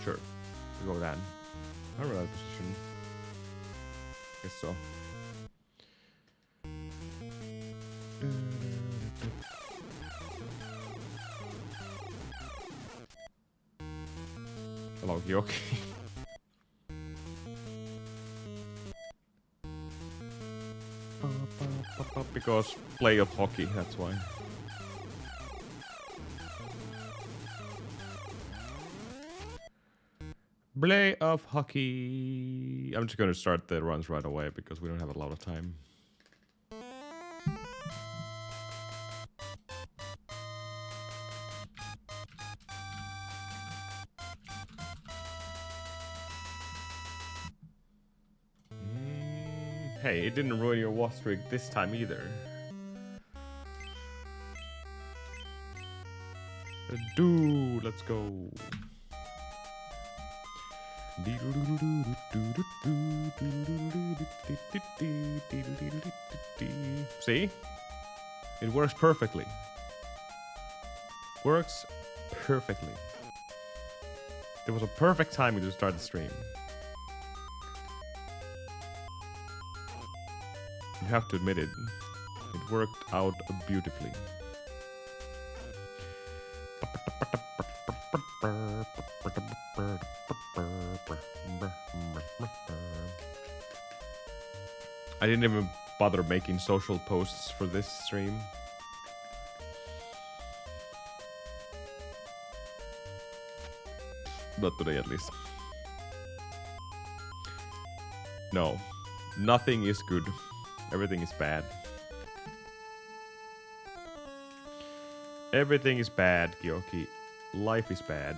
Sure, we'll go then. I don't know that position. Guess so. Hello, Yoki. Because play of hockey, that's why. Play of hockey. I'm just gonna start the runs right away because we don't have a lot of time. Hey, it didn't ruin your watch streak this time either. Let's go. See? It works perfectly. Works perfectly. There was a perfect timing to start the stream. You have to admit it. It worked out beautifully. I didn't even bother making social posts for this stream. Not today, at least. No. Nothing is good. Everything is bad. Everything is bad, Gyoki. Life is bad.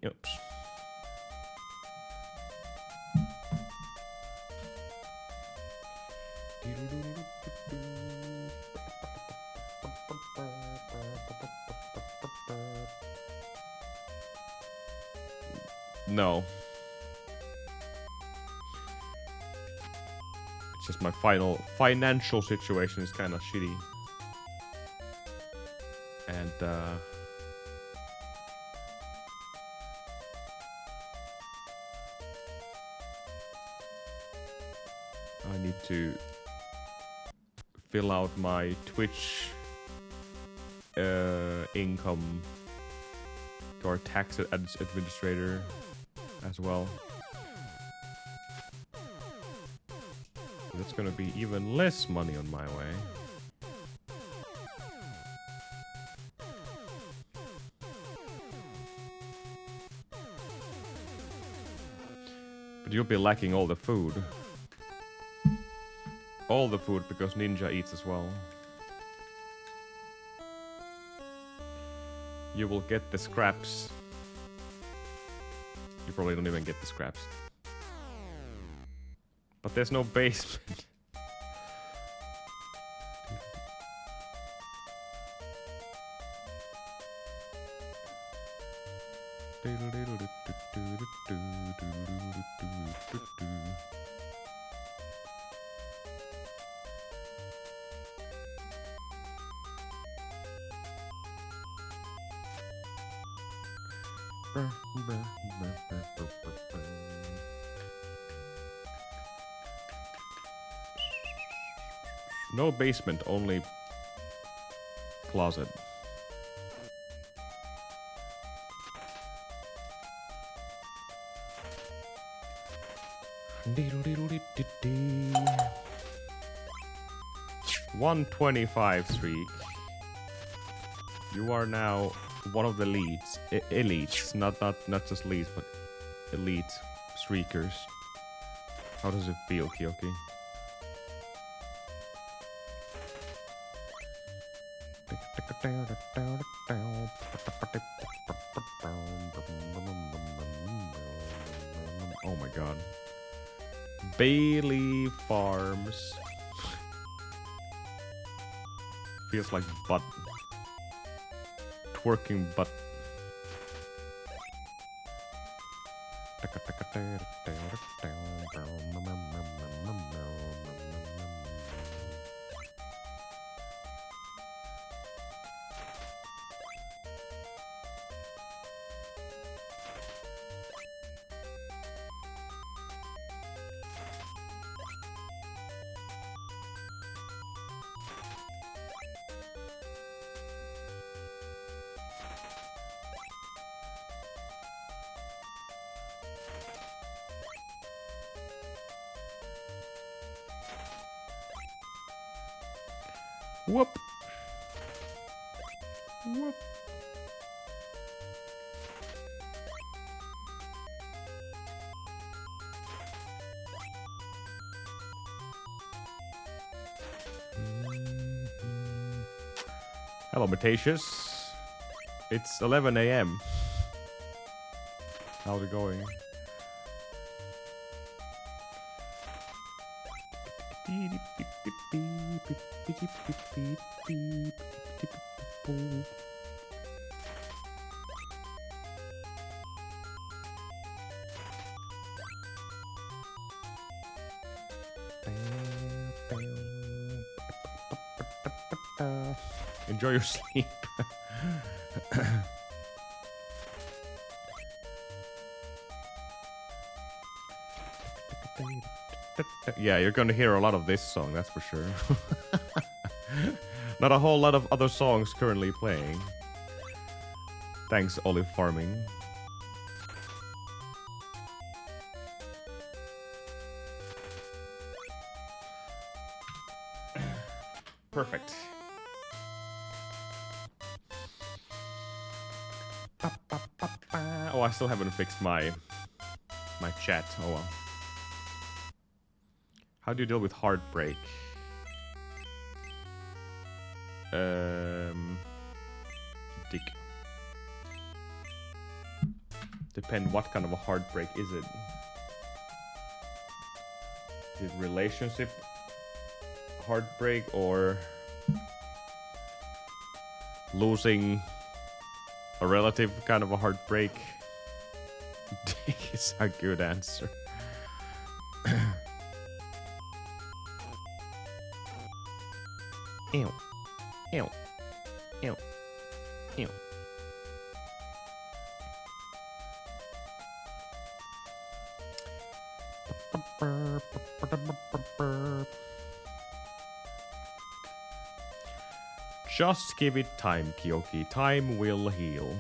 Oops. No. It's just my financial situation is kind of shitty. And I need to fill out my Twitch income to our tax administrator as well. That's gonna be even less money on my way. But you'll be lacking all the food. All the food because Ninja eats as well. You will get the scraps. You probably don't even get the scraps. But there's no basement. No basement, only closet. 125 streak. You are now one of the elites. Elites, not just leads, but elite streakers. How does it feel, Kyoki? Oh my god. Bailey Farms. Feels like butt. Twerking butt. Whoop. Whoop. Hello, Matatius. It's 11 a.m. How's it going? Enjoy your sleep. Yeah, you're gonna hear a lot of this song, that's for sure. Not a whole lot of other songs currently playing. Thanks, Olive Farming. Perfect. Oh, I still haven't fixed my chat. Oh well. How do you deal with heartbreak? Dick. Depend what kind of a heartbreak is it? Is it relationship heartbreak or losing a relative kind of a heartbreak? Dick is a good answer. Ew. Ew. Ew. Ew. Just give it time, Kyoki. Time will heal.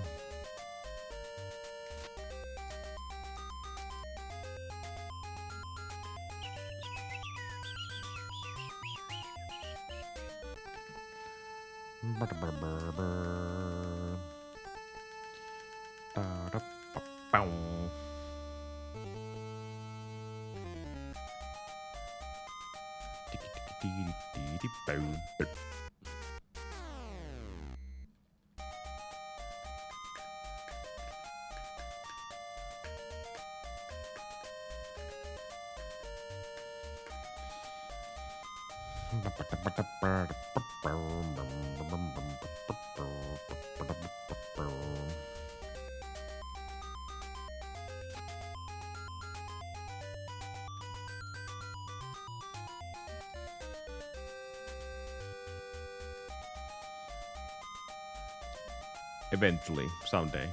Eventually, someday.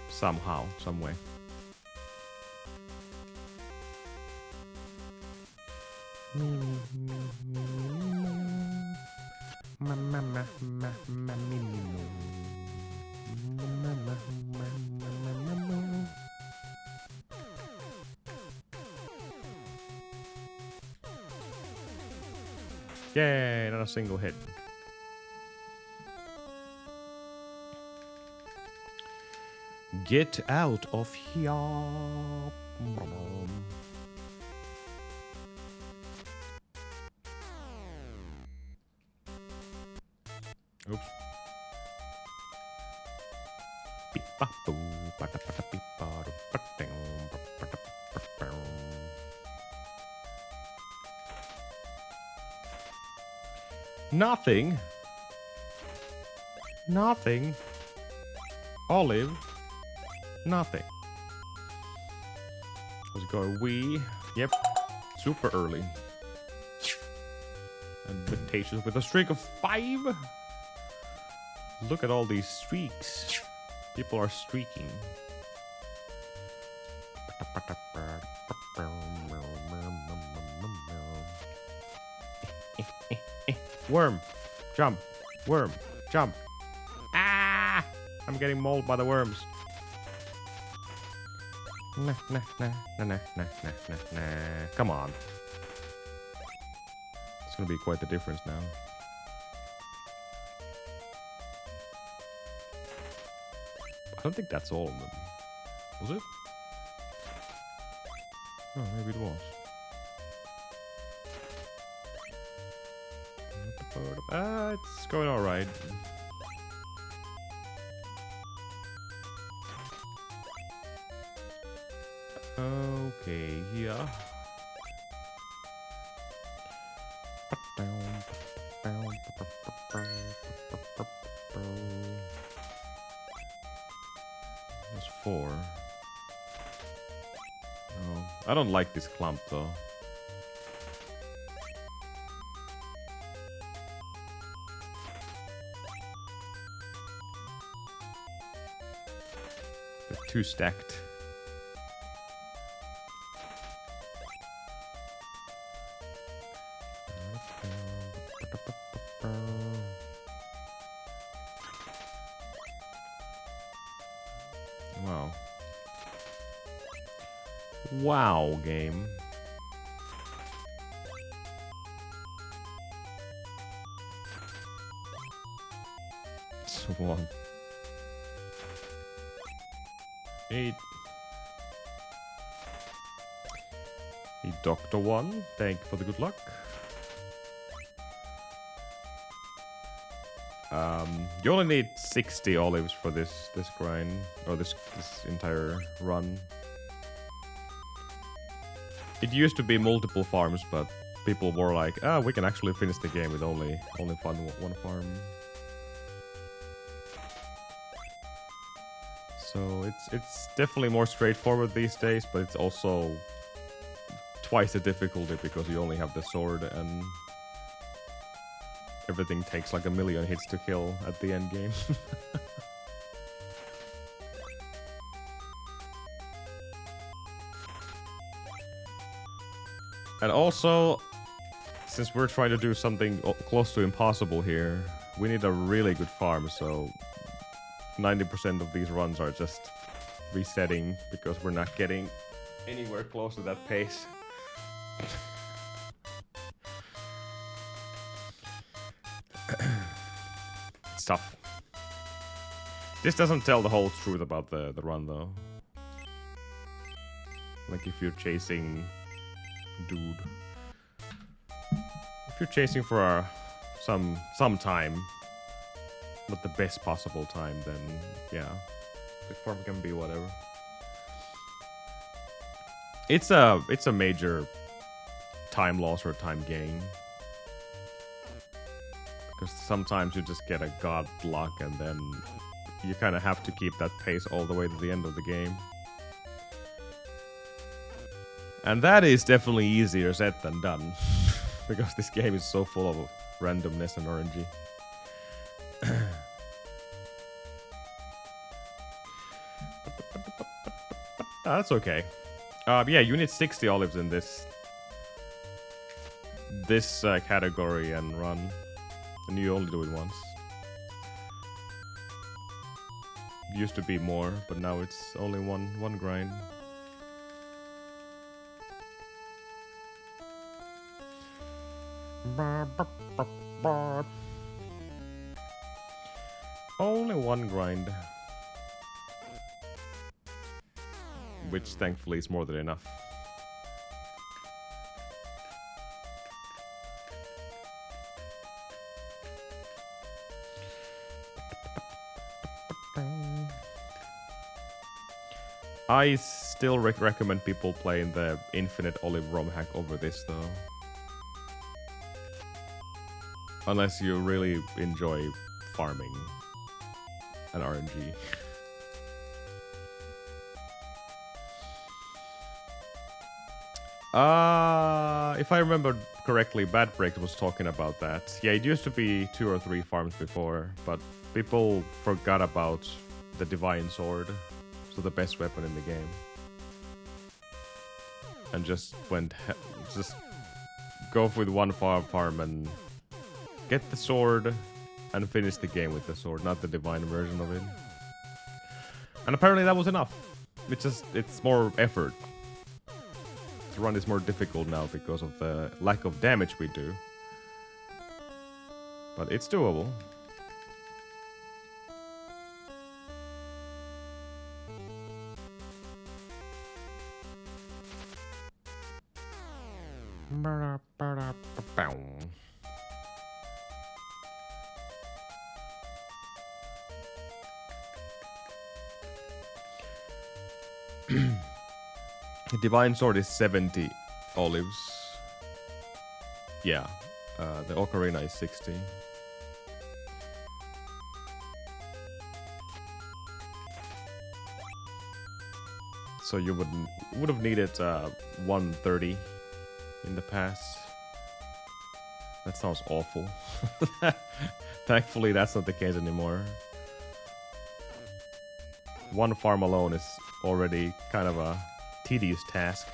Somehow, some way. Yay, not a single hit. Get out of here. Oops. Nothing. Nothing. Olive. Nothing. Let's go wee. Yep. Super early. Advantageous with a streak of 5. Look at all these streaks. People are streaking. Worm. Jump. Worm. Jump. Ah! I'm getting mauled by the worms. Nah, nah, nah, nah, nah, nah, nah, nah, nah. Come on. It's gonna be quite the difference now. I don't think that's all of them. Was it? Oh, maybe it was. It's going alright. Okay, yeah. That's 4. No, I don't like this clump though. They're too stacked. Wow. Wow, game. Swan. 8. Dr. 1, thank you for the good luck. You only need 60 olives for this grind, or this entire run. It used to be multiple farms, but people were like, "Ah, we can actually finish the game with only one farm." So it's definitely more straightforward these days, but it's also twice the difficulty because you only have the sword and everything takes like 1,000,000 hits to kill at the end game. And also, since we're trying to do something close to impossible here, we need a really good farm, so 90% of these runs are just resetting because we're not getting anywhere close to that pace. It's tough. This doesn't tell the whole truth about the run though. Like if you're chasing dude. If you're chasing for some time, not the best possible time, then yeah, the farm can be whatever. It's a major time loss or time gain. Because sometimes you just get a god luck and then you kind of have to keep that pace all the way to the end of the game. And that is definitely easier said than done. Because this game is so full of randomness and RNG. That's okay. Yeah, you need 60 olives in this category and run. And you only do it once. It used to be more, but now it's only one grind. Only one grind. Which thankfully is more than enough. I still recommend people playing the Infinite Olive ROM hack over this though. Unless you really enjoy farming and RNG. If I remember correctly, Bad Breaks was talking about that. Yeah, it used to be 2 or 3 farms before, but people forgot about the Divine Sword, so the best weapon in the game. And just just go with one farm and get the sword and finish the game with the sword, not the divine version of it. And apparently that was enough. It's more effort. The run is more difficult now because of the lack of damage we do. But it's doable. Divine Sword is 70 olives. Yeah, the Ocarina is 60. So you would have needed 130 in the past. That sounds awful. Thankfully, that's not the case anymore. One farm alone is already kind of a tedious task.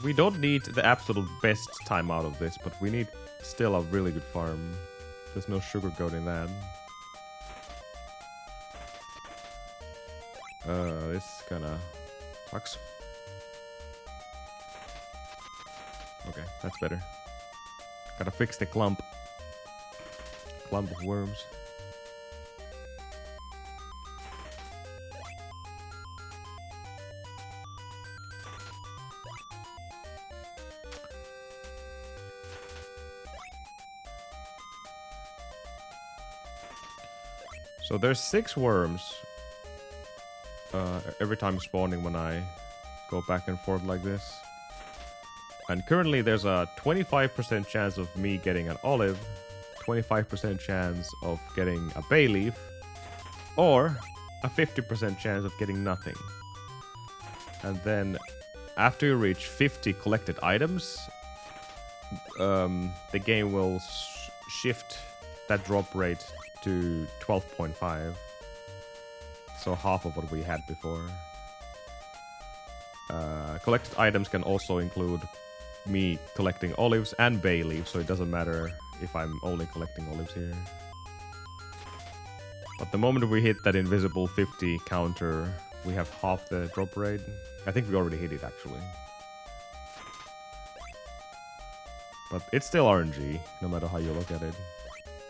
We don't need the absolute best time out of this, but we need still a really good farm. There's no sugarcoating that. This kinda sucks. Okay, that's better. Gotta fix the clump of worms. So there's 6 worms every time spawning when I go back and forth like this. And currently there's a 25% chance of me getting an olive, 25% chance of getting a bay leaf, or a 50% chance of getting nothing. And then after you reach 50 collected items, the game will shift that drop rate to 12.5. So half of what we had before. Collected items can also include me collecting olives and bay leaves, so it doesn't matter if I'm only collecting olives here. But the moment we hit that invisible 50 counter, we have half the drop rate. I think we already hit it actually. But it's still RNG, no matter how you look at it.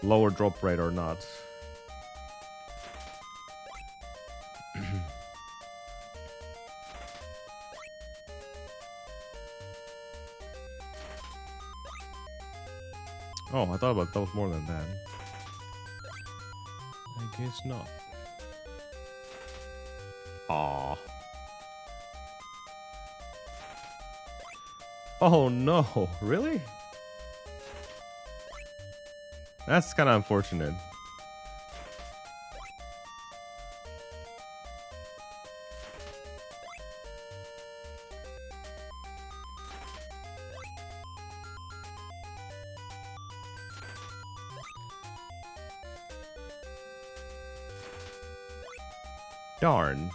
Lower drop rate or not. Oh, I thought that was more than that. I guess not. Aww. Oh no, really? That's kind of unfortunate. Darn.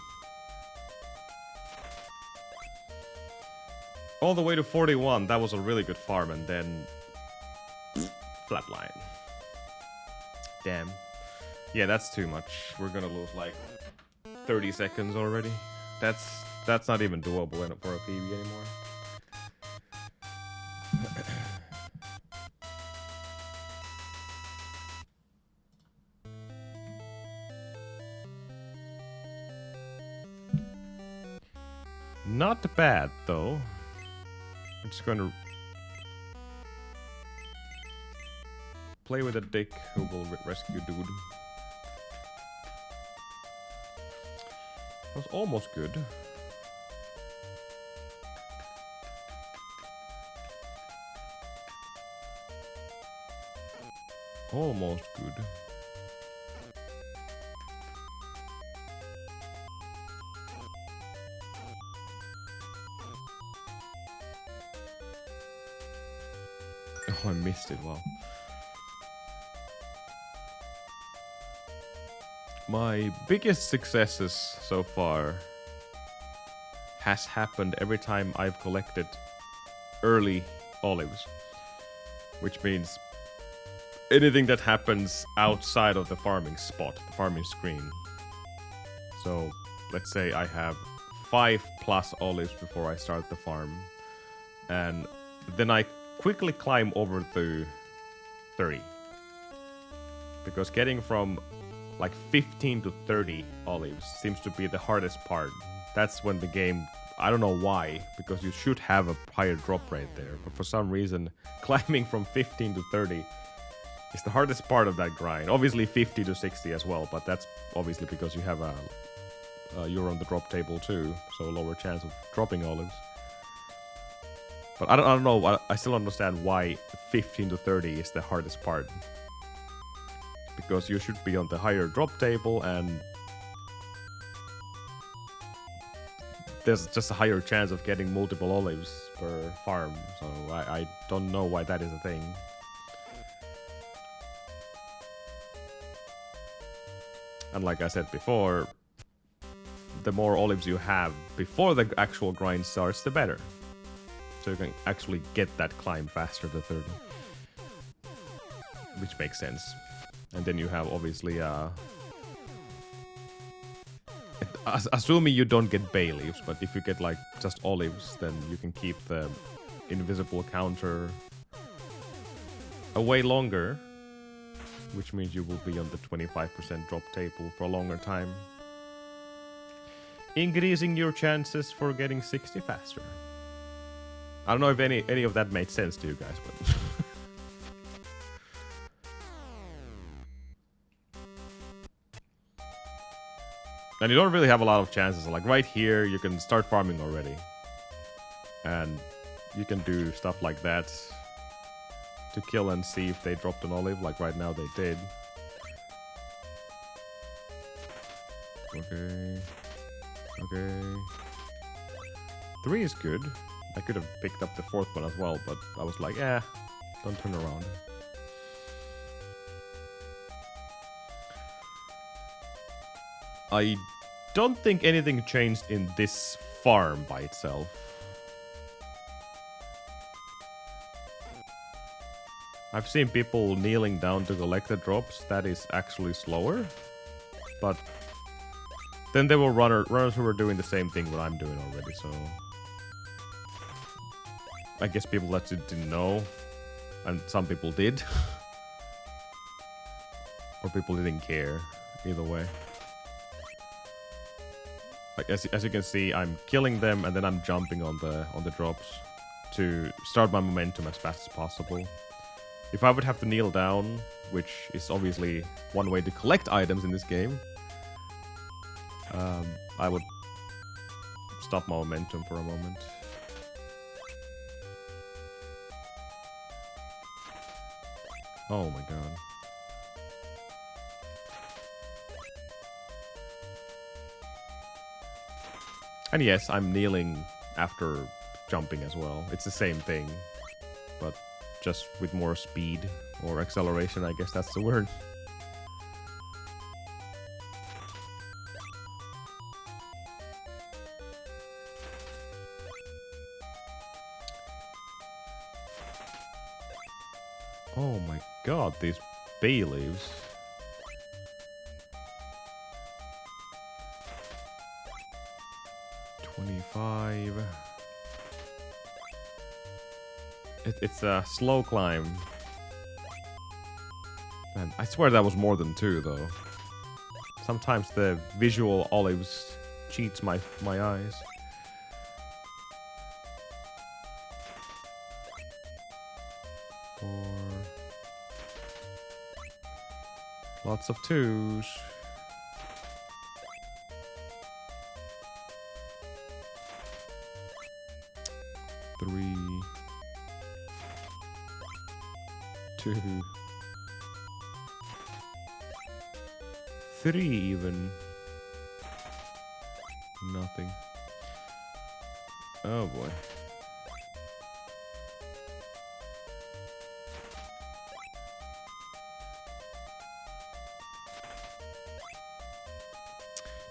All the way to 41, that was a really good farm, and then flatline. Damn. Yeah, that's too much. We're gonna lose like 30 seconds already. That's not even doable for a PB anymore. Not bad though. I'm just gonna play with a dick who will rescue dude. That was almost good. Almost good. Oh, I missed it, wow. My biggest successes so far has happened every time I've collected early olives. Which means anything that happens outside of the farming spot, the farming screen. So, let's say I have 5+ olives before I start the farm. And then I quickly climb over to 30. Because getting from like 15 to 30 olives seems to be the hardest part. That's when the game, I don't know why, because you should have a higher drop rate there. But for some reason, climbing from 15 to 30 is the hardest part of that grind. Obviously 50 to 60 as well, but that's obviously because you have you're on the drop table too, so a lower chance of dropping olives. But I don't know, I still understand why 15 to 30 is the hardest part. Because you should be on the higher drop table and there's just a higher chance of getting multiple olives per farm. So I don't know why that is a thing. And like I said before, the more olives you have before the actual grind starts, the better. So you can actually get that climb faster to 30. Which makes sense. And then you have obviously assuming you don't get bay leaves, but if you get like just olives, then you can keep the invisible counter away longer, which means you will be on the 25% drop table for a longer time, increasing your chances for getting 60 faster. I don't know if any of that made sense to you guys, but and you don't really have a lot of chances. Like right here, you can start farming already. And you can do stuff like that to kill and see if they dropped an olive. Like right now they did. Okay. Okay. 3 is good. I could have picked up the 4th one as well, but I was like, yeah, don't turn around. I don't think anything changed in this farm by itself. I've seen people kneeling down to collect the drops. That is actually slower. But then there were runners who were doing the same thing what I'm doing already, so I guess people that didn't know, and some people did. Or people didn't care. Either way. Like as you can see, I'm killing them and then I'm jumping on the drops to start my momentum as fast as possible. If I would have to kneel down, which is obviously one way to collect items in this game, I would stop my momentum for a moment. Oh my god. And yes, I'm kneeling after jumping as well. It's the same thing, but just with more speed or acceleration, I guess that's the word. Oh my god, these bay leaves. It's a slow climb. And I swear that was more than 2, though. Sometimes the visual olives cheats my eyes. Four. Lots of 2s. Three. 2. 3 even. Nothing. Oh boy.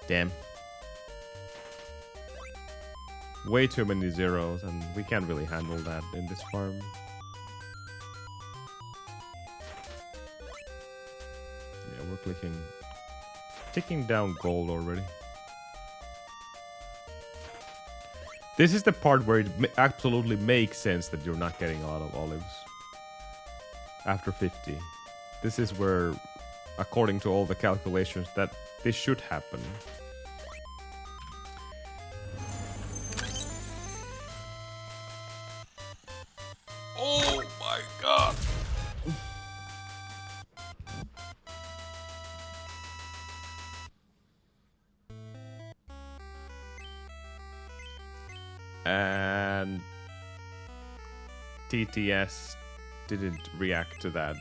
Damn. Way too many zeros, and we can't really handle that in this farm. Yeah, we're ticking down gold already. This is the part where it absolutely makes sense that you're not getting a lot of olives after 50. This is where, according to all the calculations, that this should happen. Oh my god! And TTS didn't react to that.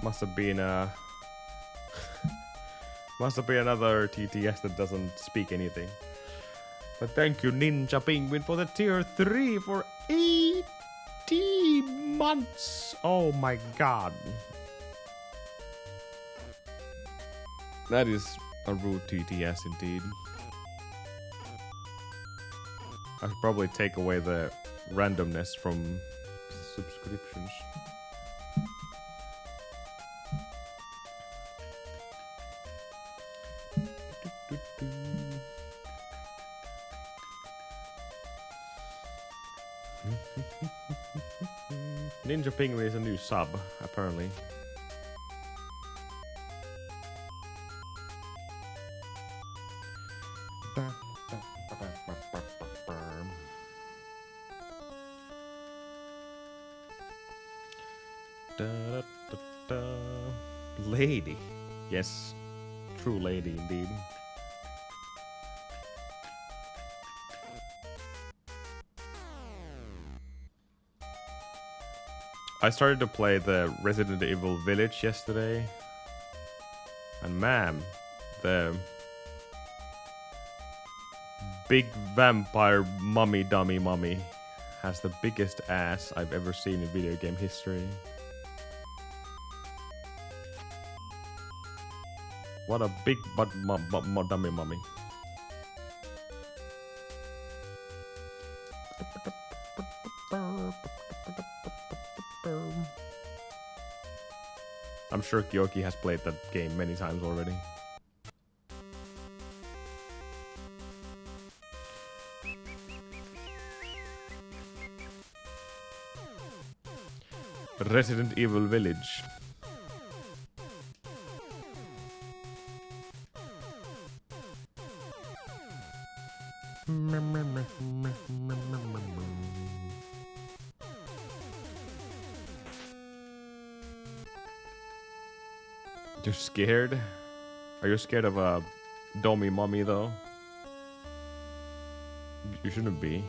Must have been another TTS that doesn't speak anything. But thank you, Ninja Penguin, for the tier 3 for 18 months. Oh my god. That is a rude TTS indeed. I should probably take away the randomness from subscriptions. Ninja Penguin is a new sub, apparently. Lady. Yes, true lady indeed. I started to play the Resident Evil Village yesterday. And man, the big vampire mummy dummy mummy has the biggest ass I've ever seen in video game history. What a big butt dummy mummy. I'm sure Kyoki has played that game many times already. Resident Evil Village. You're scared? Are you scared of a dummy mummy though? You shouldn't be.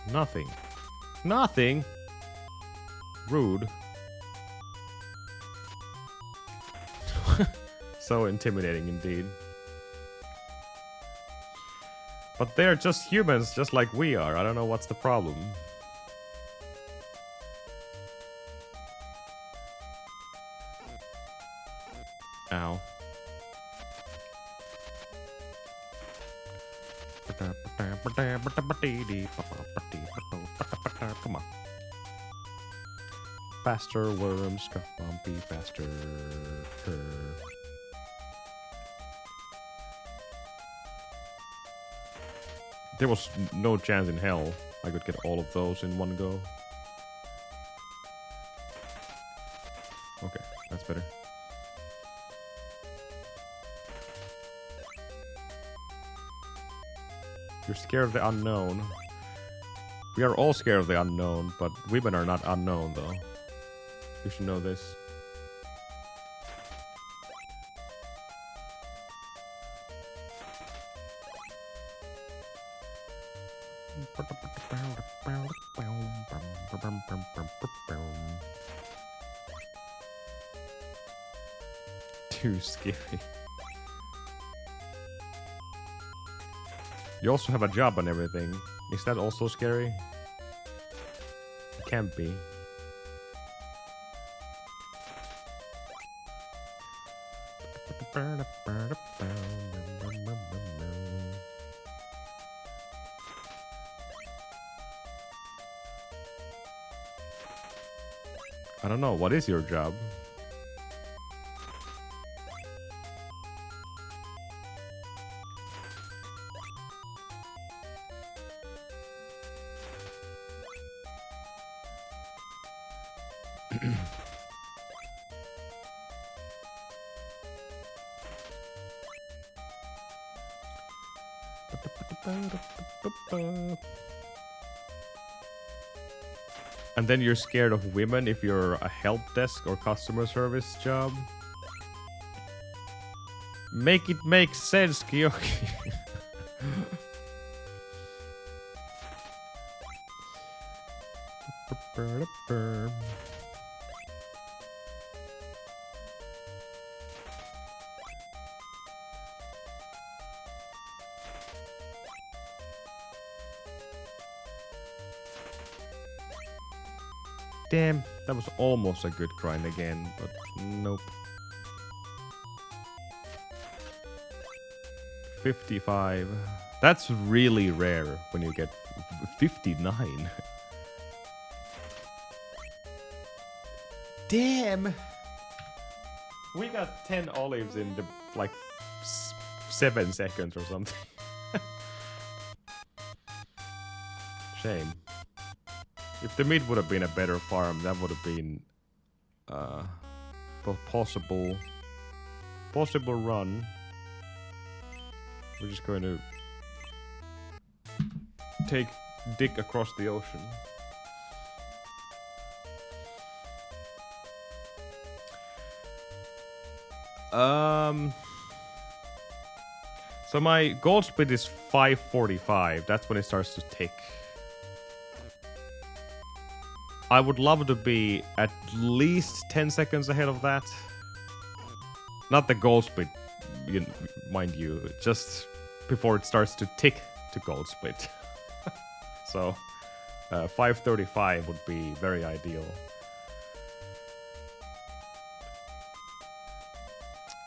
Nothing. Nothing? Rude. So intimidating indeed. But they're just humans, just like we are. I don't know what's the problem. Ow. Come on. Faster, worms. Come on, be faster. There was no chance in hell I could get all of those in one go. Okay, that's better. You're scared of the unknown. We are all scared of the unknown, but women are not unknown, though. You should know this. Too scary. You also have a job and everything. Is that also scary? It can't be. I don't know. What is your job? And then you're scared of women if you're a help desk or customer service job. Make it make sense, Kyoki. Damn, that was almost a good grind again, but nope. 55. That's really rare when you get 59. Damn! We got 10 olives in the, like, 7 seconds or something. Shame. If the meat would have been a better farm, that would have been possible run. We're just going to dig across the ocean. So my gold speed is 545. That's when it starts to tick. I would love to be at least 10 seconds ahead of that. Not the gold speed, mind you, just before it starts to tick to gold speed. So 535 would be very ideal.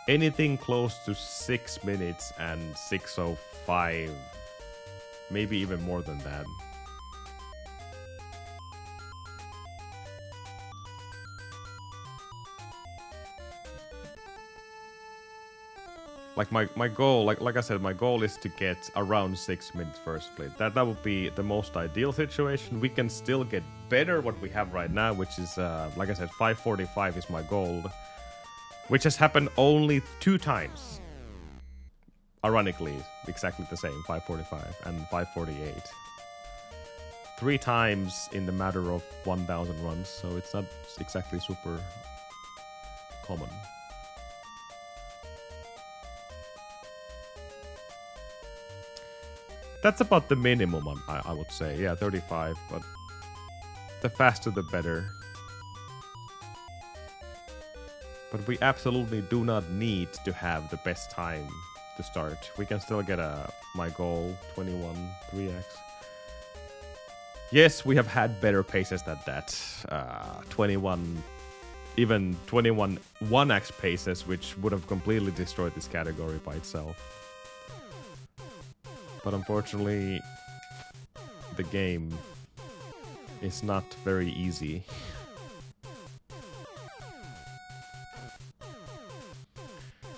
Anything close to 6 minutes and 6:05, maybe even more than that. Like my goal, like I said, my goal is to get around 6 minutes first split. That would be the most ideal situation. We can still get better what we have right now, which is like I said, 545 is my goal, which has happened only 2 times. Ironically, exactly the same, 545 and 548. 3 times in the matter of 1,000 runs, so it's not exactly super common. That's about the minimum, I would say. Yeah, 35, but the faster the better. But we absolutely do not need to have the best time to start. We can still get my goal, 21 3x. Yes, we have had better paces than that. 21 even 21 1x paces, which would have completely destroyed this category by itself. But unfortunately, the game is not very easy.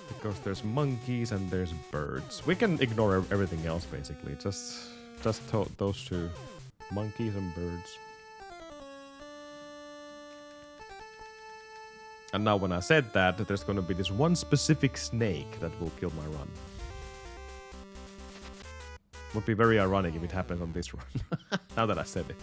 Because there's monkeys and there's birds. We can ignore everything else basically. Just those two. Monkeys and birds. And now when I said that, there's gonna be this one specific snake that will kill my run. Would be very ironic if it happens on this run. Now that I said it.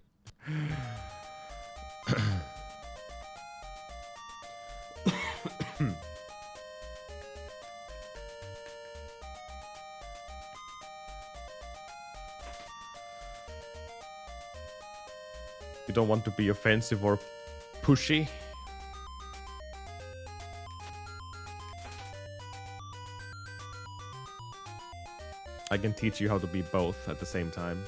You don't want to be offensive or pushy. I can teach you how to be both at the same time.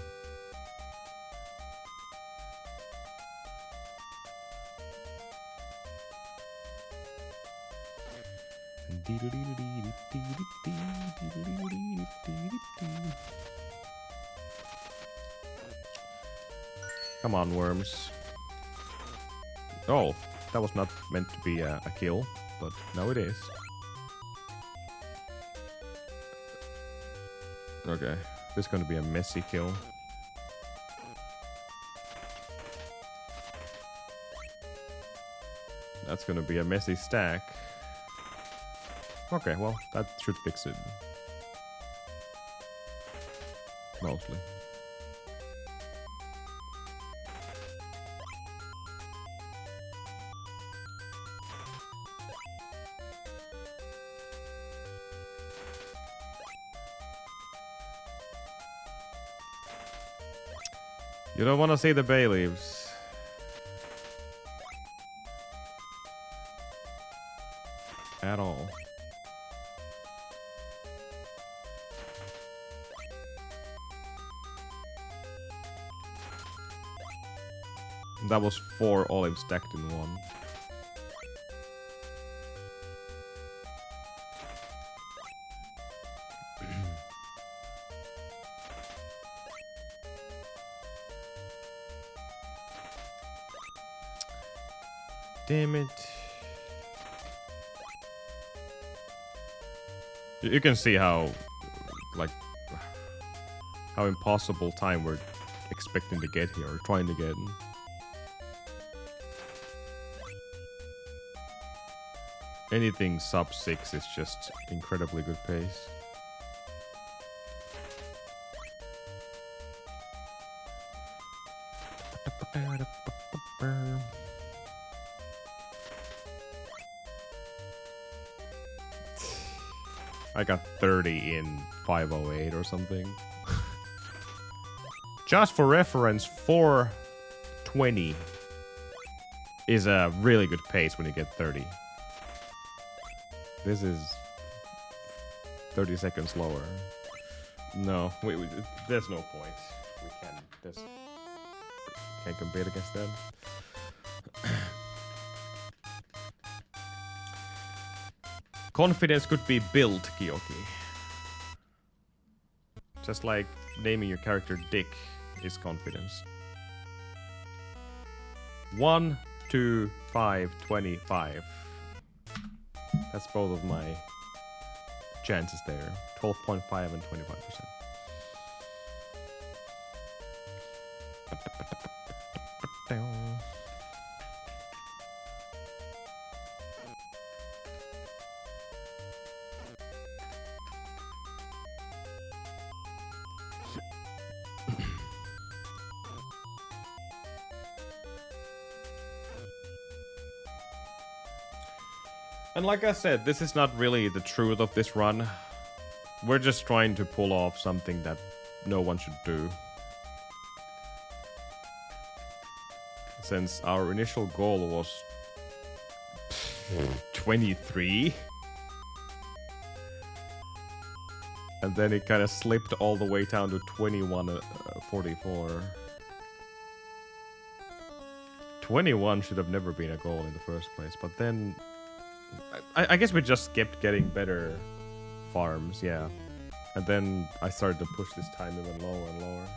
Come on, worms. Oh, that was not meant to be a kill, but now it is. Okay, this is gonna be a messy kill. That's gonna be a messy stack. Okay, well, that should fix it. Mostly. You don't want to see the bay leaves. At all. That was 4 olives stacked in one. Damn it. You can see how, like, how impossible time we're expecting to get here, or trying to get. Anything sub 6 is just incredibly good pace. I got 30 in 508 or something. Just for reference, 420 is a really good pace when you get 30. This is 30 seconds lower. No, there's no point. We can't compete against that. Confidence could be built, Kyoki. Just like naming your character Dick is confidence. 1, 2, 5, 25. That's both of my chances there. 12.5 and 25%. And like I said, this is not really the truth of this run. We're just trying to pull off something that no one should do. Since our initial goal was 23. And then it kind of slipped all the way down to 21.44. 21 should have never been a goal in the first place, but then I guess we just kept getting better farms, yeah. And then I started to push this time even lower and lower.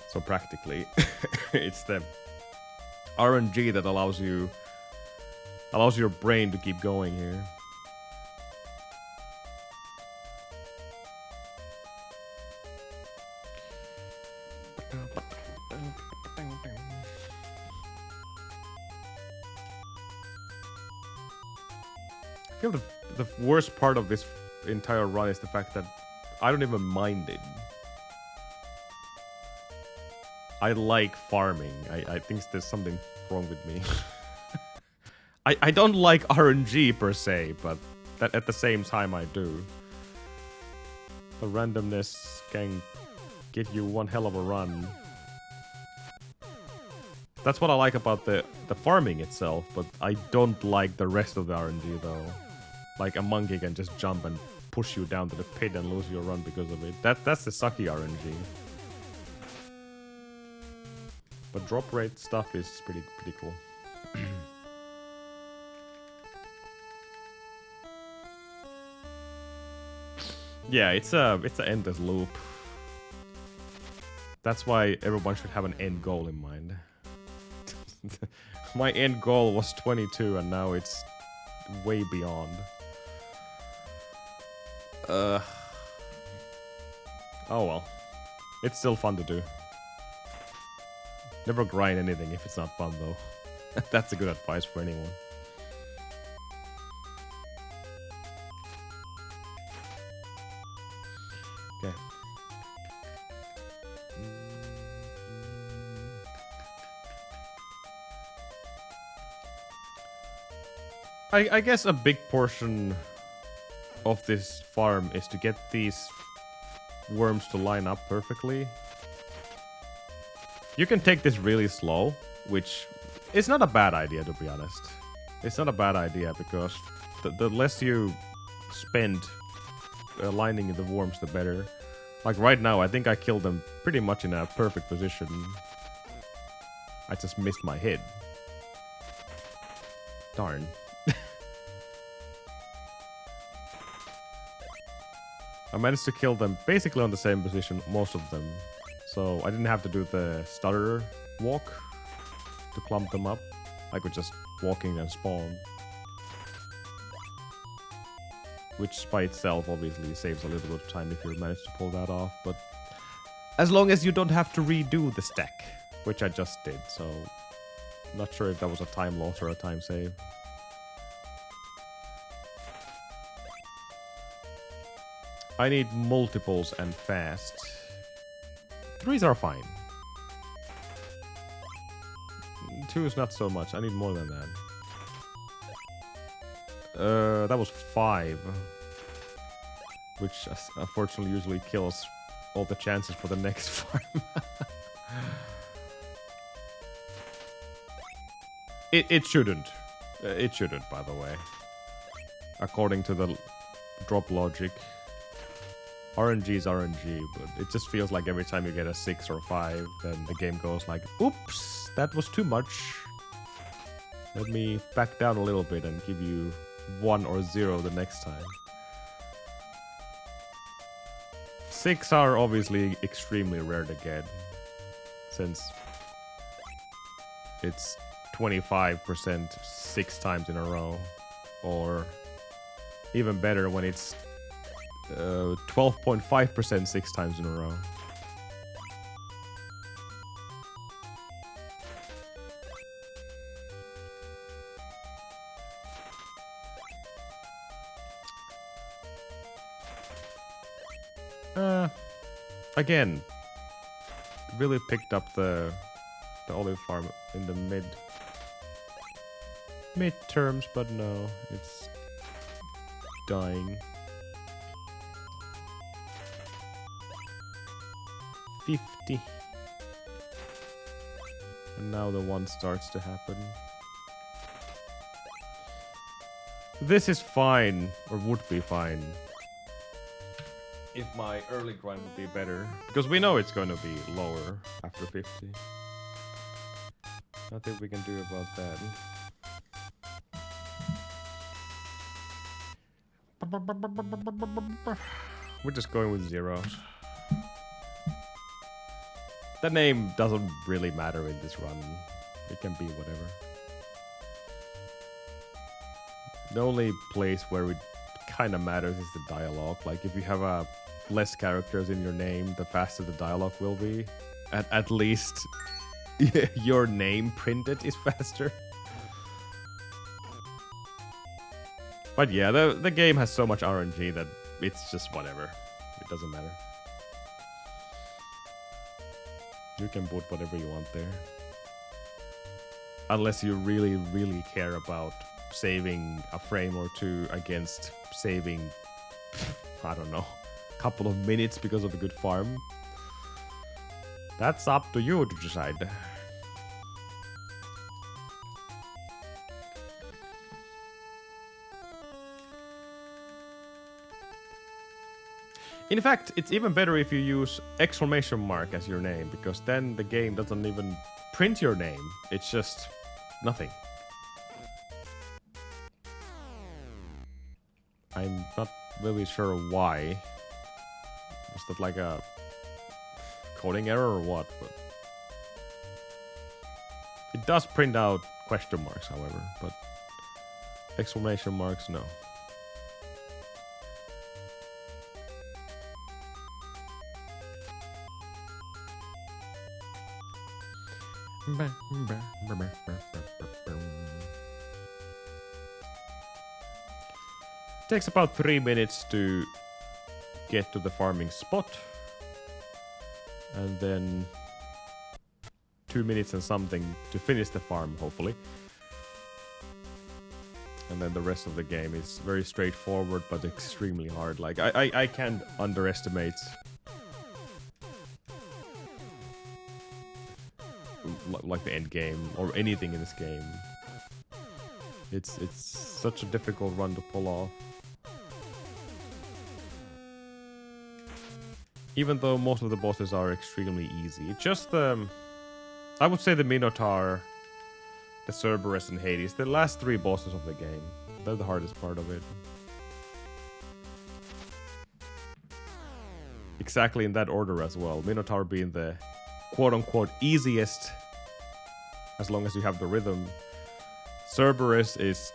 So practically, it's the RNG that allows your brain to keep going here. I feel the worst part of this entire run is the fact that I don't even mind it. I like farming. I think there's something wrong with me. I don't like RNG per se, but that at the same time I do. The randomness can get you one hell of a run. That's what I like about the farming itself, but I don't like the rest of the RNG though. Like a monkey can just jump and push you down to the pit and lose your run because of it. That's the sucky RNG. But drop rate stuff is pretty cool. Yeah, it's an endless loop. That's why everyone should have an end goal in mind. My end goal was 22 and now it's way beyond. Oh well. It's still fun to do. Never grind anything if it's not fun though. That's a good advice for anyone. Okay. I guess a big portion of this farm is to get these worms to line up perfectly. You can take this really slow, which is not a bad idea to be honest. It's not a bad idea because the less you spend lining the worms, the better. Like right now, I think I killed them pretty much in a perfect position. I just missed my hit. Darn. I managed to kill them basically on the same position, most of them. So I didn't have to do the stutter walk to clump them up. I could just walk in and spawn. Which by itself obviously saves a little bit of time if you manage to pull that off. But as long as you don't have to redo the stack, which I just did. So not sure if that was a time loss or a time save. I need multiples and fast. 3s are fine. 2 is not so much. I need more than that. That was 5. Which unfortunately usually kills all the chances for the next farm. It shouldn't. It shouldn't, by the way. According to the drop logic. RNG is RNG, but it just feels like every time you get a 6 or 5, then the game goes like, oops, that was too much. Let me back down a little bit and give you 1 or 0 the next time. 6 are obviously extremely rare to get, since it's 25% 6 times in a row, or even better when it's 12.5% 6 times in a row. Again, really picked up the olive farm in the mid terms, but no, it's dying. 50. And now the 1 starts to happen. This is fine, or would be fine. if my early grind would be better. Because we know it's going to be lower after 50. Nothing we can do about that. We're just going with zeros. The name doesn't really matter in this run. It can be whatever. The only place where it kind of matters is the dialogue. Like if you have less characters in your name, the faster the dialogue will be. At least your name printed is faster. But yeah, the game has so much RNG that it's just whatever. It doesn't matter. You can put whatever you want there. Unless you really, really care about saving a frame or two against saving, I don't know, a couple of minutes because of a good farm. That's up to you to decide. In fact, it's even better if you use exclamation mark as your name, because then the game doesn't even print your name. It's just nothing. I'm not really sure why. Was that like a coding error or what? But it does print out question marks, however, but exclamation marks, no. Takes about 3 minutes to get to the farming spot, and then 2 minutes and something to finish the farm, hopefully. And then the rest of the game is very straightforward but extremely hard. Like I can't underestimate like the end game or anything in this game. It's such a difficult run to pull off. Even though most of the bosses are extremely easy. Just I would say the Minotaur, the Cerberus and Hades, the last 3 bosses of the game. They're the hardest part of it. Exactly in that order as well. Minotaur being the quote-unquote easiest, as long as you have the rhythm. Cerberus is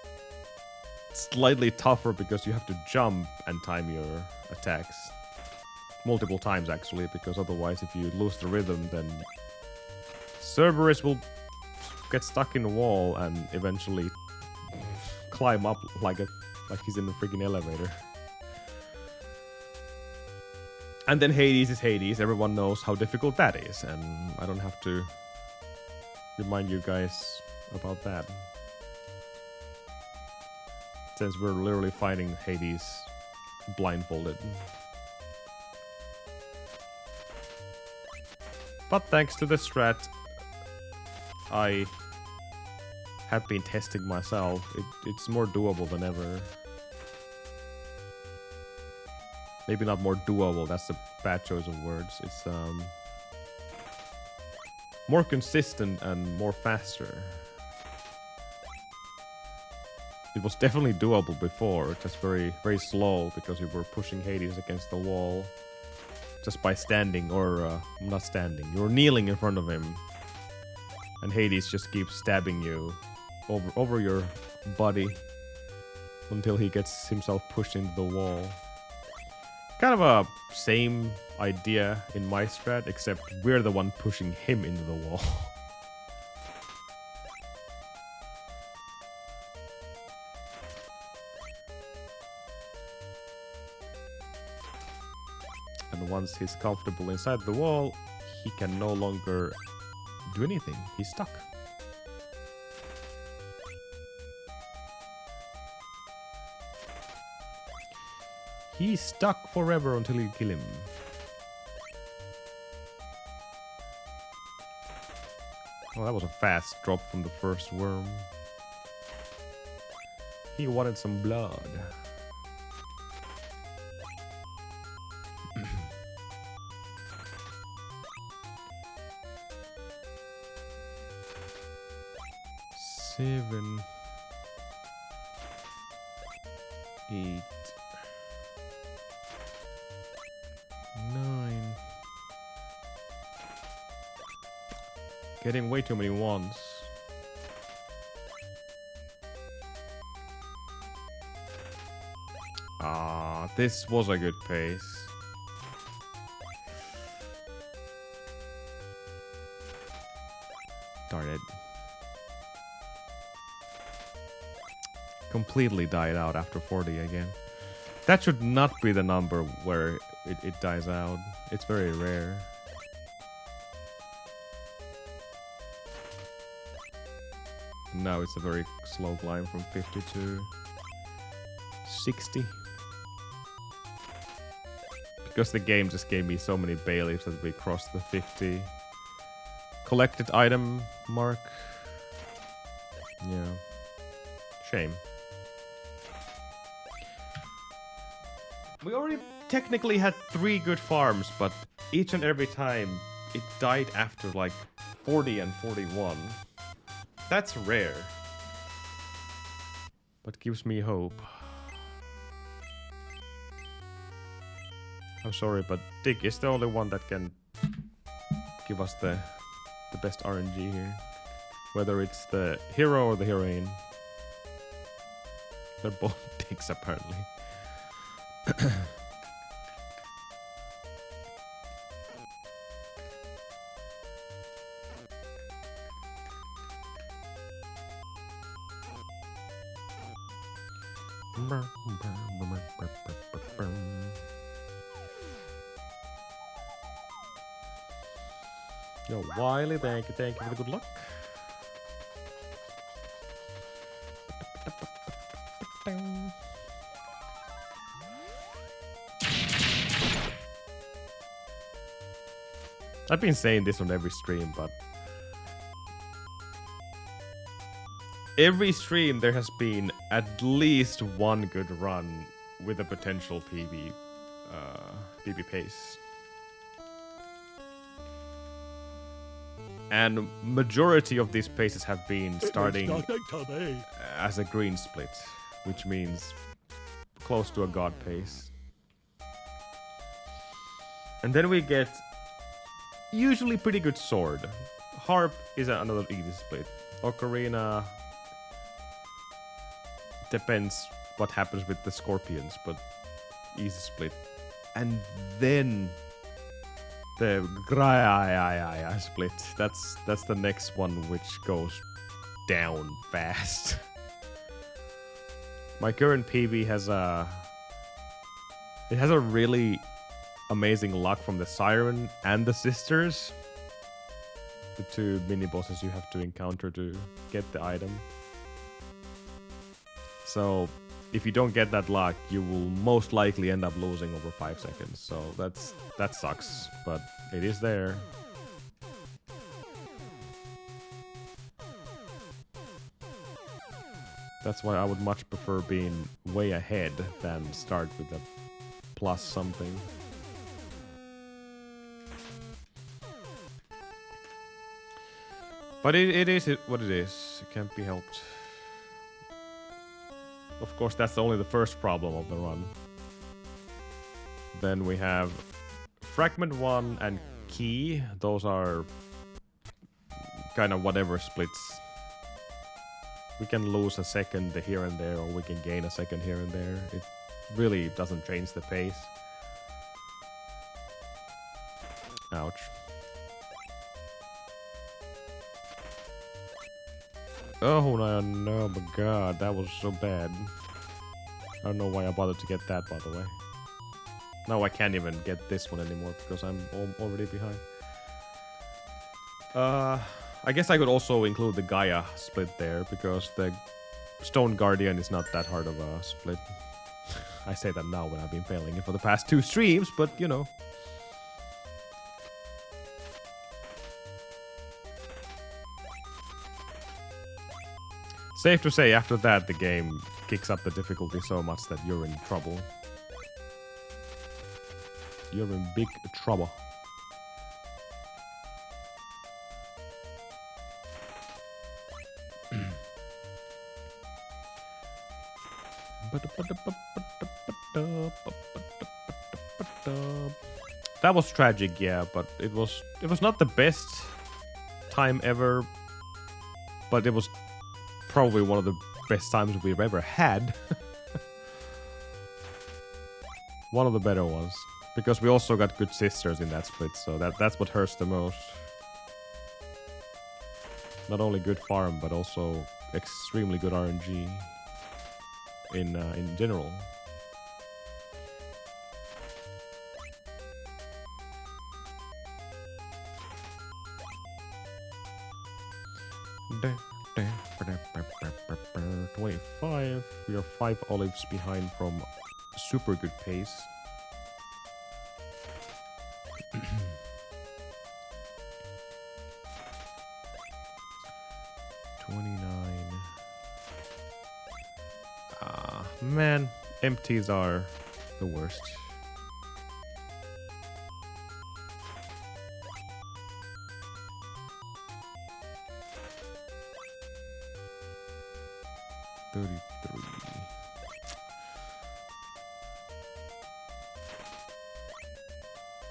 slightly tougher because you have to jump and time your attacks. Multiple times actually, because otherwise if you lose the rhythm, then Cerberus will get stuck in the wall and eventually climb up like he's in a freaking elevator. And then Hades is Hades. Everyone knows how difficult that is, and I don't have to remind you guys about that. Since we're literally fighting Hades blindfolded. But thanks to the strat I have been testing myself, it's more doable than ever. Maybe not more doable, that's a bad choice of words. It's more consistent and more faster. It was definitely doable before, just very, very slow because you were pushing Hades against the wall just by standing, or not standing, you were kneeling in front of him. And Hades just keeps stabbing you over your body until he gets himself pushed into the wall. Kind of a same idea in my strat, except we're the one pushing him into the wall. And once he's comfortable inside the wall, he can no longer do anything. He's stuck. He's stuck forever until you kill him. Oh, that was a fast drop from the first worm. He wanted some blood. 7, 8, 9. Getting way too many ones. Ah, this was a good pace. Darn it. Completely died out after 40 again. That should not be the number where it dies out. It's very rare. Now it's a very slow climb from 50 to 60. Because the game just gave me so many bailiffs that we crossed the 50 collected item mark. Yeah. Shame. We already technically had 3 good farms, but each and every time it died after like 40 and 41. That's rare. But gives me hope. I'm sorry, but Dick is the only one that can give us the best RNG here. Whether it's the hero or the heroine. They're both Dicks apparently. Yo, Wiley, thank you for the good luck. I've been saying this on every stream, but every stream there has been at least one good run with a potential PB pace. And majority of these paces have been starting as a green split, which means close to a god pace. And then we get usually pretty good sword. Harp is another easy split. Ocarina depends what happens with the scorpions, but easy split. And then the Graya split. That's the next one which goes down fast. My current PB has a really amazing luck from the Siren and the Sisters. The 2 mini bosses you have to encounter to get the item. So if you don't get that luck, you will most likely end up losing over 5 seconds. So that sucks, but it is there. That's why I would much prefer being way ahead than start with a plus something. But it is what it is. It can't be helped. Of course, that's only the first problem of the run. Then we have Fragment 1 and Key. Those are kind of whatever splits. We can lose a second here and there, or we can gain a second here and there. It really doesn't change the pace. Ouch. Oh no, my god, that was so bad. I don't know why I bothered to get that, by the way. Now I can't even get this one anymore because I'm already behind. I guess I could also include the Gaia split there because the Stone Guardian is not that hard of a split. I say that now when I've been failing it for the past 2 streams, but you know. Safe to say, after that, the game kicks up the difficulty so much that you're in trouble. You're in big trouble. That was tragic, yeah, but it was not the best time ever, but it was probably one of the best times we've ever had. One of the better ones, because we also got good sisters in that split, so that's what hurts the most. Not only good farm, but also extremely good RNG in general. $25. We are 5 olives behind from super good pace. Man, empties are the worst.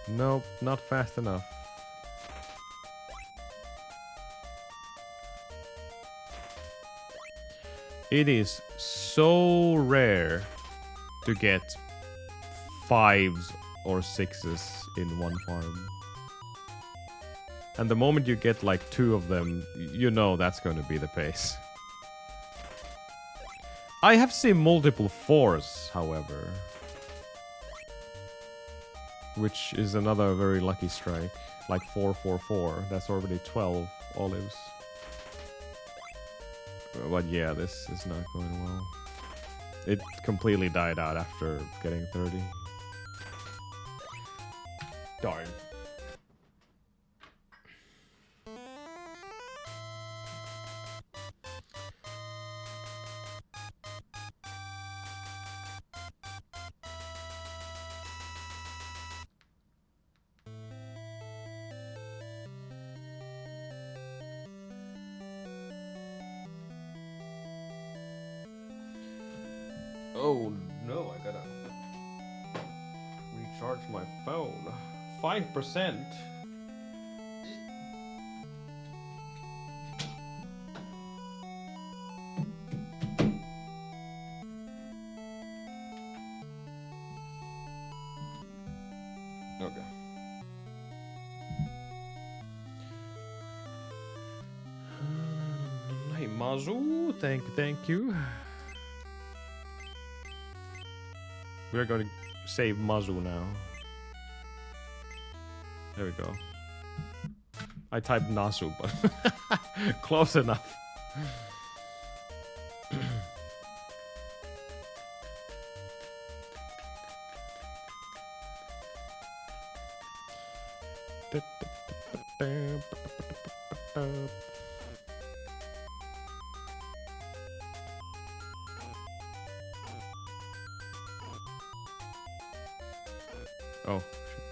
Nope, not fast enough. It is so rare to get 5s or 6s in one farm. And the moment you get like 2 of them, you know that's going to be the pace. I have seen multiple 4s, however. Which is another very lucky strike. Like 444. That's already 12 olives. But yeah, this is not going well. It completely died out after getting 30. Darn. Oh no, I gotta recharge my phone. 5%. Okay. Hey Mazu, thank you. We're going to save Mazu now. There we go. I typed Nasu, but close enough. Oh, shit.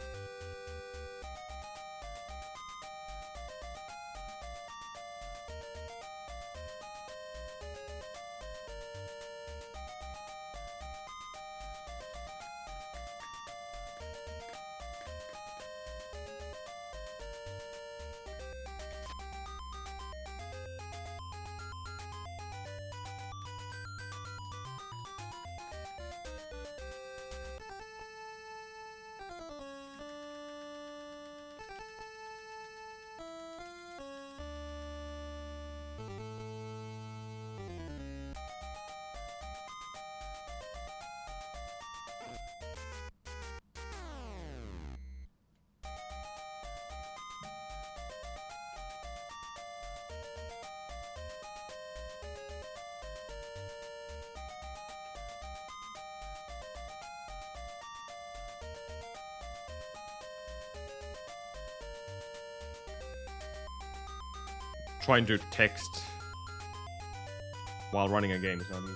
Trying to text while running a game is not easy.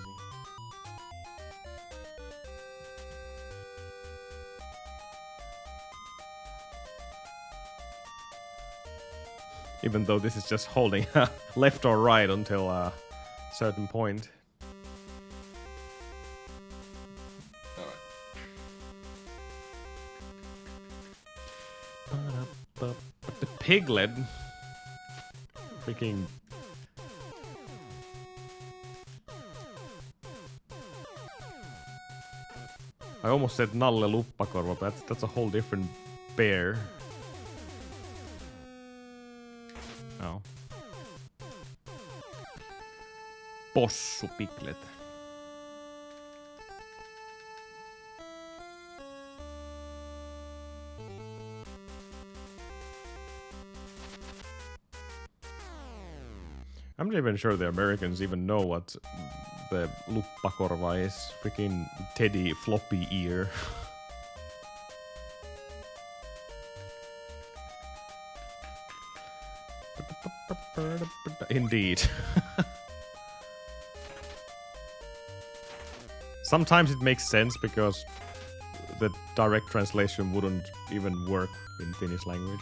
Even though this is just holding left or right until a certain point. Piglet. Freaking. I almost said Nalle Luppakorva, but that's a whole different bear. Oh. Possu Piglet. I'm not even sure the Americans even know what the Luppakorva is. Freaking Teddy floppy ear. Indeed. Sometimes it makes sense because the direct translation wouldn't even work in Finnish language.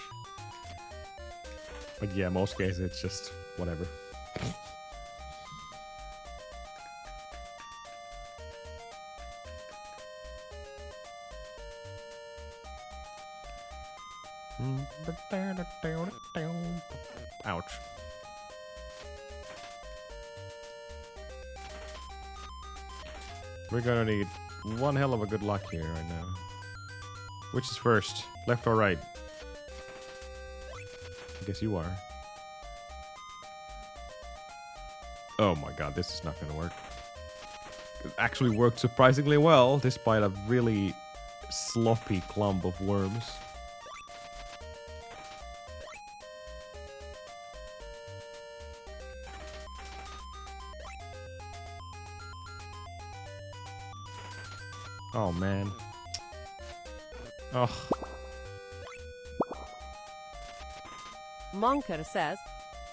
But yeah, most cases it's just whatever. Ouch. We're gonna need one hell of a good luck here right now. Which is first? Left or right? I guess you are. Oh my god, this is not gonna work. It actually worked surprisingly well, despite a really sloppy clump of worms. Oh man. Oh. Monker says,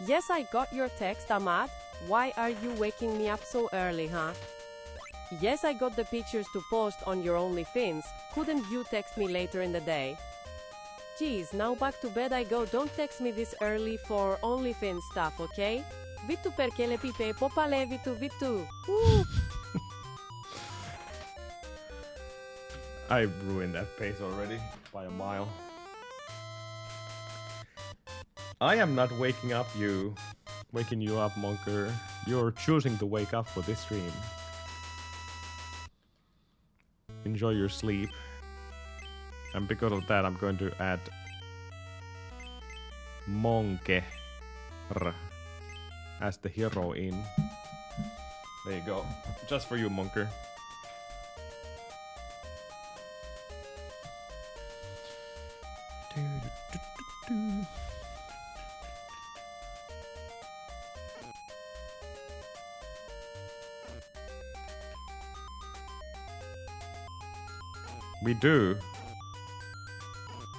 yes, I got your text, Ahmad. Why are you waking me up so early, huh? Yes, I got the pictures to post on your OnlyFins. Couldn't you text me later in the day? Geez, now back to bed I go. Don't text me this early for OnlyFins stuff, okay? Vittu perkele pipe popale vittu vittu. Woo! I ruined that pace already by a mile. I am not waking you up, Monker. You're choosing to wake up for this stream. Enjoy your sleep. And because of that, I'm going to add Monke as the hero in. There you go. Just for you, Monker. We do.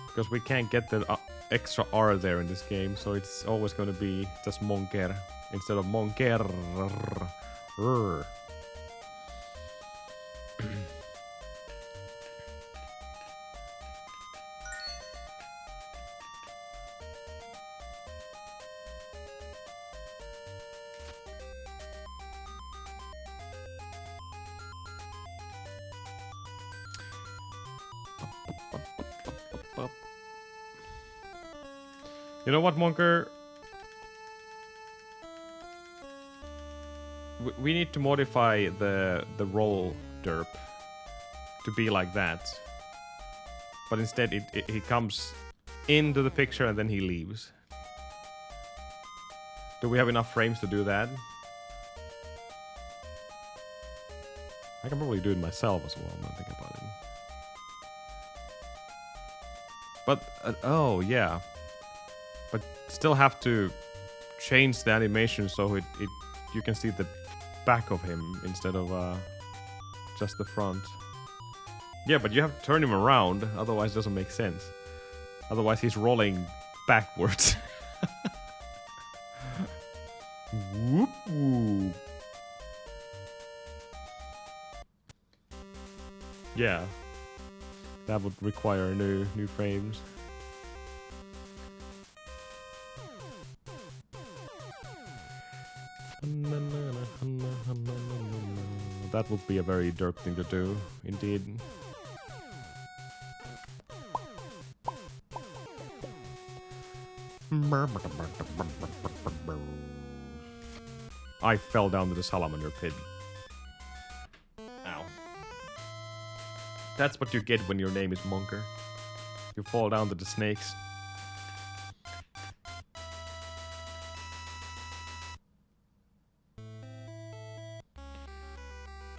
Because we can't get the extra R there in this game, so it's always going to be just Monker instead of Monker. You know what, Monker? We need to modify the roll derp to be like that. But instead he comes into the picture and then he leaves. Do we have enough frames to do that? I can probably do it myself as well, now thinking about it. But, oh yeah. But still have to change the animation so you can see the back of him instead of just the front. Yeah, but you have to turn him around, otherwise it doesn't make sense. Otherwise he's rolling backwards. Whoop whoop. Yeah. That would require new frames. That would be a very derp thing to do, indeed. I fell down to the salamander pit. Ow. That's what you get when your name is Monker. You fall down to the snakes.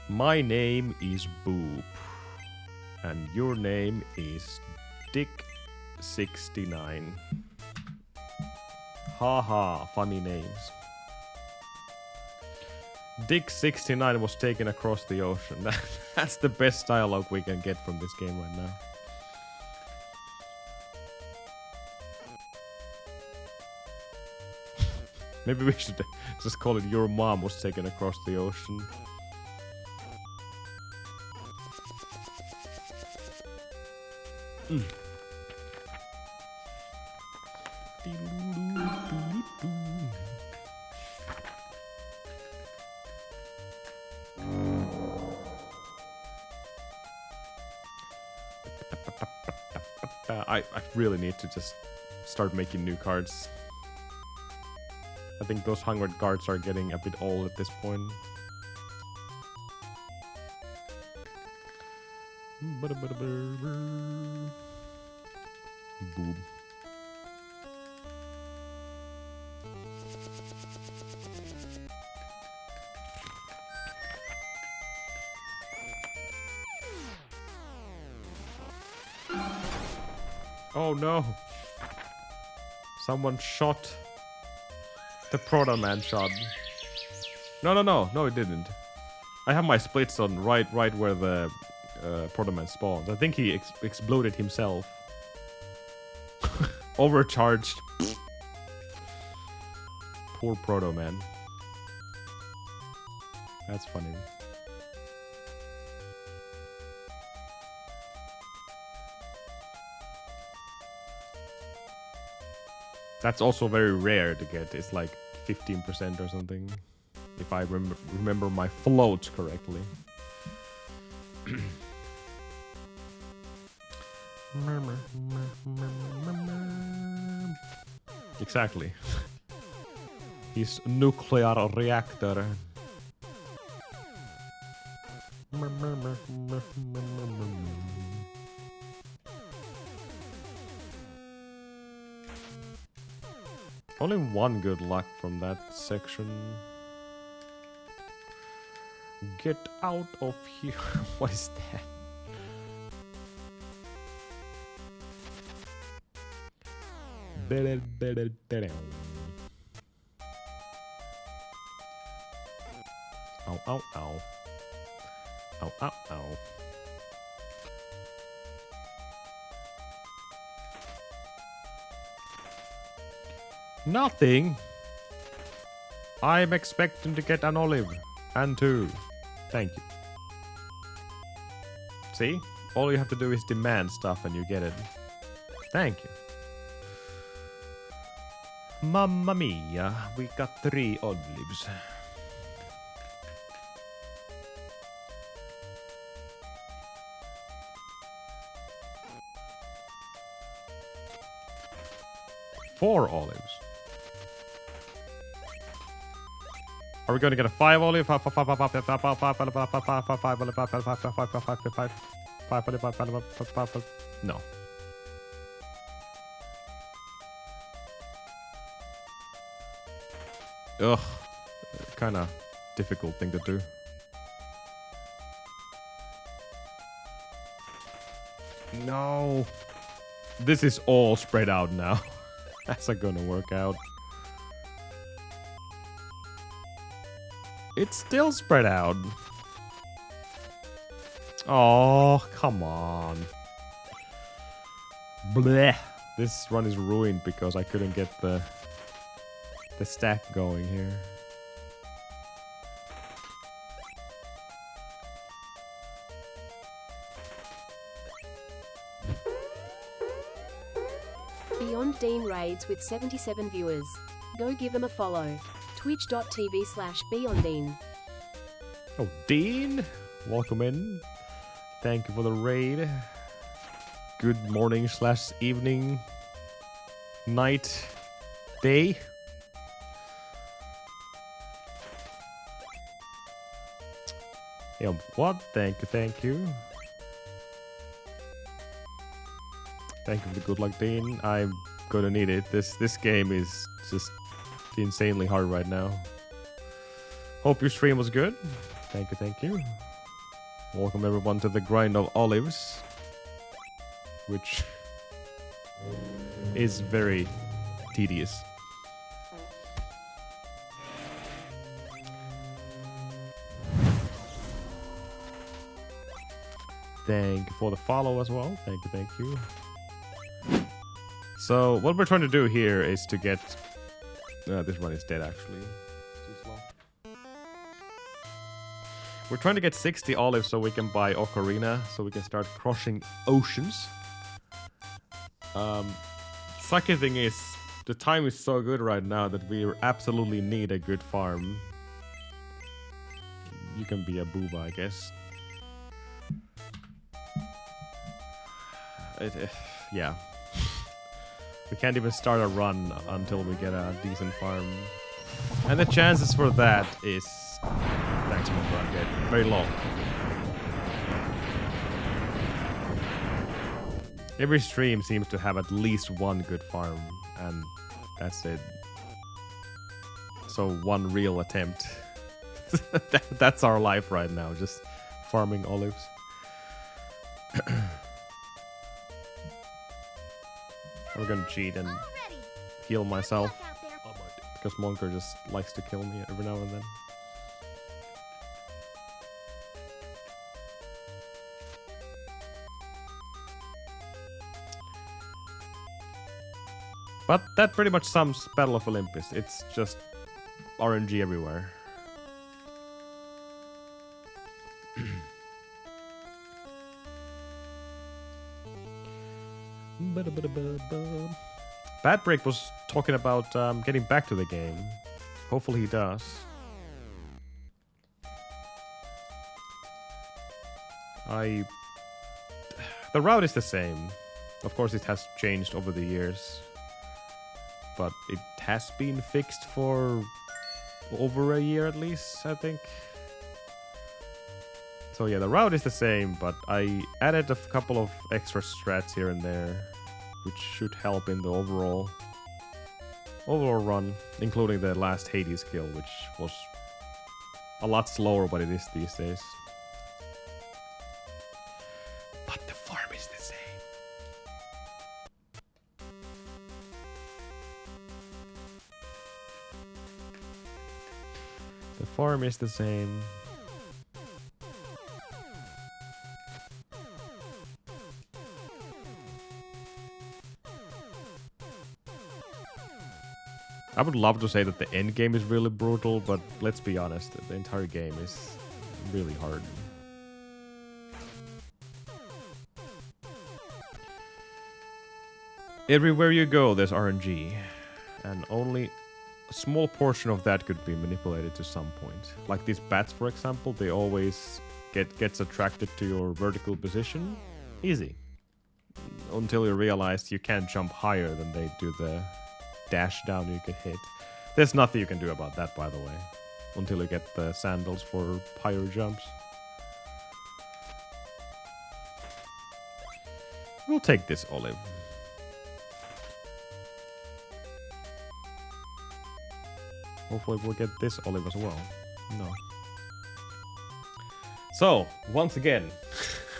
My name is Boop. And your name is Dick69. Haha, funny names. Dick69 was taken across the ocean. That's the best dialogue we can get from this game right now. Maybe we should just call it Your Mom Was Taken Across the Ocean. I really need to just start making new cards. I think those 100 cards are getting a bit old at this point. Boom. Oh no! Someone shot the Proto Man shot. No, it didn't. I have my splits on right where the Proto Man spawns. I think he exploded himself. Overcharged. Poor Proto Man. That's funny. That's also very rare to get. It's like 15% or something. If I remember my floats correctly. Exactly. His nuclear reactor. Only one good luck from that section. Get out of here. What is that? Ow, ow, ow. Ow, ow, ow. Nothing. I'm expecting to get an olive. And two. Thank you. See? All you have to do is demand stuff and you get it. Thank you. Mamma mia. We got 3 olives. Four olives. Are we going to get a 5 olive? No. Ugh. Kind of difficult thing to do. No. This is all spread out now. That's not gonna work out. It's still spread out. Oh, come on. Blech. This run is ruined because I couldn't get the stack going here. Beyond Dean raids with 77 viewers. Go give him a follow. Twitch.tv/BeyondDean. Oh, Dean! Welcome in. Thank you for the raid. Good morning / evening. Night. day. Yeah, what? Thank you, thank you. Thank you for the good luck, Dean. I'm gonna need it. This game is just insanely hard right now. Hope your stream was good. Thank you, thank you. Welcome everyone to the grind of olives, which is very tedious. Thank you for the follow as well. Thank you, thank you. So what we're trying to do here is to get... this one is dead actually. It's too slow. We're trying to get 60 olives so we can buy Ocarina, so we can start crushing oceans. Sucky thing is, the time is so good right now that we absolutely need a good farm. You can be a booba, I guess. Yeah. We can't even start a run until we get a decent farm. And the chances for that is... Thanks, Monk, very low. Every stream seems to have at least one good farm, and that's it. So one real attempt. That's our life right now, just farming olives. I'm gonna cheat and heal myself, because Monker just likes to kill me every now and then. But that pretty much sums Battle of Olympus. It's just RNG everywhere. Bad Break was talking about getting back to the game. Hopefully he does. The route is the same. Of course it has changed over the years. But it has been fixed for over a year at least, I think. So yeah, the route is the same, but I added a couple of extra strats here and there, which should help in the overall run, including the last Hades kill, which was a lot slower than it is these days. But the farm is the same. The farm is the same. I would love to say that the end game is really brutal, but let's be honest, the entire game is really hard. Everywhere you go, there's RNG, and only a small portion of that could be manipulated to some point. Like these bats, for example, they always gets attracted to your vertical position. Easy. Until you realize you can't jump higher than they do the dash down you can hit. There's nothing you can do about that, by the way, until you get the sandals for higher jumps. We'll take this olive. Hopefully we'll get this olive as well. No. So, once again,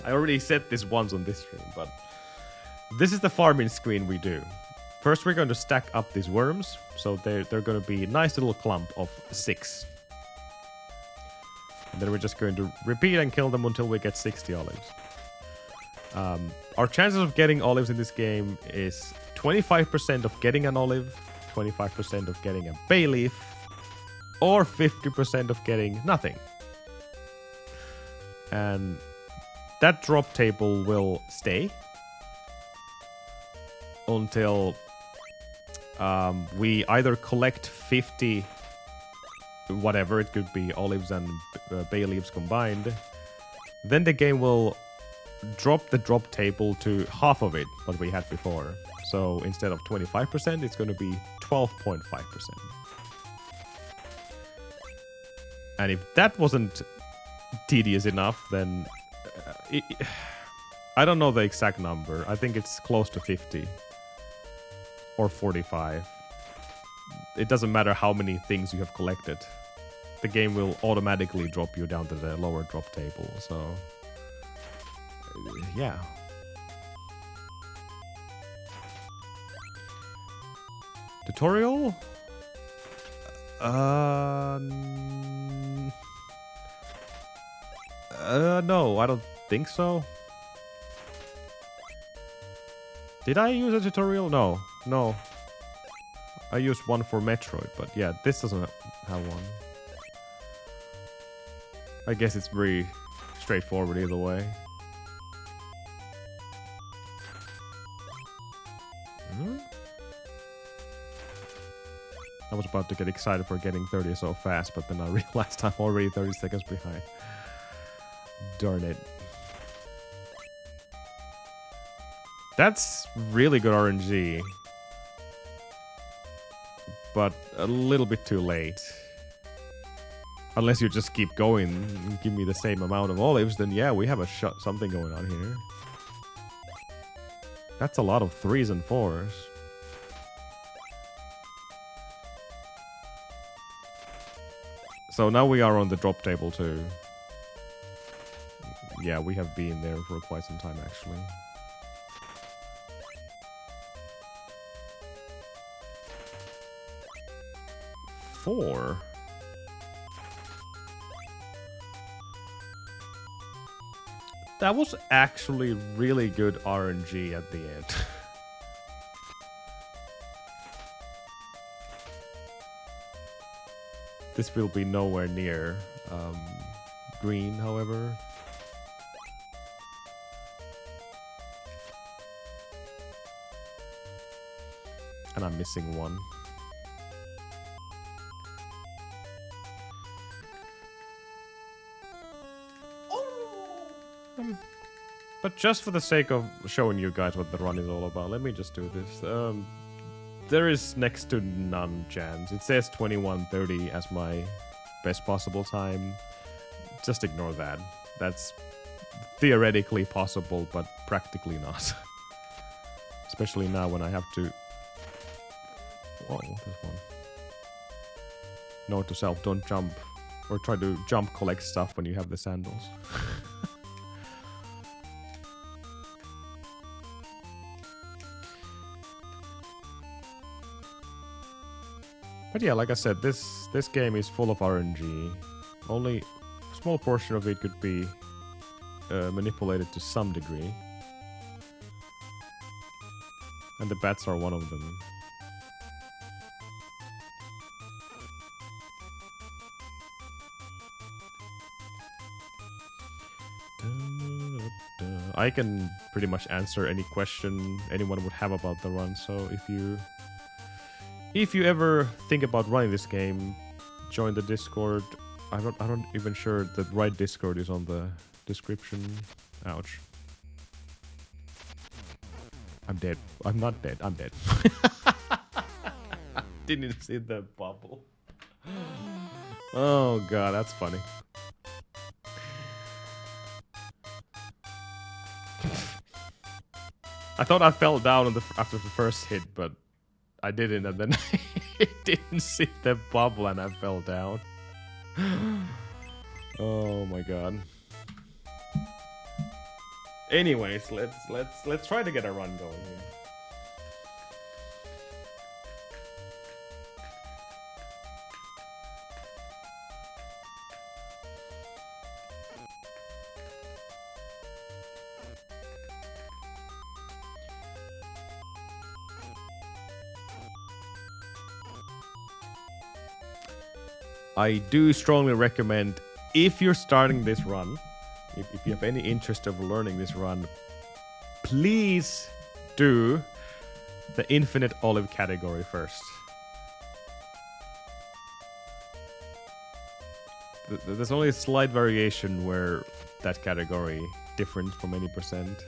I already said this once on this stream, but this is the farming screen we do. First, we're going to stack up these worms, so they're going to be a nice little clump of 6. And then we're just going to repeat and kill them until we get 60 olives. Our chances of getting olives in this game is 25% of getting an olive, 25% of getting a bay leaf, or 50% of getting nothing. And that drop table will stay until we either collect 50 whatever, it could be olives and bay leaves combined. Then the game will drop the drop table to half of it, what we had before. So instead of 25%, it's going to be 12.5%. And if that wasn't tedious enough, then I don't know the exact number. I think it's close to 50 or 45. It doesn't matter how many things you have collected. The game will automatically drop you down to the lower drop table. So, yeah. Tutorial? No, I don't think so. Did I use a tutorial? No. I used one for Metroid, but yeah, this doesn't have one. I guess it's very straightforward either way. I was about to get excited for getting 30 so fast, but then I realized I'm already 30 seconds behind. Darn it. That's really good RNG. But a little bit too late. Unless you just keep going and give me the same amount of olives, then yeah, we have a something going on here. That's a lot of 3s and 4s. So now we are on the drop table too. Yeah, we have been there for quite some time actually. Four? That was actually really good RNG at the end. This will be nowhere near green, however. And I'm missing one. But just for the sake of showing you guys what the run is all about, let me just do this. There is next to none chance. It says 21:30 as my best possible time. Just ignore that. That's theoretically possible, but practically not. Especially now when I have to... Whoa, there's one. Note to self, don't jump. Or try to jump collect stuff when you have the sandals. But yeah, like I said, this game is full of RNG. Only a small portion of it could be manipulated to some degree. And the bats are one of them. I can pretty much answer any question anyone would have about the run, so if you ever think about running this game, join the Discord. I'm not even sure the right Discord is on the description. Ouch. I'm dead. I'm not dead. I'm dead. Didn't see the bubble. Oh god, that's funny. I thought I fell down after the first hit, but I didn't, and then I didn't see the bubble and I fell down. Oh my god. Anyways, let's try to get a run going here. I do strongly recommend, if you're starting this run, if you have any interest of learning this run, please do the infinite olive category first. There's only a slight variation where that category different from any percent.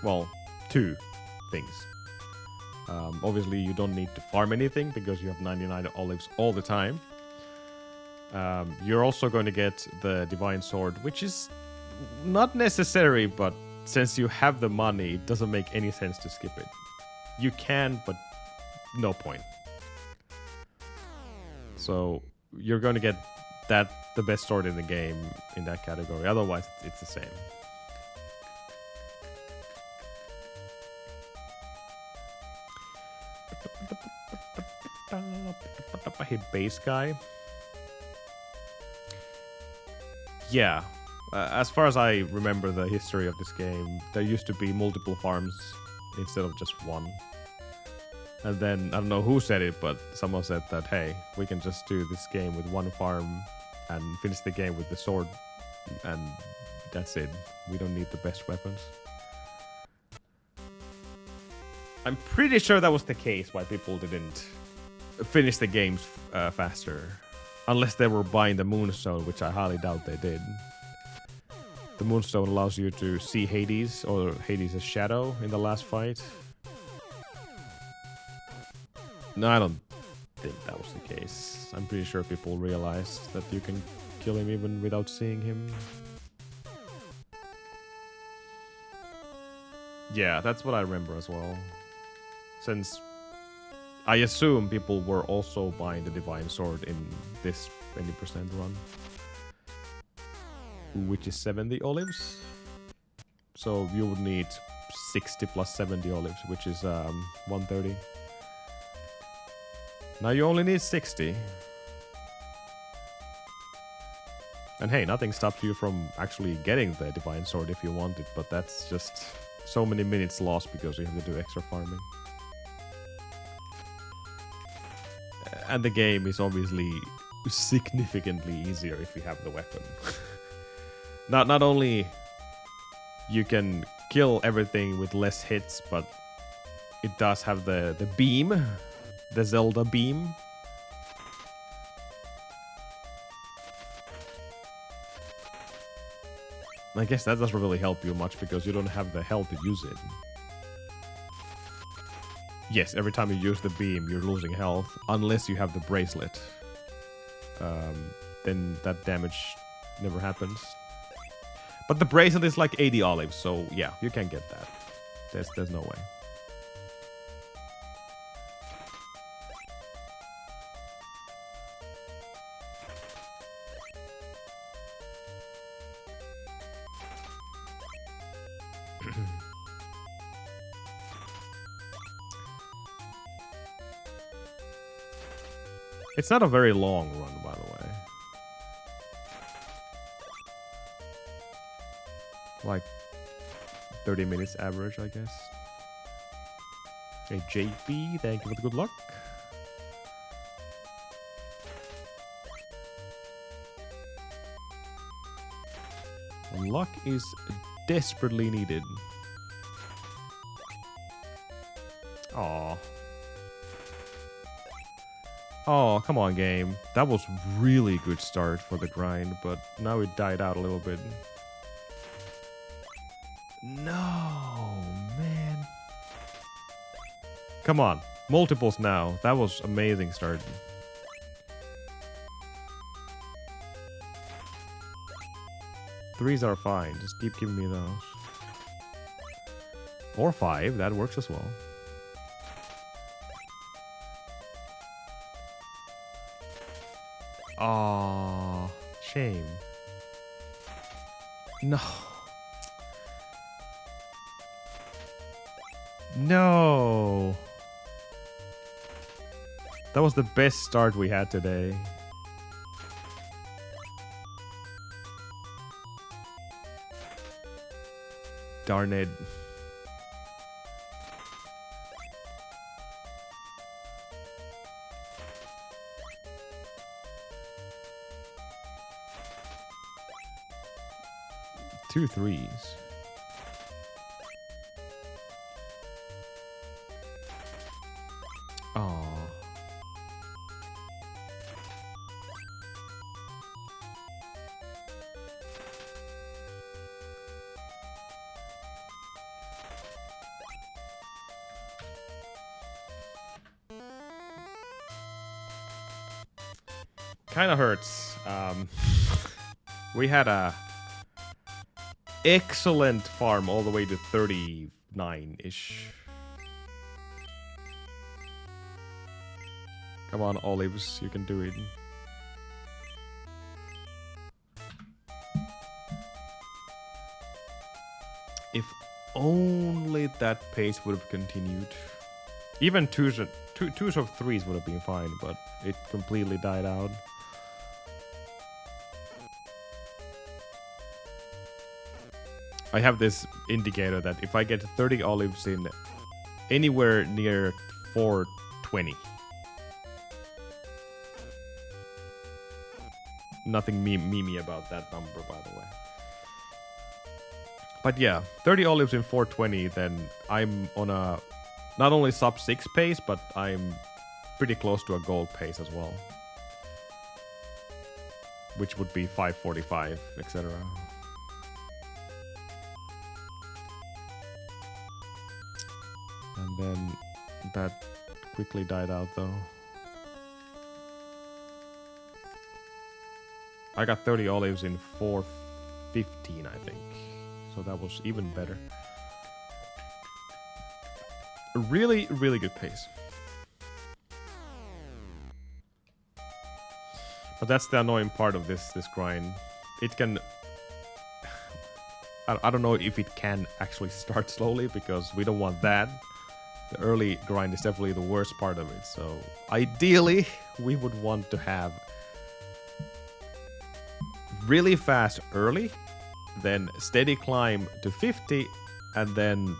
Well, two things. Obviously, you don't need to farm anything because you have 99 olives all the time. You're also going to get the Divine Sword, which is not necessary, but since you have the money, it doesn't make any sense to skip it. You can, but no point. So you're going to get the best sword in the game in that category. Otherwise, it's the same. Hit base guy. Yeah. As far as I remember the history of this game, there used to be multiple farms instead of just one. And then, I don't know who said it, but someone said that, hey, we can just do this game with one farm and finish the game with the sword, and that's it. We don't need the best weapons. I'm pretty sure that was the case why people didn't finish the games faster. Unless they were buying the Moonstone, which I highly doubt they did. The Moonstone allows you to see Hades, or Hades' shadow in the last fight. No, I don't think that was the case. I'm pretty sure people realized that you can kill him even without seeing him. Yeah, that's what I remember as well. Since I assume people were also buying the Divine Sword in this 20% run. Which is 70 olives. So you would need 60 plus 70 olives, which is 130. Now you only need 60. And hey, nothing stops you from actually getting the Divine Sword if you want it, but that's just so many minutes lost because you have to do extra farming. And the game is obviously significantly easier if you have the weapon. Not only you can kill everything with less hits, but it does have the beam, the Zelda beam. I guess that doesn't really help you much because you don't have the health to use it. Yes, every time you use the beam, you're losing health, unless you have the bracelet. Then that damage never happens. But the bracelet is like 80 olives, so yeah, you can get that. There's no way. It's not a very long run, by the way. Like 30 minutes average, I guess. Hey, JP, thank you for the good luck. Luck is desperately needed. Aww. Oh, come on, game. That was really good start for the grind, but now it died out a little bit. No, man. Come on. Multiples now. That was amazing start. Threes are fine. Just keep giving me those. Or 5. That works as well. Aww, shame. No. No. That was the best start we had today. Darn it. Two threes. Aww. Kind of hurts. We had a excellent farm all the way to 39-ish. Come on, olives, you can do it. If only that pace would have continued. Even twos of threes would have been fine, but it completely died out. I have this indicator that if I get 30 olives in anywhere near 420, nothing memey about that number, by the way. But yeah, 30 olives in 420, then I'm on a not only sub 6 pace, but I'm pretty close to a gold pace as well. Which would be 545, etc. And then that quickly died out though. I got 30 olives in 415, I think. So that was even better. A really, really good pace. But that's the annoying part of this grind. It can... I don't know if it can actually start slowly, because we don't want that. The early grind is definitely the worst part of it. So ideally, we would want to have really fast early, then steady climb to 50, and then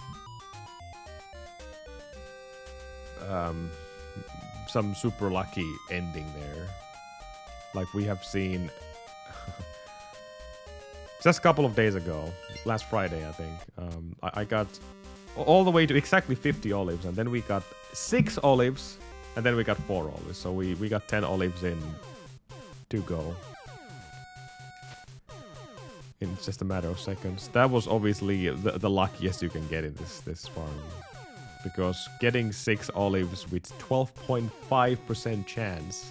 some super lucky ending there. Like we have seen just a couple of days ago, last Friday, I think. I got all the way to exactly 50 olives, and then we got 6 olives, and then we got 4 olives. So we got 10 olives in to go. In just a matter of seconds. That was obviously the luckiest you can get in this farm. Because getting 6 olives with 12.5% chance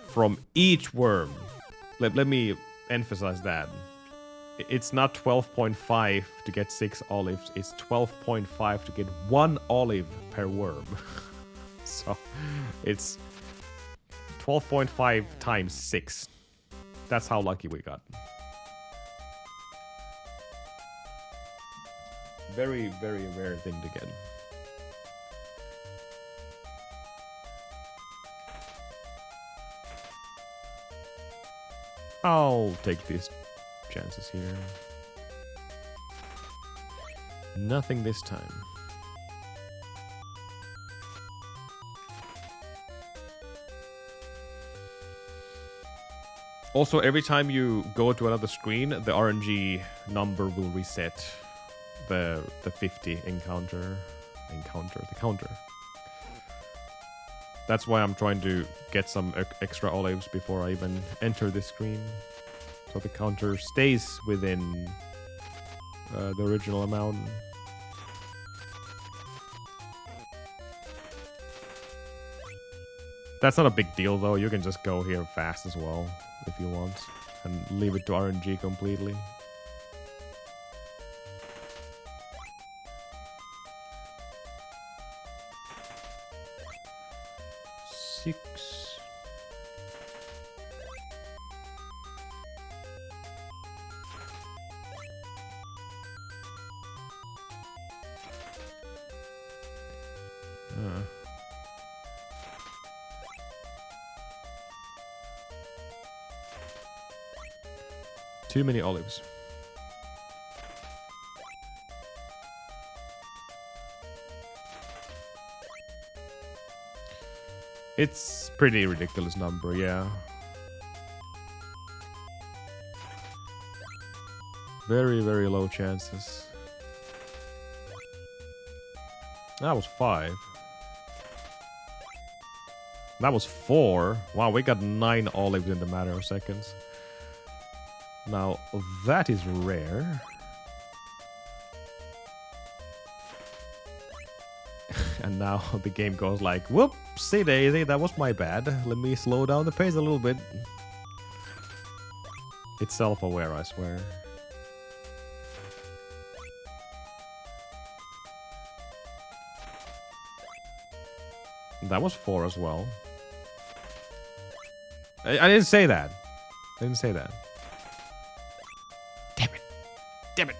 from each worm. Let me emphasize that. It's not 12.5 to get 6 olives, it's 12.5 to get 1 olive per worm. So it's 12.5 times 6. That's how lucky we got. Very, very rare thing to get. I'll take these chances here. Nothing this time. Also, every time you go to another screen, the RNG number will reset the 50 encounter. That's why I'm trying to get some extra olives before I even enter this screen. So the counter stays within the original amount. That's not a big deal though, you can just go here fast as well if you want and leave it to RNG completely. Six. Too many olives. It's pretty ridiculous number, yeah. Very, very low chances. That was 5. That was 4. Wow, we got 9 olives in the matter of seconds. Now, that is rare. And now the game goes like, whoopsie daisy, that was my bad. Let me slow down the pace a little bit. It's self-aware, I swear. That was 4 as well. I didn't say that. I didn't say that. Damn it. Damn it.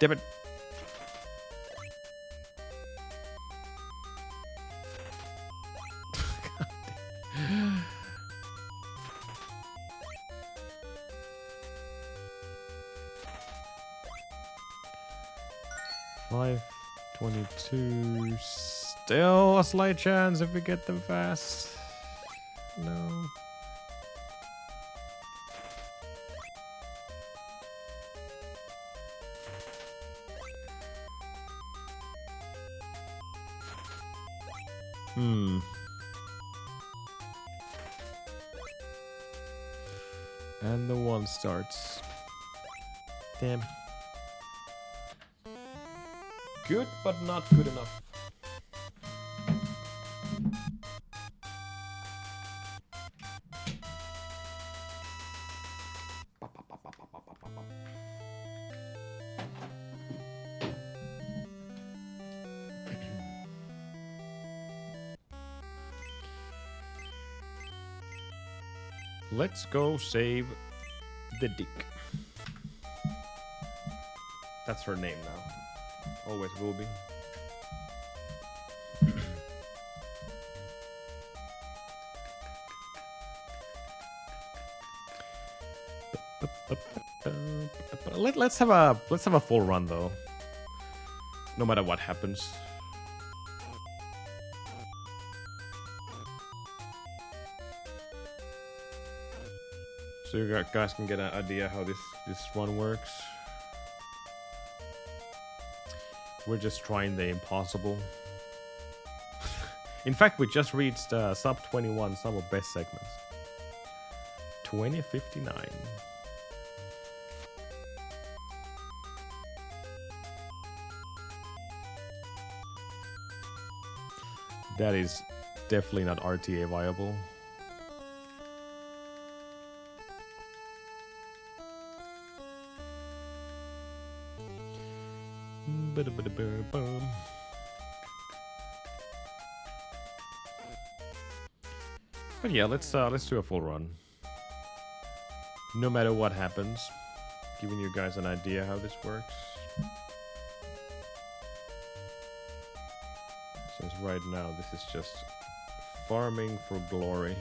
Damn it. $5.22. Still a slight chance if we get them fast. No. And the 1 starts. Damn. Good, but not good enough. Let's go save the dick. That's her name now. Always will be. Let's have a full run though. No matter what happens. So you guys can get an idea how this one works. We're just trying the impossible. In fact, we just reached sub 21 sum of best segments. 2059. That is definitely not RTA viable. But yeah, let's do a full run. No matter what happens, giving you guys an idea how this works. Since right now this is just farming for glory.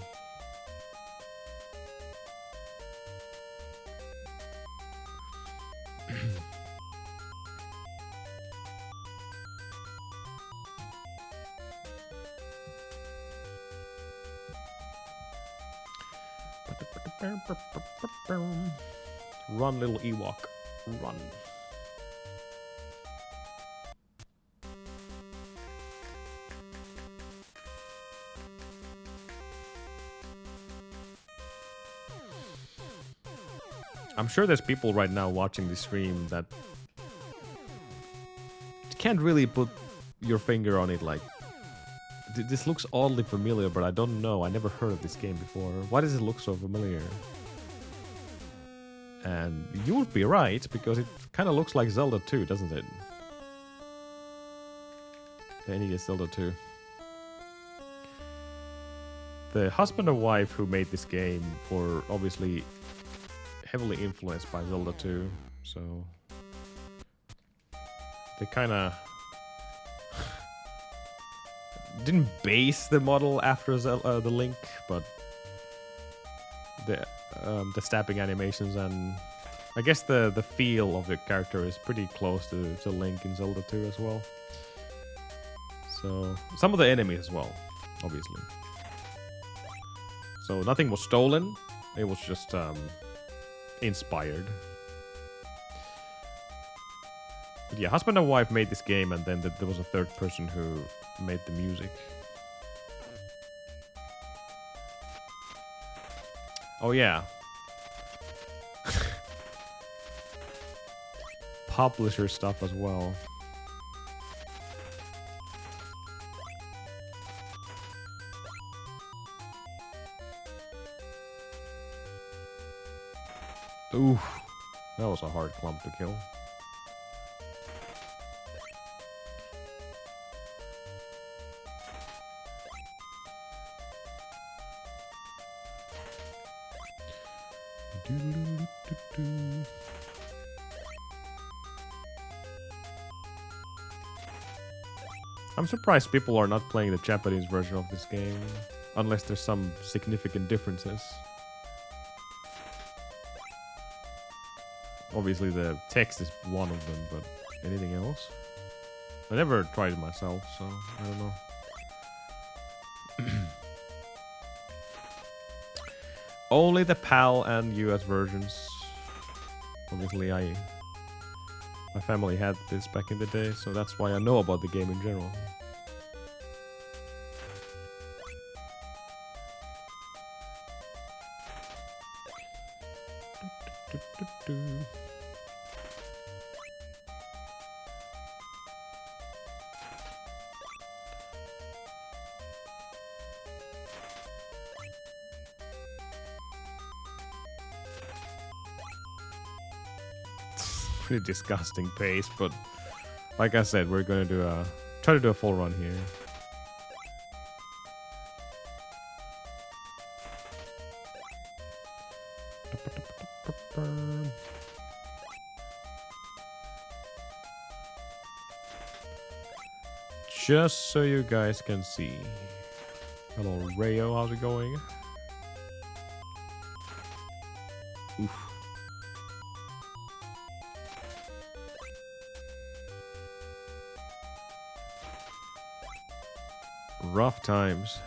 Run, little Ewok, run. I'm sure there's people right now watching this stream that can't really put your finger on it like, this looks oddly familiar, but I don't know. I never heard of this game before. Why does it look so familiar? And you would be right, because it kind of looks like Zelda 2, doesn't it? The NES Zelda 2. The husband and wife who made this game were obviously heavily influenced by Zelda 2, so they kind of didn't base the model after the Link, but the stabbing animations and I guess the feel of the character is pretty close to Link in Zelda 2 as well. So some of the enemies as well, obviously. So nothing was stolen, it was just inspired. But yeah, husband and wife made this game, and then there was a third person who made the music. Oh yeah. Publisher stuff as well. Ooh, that was a hard clump to kill. I'm surprised people are not playing the Japanese version of this game, unless there's some significant differences. Obviously the text is one of them, but anything else? I never tried it myself, so I don't know. Only the PAL and US versions. Obviously my family had this back in the day, so that's why I know about the game in general. Pretty disgusting pace, but like I said, we're gonna try to do a full run here. Just so you guys can see. Hello, Rayo, how's it going? Oof. Rough times.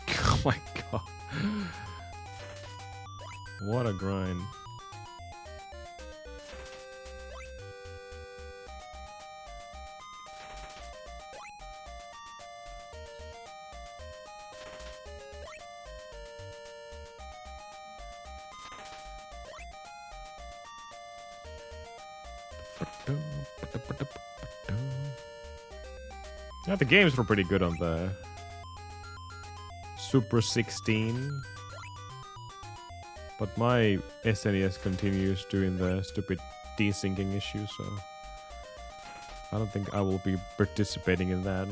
Oh my god. What a grind. Yeah, the games were pretty good on the Super 16, but my SNES continues doing the stupid desyncing issue, so I don't think I will be participating in that.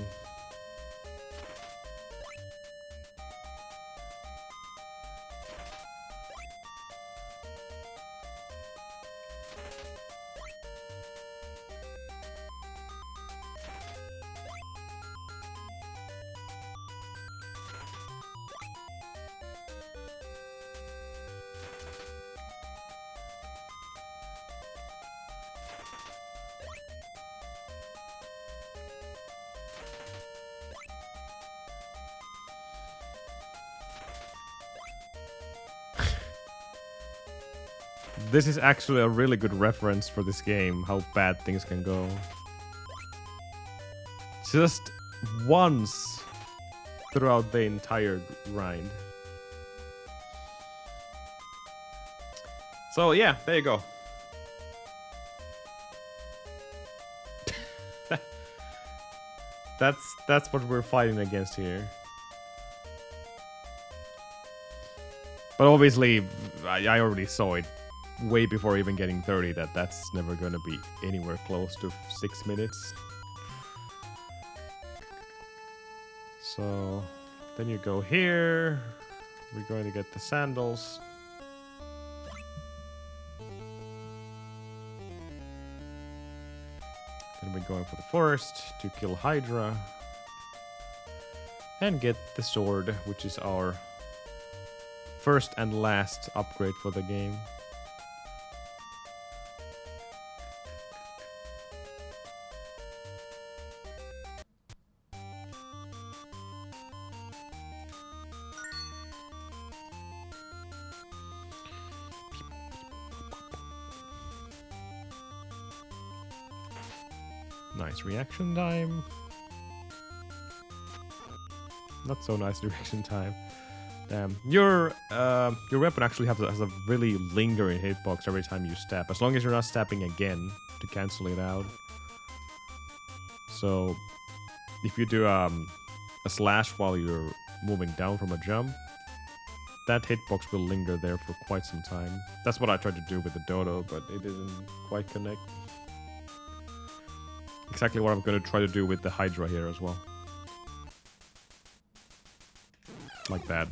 This is actually a really good reference for this game, how bad things can go. Just once throughout the entire grind. So yeah, there you go. That's what we're fighting against here. But obviously, I already saw it way before even getting 30 that that's never gonna be anywhere close to 6 minutes. So then you go here. We're going to get the sandals. Then we're going for the forest to kill Hydra and get the sword, which is our first and last upgrade for the game. Nice reaction time. Not so nice reaction time. Your weapon actually has a really lingering hitbox every time you stab, as long as you're not stabbing again to cancel it out. So if you do a slash while you're moving down from a jump, that hitbox will linger there for quite some time. That's what I tried to do with the dodo, but it didn't quite connect. Exactly what I'm going to try to do with the Hydra here as well. Like that.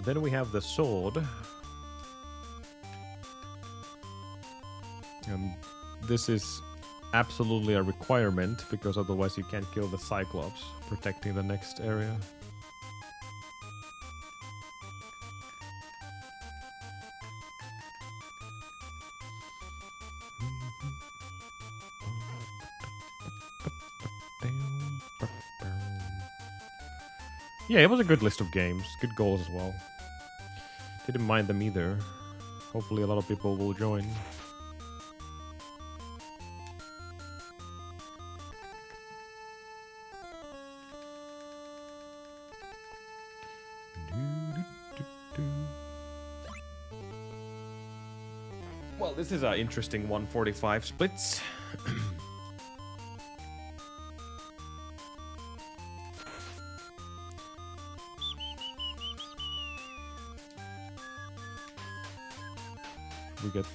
Then we have the sword. This is absolutely a requirement, because otherwise you can't kill the Cyclops, protecting the next area. Yeah, it was a good list of games. Good goals as well. Didn't mind them either. Hopefully a lot of people will join. Well, this is an interesting 145 splits. We get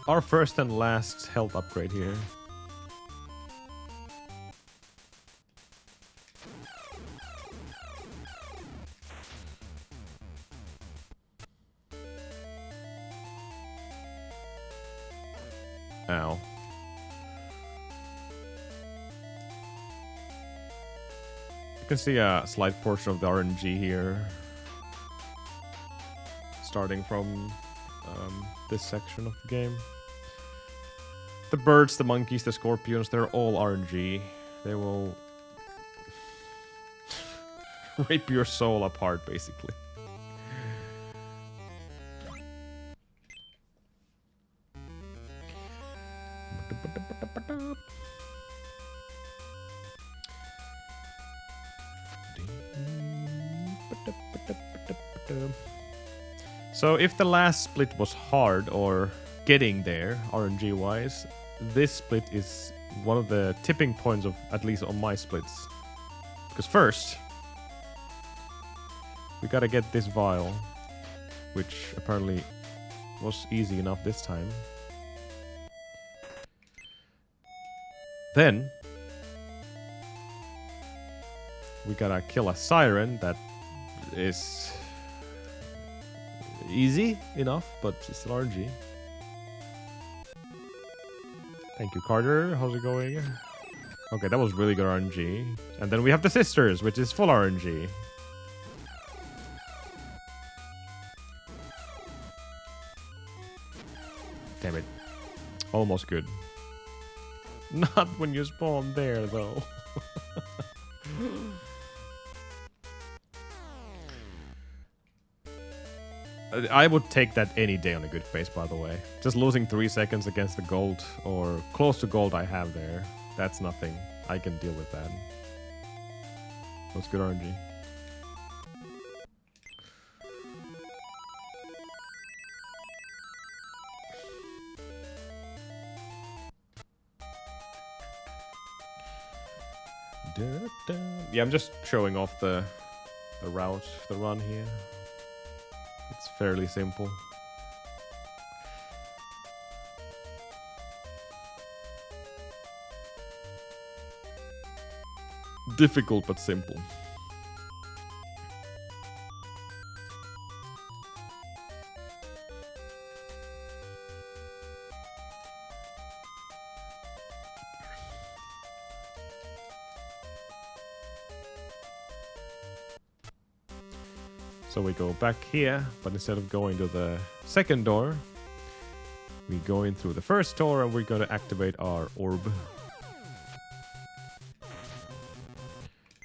our first and last health upgrade here. Ow. You can see a slight portion of the RNG here. Starting from this section of the game. The birds, the monkeys, the scorpions, they're all RNG. They will rip your soul apart, basically. So if the last split was hard or getting there, RNG wise, this split is one of the tipping points of, at least on my splits. Because first, we gotta get this vial, which apparently was easy enough this time. Then, we gotta kill a siren that is easy enough, but it's still RNG. Thank you, Carter. How's it going? Okay, that was really good RNG. And then we have the sisters, which is full RNG. Damn it. Almost good. Not when you spawn there, though. I would take that any day on a good face, by the way. Just losing 3 seconds against the gold, or close to gold I have there, that's nothing. I can deal with that. That's good RNG. Yeah, I'm just showing off the route, the run here. It's fairly simple. Difficult but simple. So we go back here, but instead of going to the second door, we go in through the first door and we're going to activate our orb.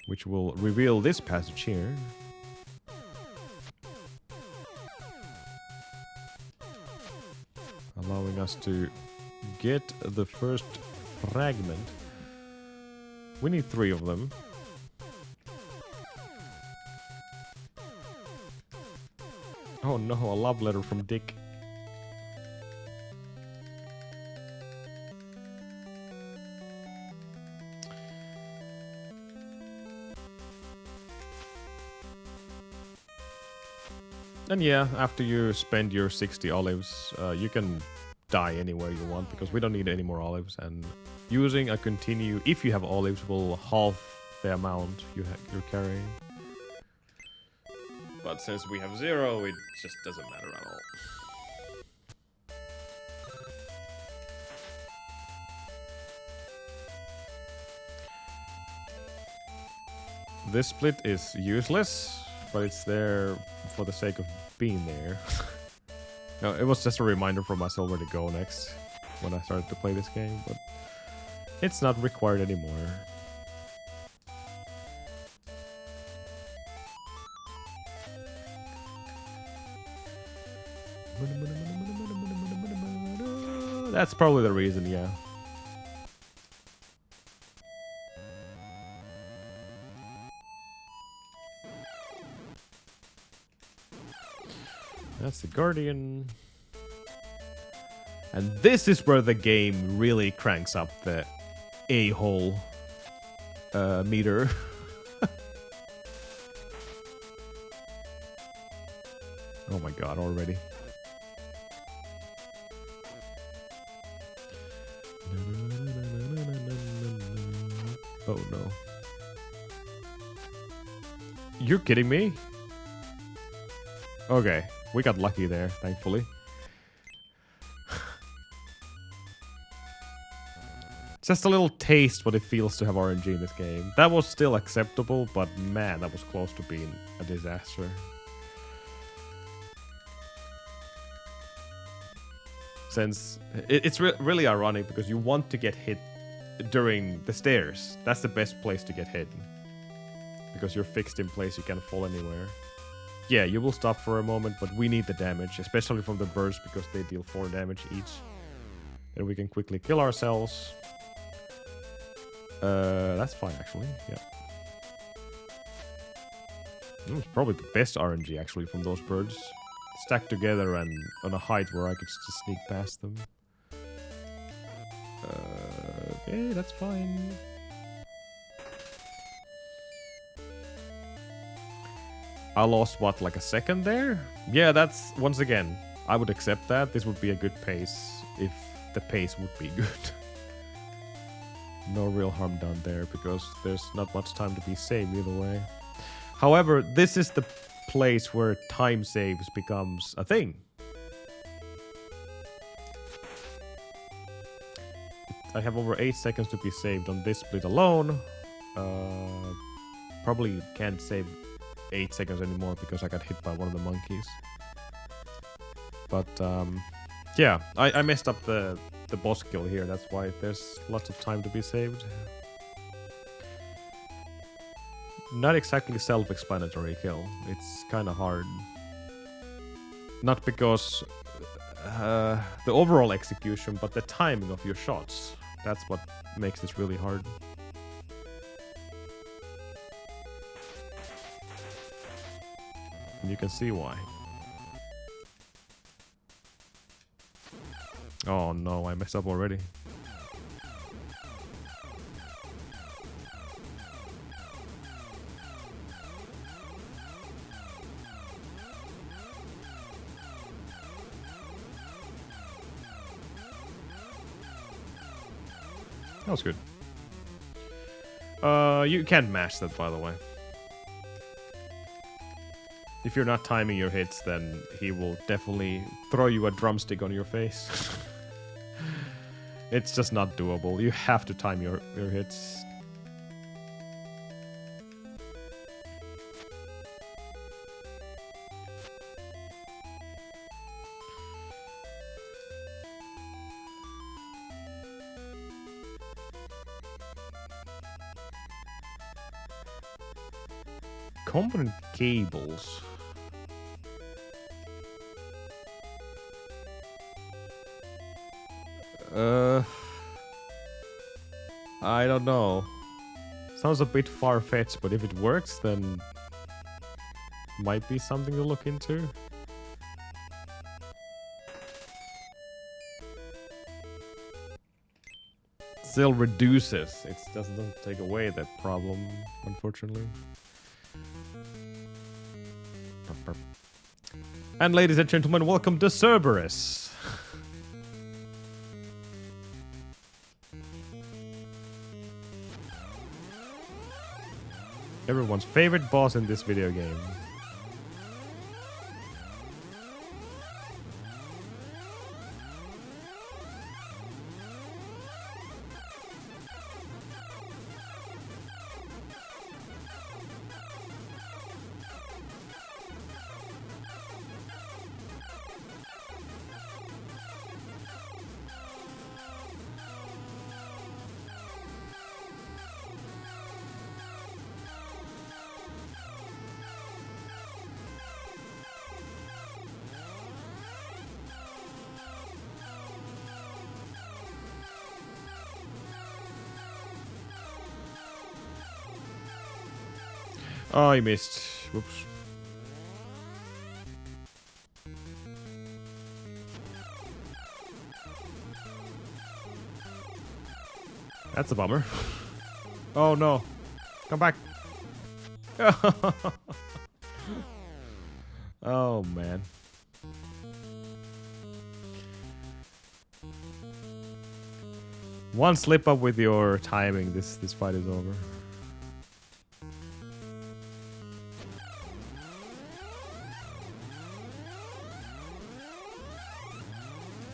Which will reveal this passage here. Allowing us to get the first fragment. We need 3 of them. Oh no, a love letter from Dick. And yeah, after you spend your 60 olives, you can die anywhere you want because we don't need any more olives. And using a continue, if you have olives, will halve the amount you're carrying. But since we have 0, it just doesn't matter at all. This split is useless, but it's there for the sake of being there. No, it was just a reminder for myself where to go next when I started to play this game, but it's not required anymore. That's probably the reason, yeah. That's the Guardian. And this is where the game really cranks up the a-hole meter. Oh my god, already. Oh no. You're kidding me? Okay, we got lucky there, thankfully. Just a little taste what it feels to have RNG in this game. That was still acceptable, but man, that was close to being a disaster. Since it's really ironic because you want to get hit during the stairs. That's the best place to get hit. Because you're fixed in place, you can't fall anywhere. Yeah, you will stop for a moment, but we need the damage, especially from the burst because they deal 4 damage each. Then we can quickly kill ourselves. That's fine actually, yeah. It's probably the best RNG actually from those birds. Stacked together and on a height where I could just sneak past them. Okay, that's fine. I lost, what, like a second there? Yeah, that's, once again, I would accept that. This would be a good pace if the pace would be good. No real harm done there because there's not much time to be saved either way. However, this is the place where time saves becomes a thing. I have over 8 seconds to be saved on this split alone. Probably can't save 8 seconds anymore because I got hit by one of the monkeys. But yeah, I messed up the boss kill here. That's why there's lots of time to be saved. Not exactly self-explanatory kill. It's kind of hard. Not because the overall execution, but the timing of your shots. That's what makes this really hard. And you can see why. Oh no, I messed up already. That was good. You can't mash that, by the way. If you're not timing your hits, then he will definitely throw you a drumstick on your face. It's just not doable. You have to time your hits. Component cables. I don't know. Sounds a bit far-fetched, but if it works, then might be something to look into. Still reduces. It doesn't take away that problem, unfortunately. And ladies and gentlemen, welcome to Cerberus. Everyone's favorite boss in this video game. Oh, he missed. Whoops. That's a bummer. Oh no. Come back. Oh man. One slip up with your timing, this fight is over.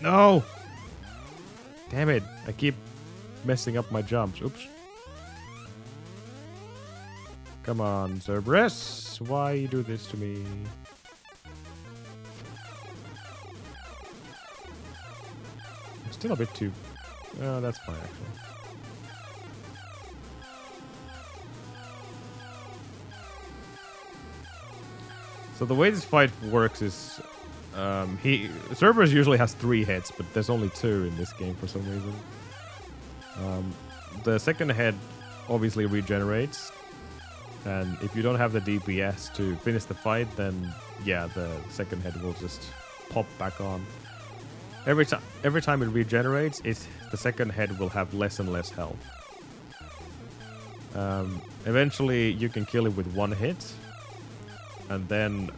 No! Damn it, I keep messing up my jumps. Oops. Come on, Cerberus. Why you do this to me? I'm still a bit too... Oh, that's fine, actually. So the way this fight works is... Cerberus usually has 3 heads, but there's only 2 in this game for some reason. The second head obviously regenerates, and if you don't have the DPS to finish the fight, then yeah, the second head will just pop back on. Every time it regenerates, the second head will have less and less health. Eventually, you can kill it with 1 hit, and then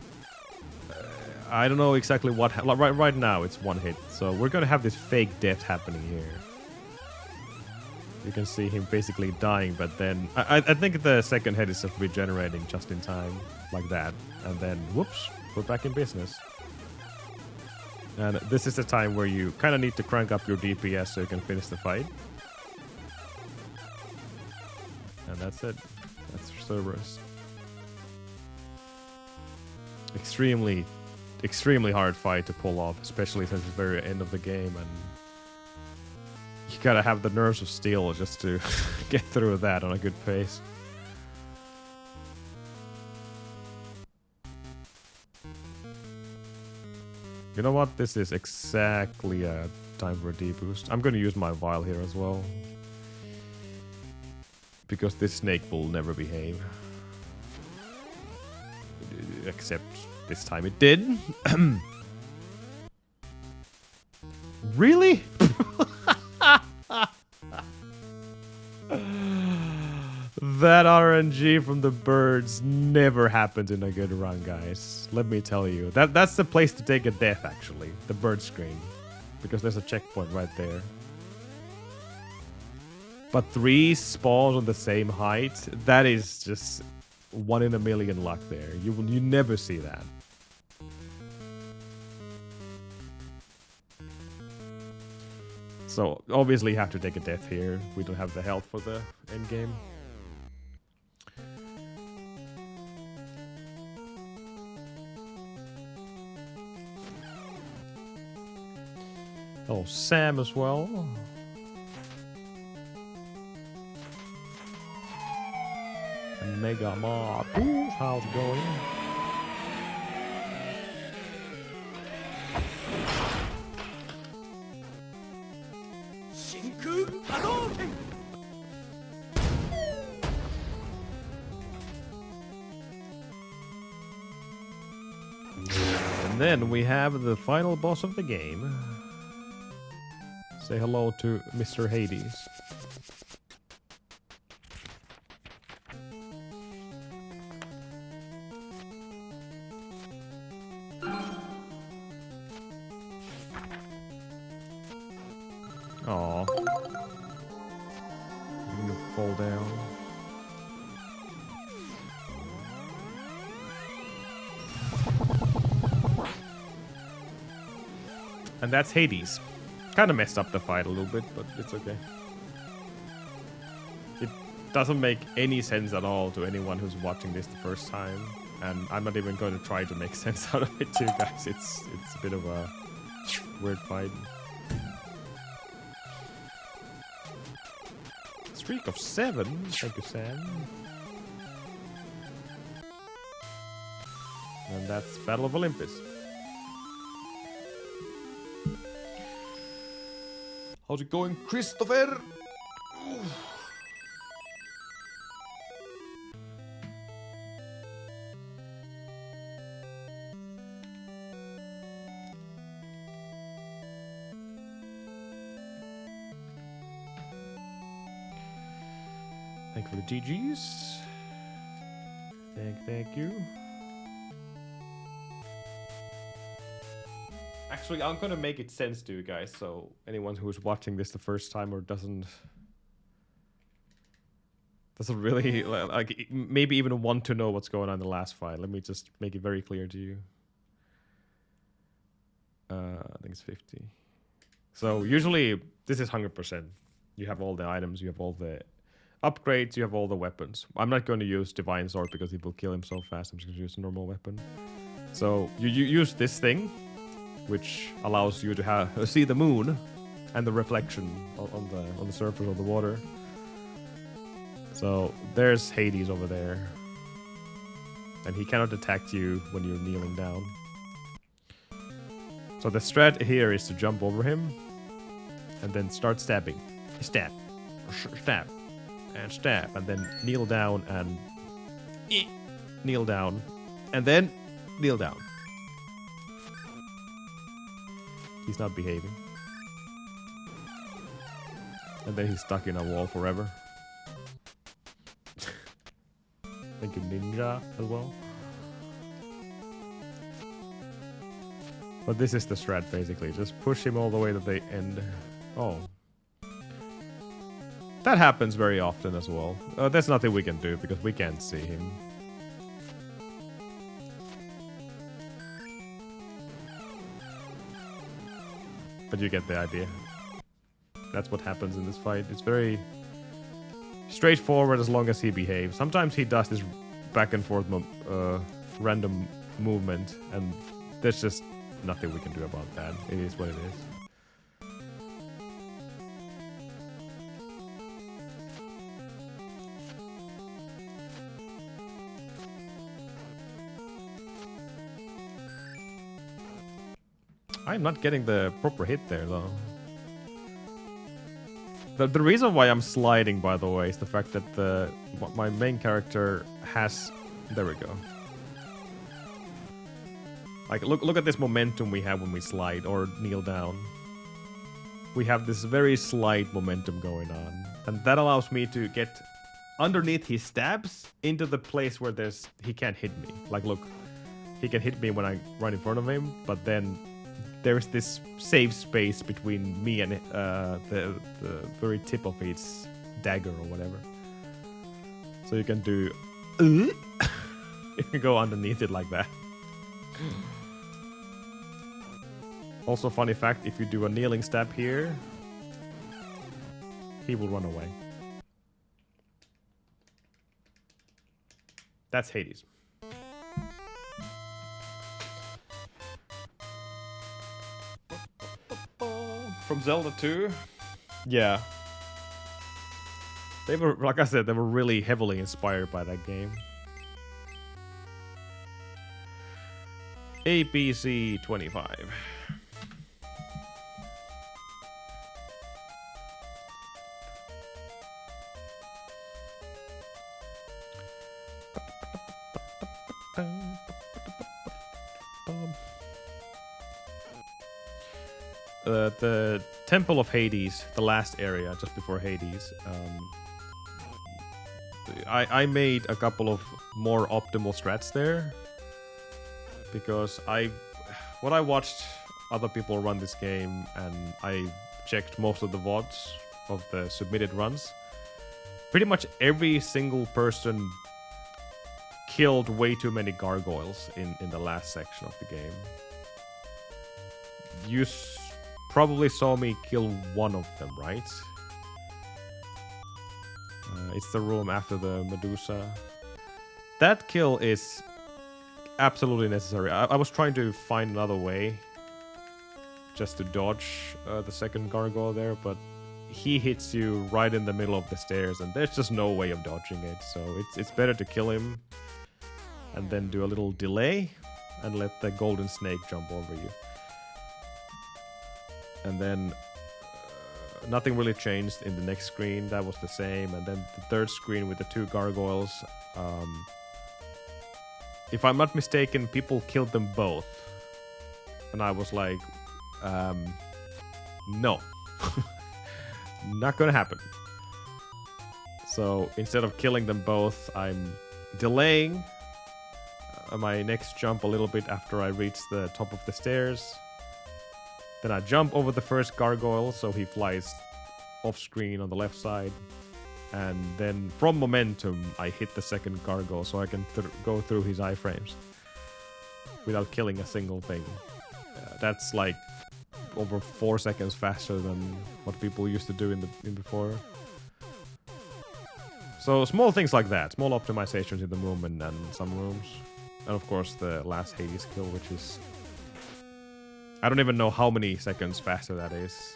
I don't know exactly what... Right now, it's 1 hit. So we're going to have this fake death happening here. You can see him basically dying, but then... I think the second head is just regenerating just in time. Like that. And then, whoops, we're back in business. And this is the time where you kind of need to crank up your DPS so you can finish the fight. And that's it. That's Cerberus. Extremely hard fight to pull off, especially since it's the very end of the game, and you gotta have the nerves of steel just to get through that on a good pace. You know what? This is exactly a time for a D-boost. I'm gonna use my vial here as well, because this snake will never behave. Except this time it did. Really? That RNG from the birds never happens in a good run, guys. Let me tell you. That's the place to take a death, actually. The bird screen. Because there's a checkpoint right there. But 3 spawns on the same height, that is just 1 in a million luck there. You never see that. So obviously you have to take a death here. We don't have the health for the end game. Oh, Sam as well. And Mega Mod. Ooh, how's it going? And then we have the final boss of the game. Say hello to Mr. Hades. Aww. You're gonna fall down. And that's Hades. Kind of messed up the fight a little bit, but it's okay. It doesn't make any sense at all to anyone who's watching this the first time. And I'm not even going to try to make sense out of it too, guys. It's a bit of a weird fight. Streak of 7. Thank you, Sam. And that's Battle of Olympus. How's it going, Christopher? Thank you for the GGs. Thank you. Actually, I'm gonna make it sense to you guys, so anyone who's watching this the first time or doesn't really like maybe even want to know what's going on in the last fight, let me just make it very clear to you. I think it's 50. So usually this is 100%. You have all the items, you have all the upgrades, you have all the weapons. I'm not going to use Divine Sword because it will kill him so fast. I'm just going to use a normal weapon. So you use this thing, which allows you to see the moon and the reflection on the surface of the water. So there's Hades over there, and he cannot attack you when you're kneeling down. So the strat here is to jump over him and then start stabbing. Stab, stab, and stab, and then kneel down and kneel down, and then kneel down. He's not behaving. And then he's stuck in a wall forever. Thank you, Ninja, as well. But this is the strat, basically. Just push him all the way to the end. Oh. That happens very often as well. There's nothing we can do, because we can't see him. But you get the idea. That's what happens in this fight. It's very straightforward as long as he behaves. Sometimes he does this back and forth random movement, and there's just nothing we can do about that. It is what it is. I'm not getting the proper hit there, though. The reason why I'm sliding, by the way, is the fact that my main character has... There we go. Like, look at this momentum we have when we slide or kneel down. We have this very slight momentum going on. And that allows me to get underneath his stabs into the place where he can't hit me. Like, look, he can hit me when I run in front of him, but then there's this safe space between me and the very tip of its dagger or whatever. So you can do... you can go underneath it like that. Also, funny fact, if you do a kneeling stab here, he will run away. That's Hades. From Zelda 2? Yeah. They were, like I said, they were really heavily inspired by that game. APC 25. The Temple of Hades, the last area just before Hades. I made a couple of more optimal strats there because when I watched other people run this game and I checked most of the VODs of the submitted runs, pretty much every single person killed way too many gargoyles in the last section of the game. You probably saw me kill one of them, right? It's the room after the Medusa. That kill is absolutely necessary. I was trying to find another way just to dodge the second gargoyle there, but he hits you right in the middle of the stairs and there's just no way of dodging it. So it's better to kill him and then do a little delay and let the golden snake jump over you. And then nothing really changed in the next screen. That was the same. And then the third screen with the two gargoyles. If I'm not mistaken, people killed them both. And I was like, no. Not gonna happen. So instead of killing them both, I'm delaying my next jump a little bit after I reach the top of the stairs. Then I jump over the first gargoyle, so he flies off screen on the left side. And then from momentum, I hit the second gargoyle, so I can go through his iframes without killing a single thing. That's like over 4 seconds faster than what people used to do in before. So small things like that, small optimizations in the movement and some rooms. And of course the last Hades kill, which is... I don't even know how many seconds faster that is.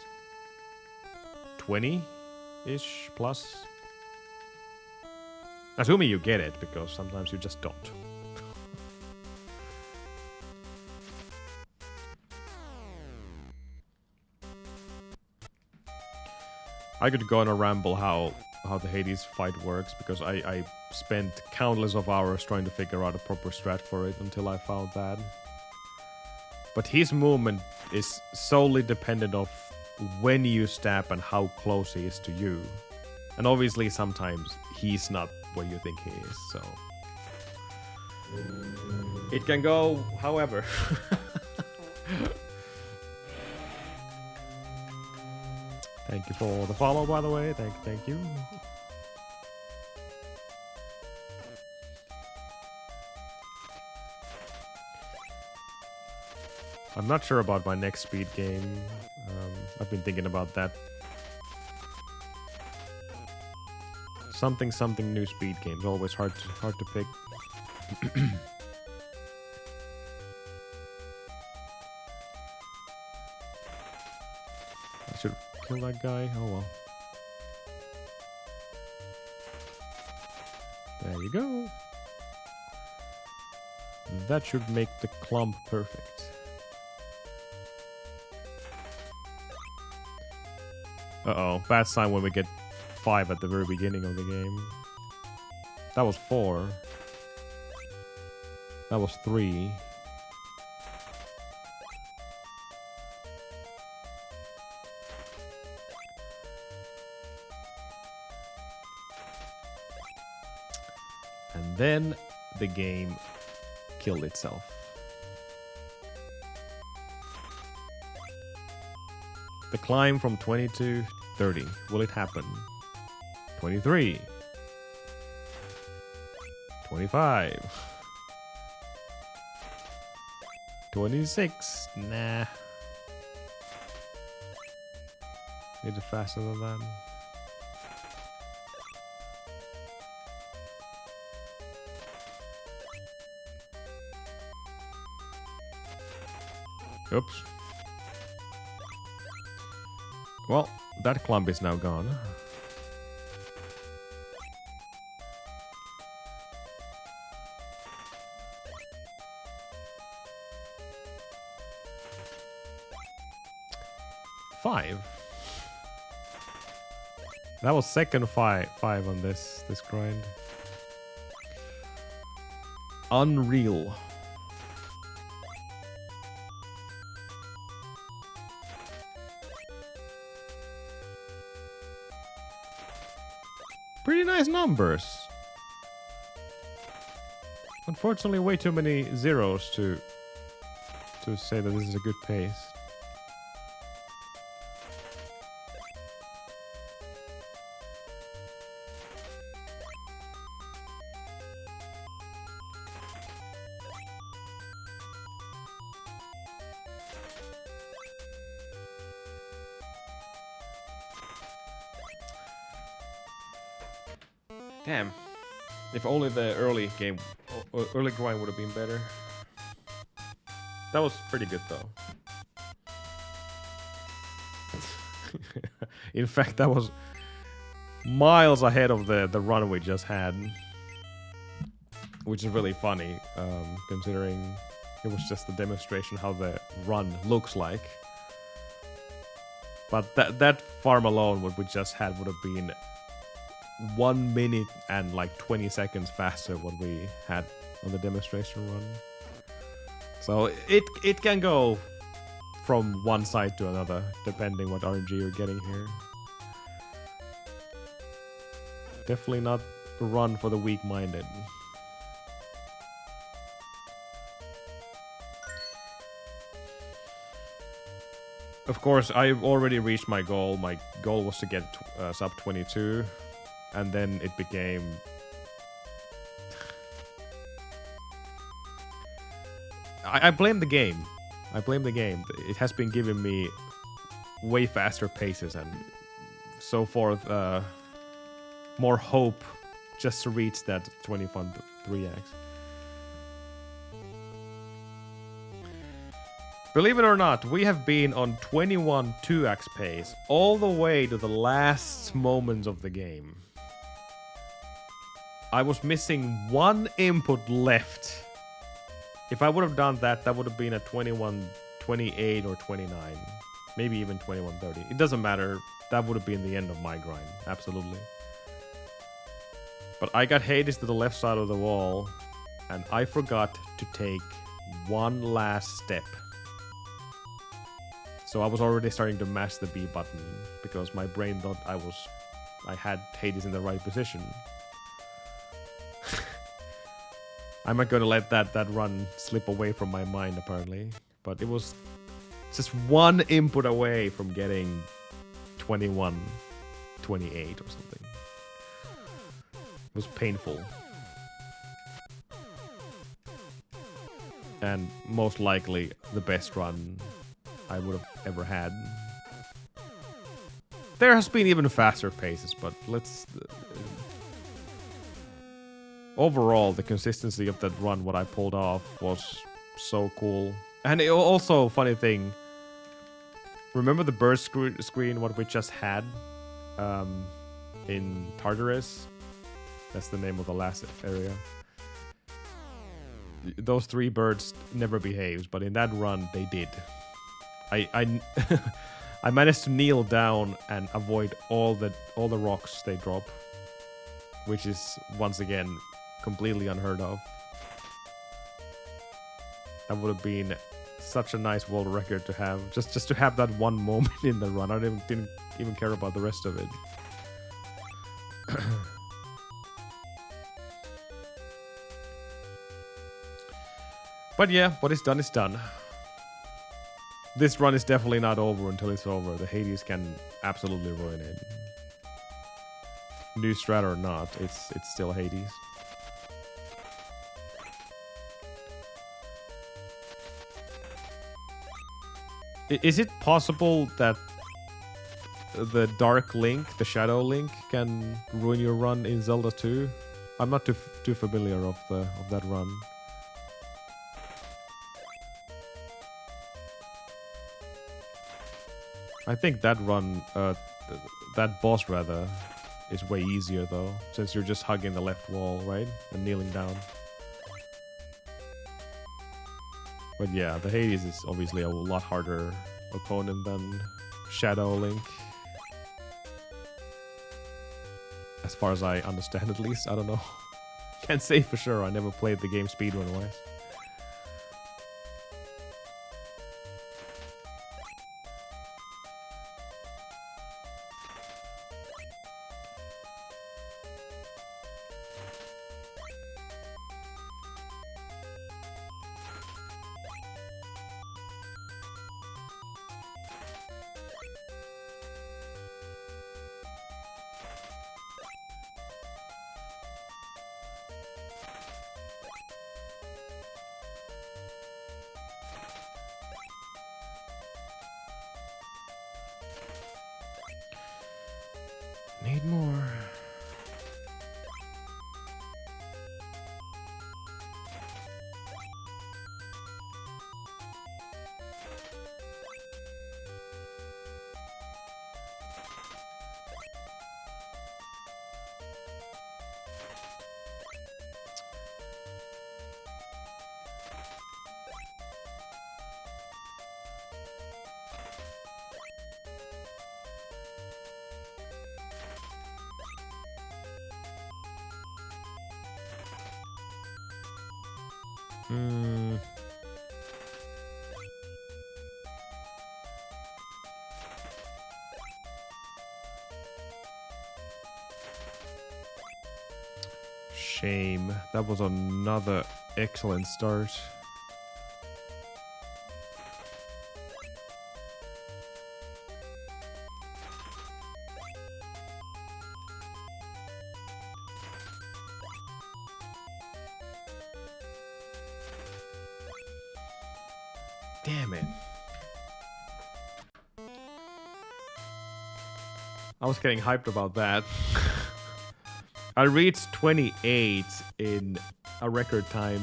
20-ish plus? Assuming you get it, because sometimes you just don't. I could go on a ramble how the Hades fight works, because I spent countless of hours trying to figure out a proper strat for it until I found that. But his movement is solely dependent of when you stab and how close he is to you. And obviously sometimes he's not where you think he is, so... It can go however. Thank you for the follow, by the way. Thank you. I'm not sure about my next speed game. I've been thinking about that. Something new speed games. Always hard to pick. I should kill that guy. Oh well. There you go. That should make the clump perfect. Uh-oh, bad sign when we get 5 at the very beginning of the game. That was 4. That was 3. And then the game killed itself. The climb from 20 to 30. Will it happen? 23. 25. 26. Nah. Need it faster than that. Oops. Well, that clump is now gone. 5. That was second 5 on this grind. Unreal. Pretty nice numbers. Unfortunately, way too many zeros to say that this is a good pace. Damn. If only the early grind would have been better. That was pretty good though. In fact, that was miles ahead of the run we just had. Which is really funny, considering it was just a demonstration how the run looks like. But that farm alone, what we just had, would have been 1 minute and like 20 seconds faster what we had on the demonstration run. So it can go from one side to another depending what RNG you're getting here. Definitely not a run for the weak-minded. Of course, I've already reached my goal. My goal was to get sub 22. And then it became... I blame the game. I blame the game. It has been giving me way faster paces and so forth. More hope just to reach that 21 3x. Believe it or not, we have been on 21 2x pace all the way to the last moments of the game. I was missing one input left. If I would have done that, that would have been a 21 28 or 29. Maybe even 21 30. It doesn't matter. That would have been the end of my grind. Absolutely. But I got Hades to the left side of the wall, and I forgot to take one last step. So I was already starting to mash the B button because my brain thought I had Hades in the right position. I'm not going to let that run slip away from my mind apparently, but it was just one input away from getting 21 28 or something. It was painful. And most likely the best run I would have ever had. There has been even faster paces, but let's... overall, the consistency of that run, what I pulled off, was so cool. And it also, funny thing, remember the burst screen, what we just had in Tartarus? That's the name of the last area. Those 3 birds never behaved, but in that run, they did. I I managed to kneel down and avoid all the rocks they drop, which is once again completely unheard of. That would have been such a nice world record to have, just to have that one moment in the run. I didn't even care about the rest of it. But yeah, what is done is done. This run is definitely not over until it's over. The Hades can absolutely ruin it. New strat or not, it's still Hades. Is it possible that the Dark Link, the Shadow Link, can ruin your run in Zelda 2? I'm not too familiar of that run. I think that run, that boss rather, is way easier though, since you're just hugging the left wall, right? And kneeling down. But yeah, the Hades is obviously a lot harder opponent than Shadow Link. As far as I understand, at least. I don't know. Can't say for sure. I never played the game speedrun-wise. Need more. Shame. That was another excellent start. Damn it. I was getting hyped about that. I reached 28 in a record time.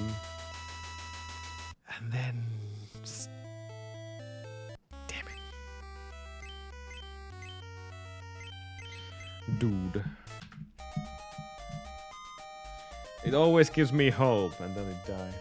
And then... just... damn it. Dude. It always gives me hope, and then it dies.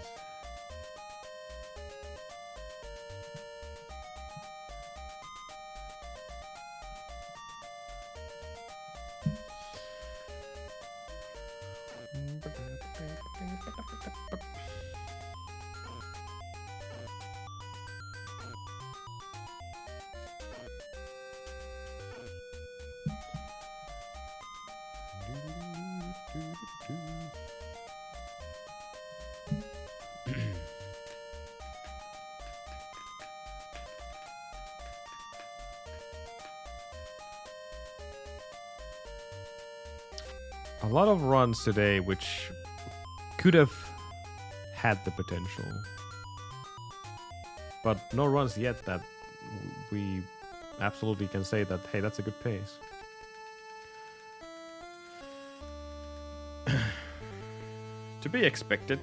A lot of runs today which could have had the potential, but no runs yet that we absolutely can say that, hey, that's a good pace. To be expected.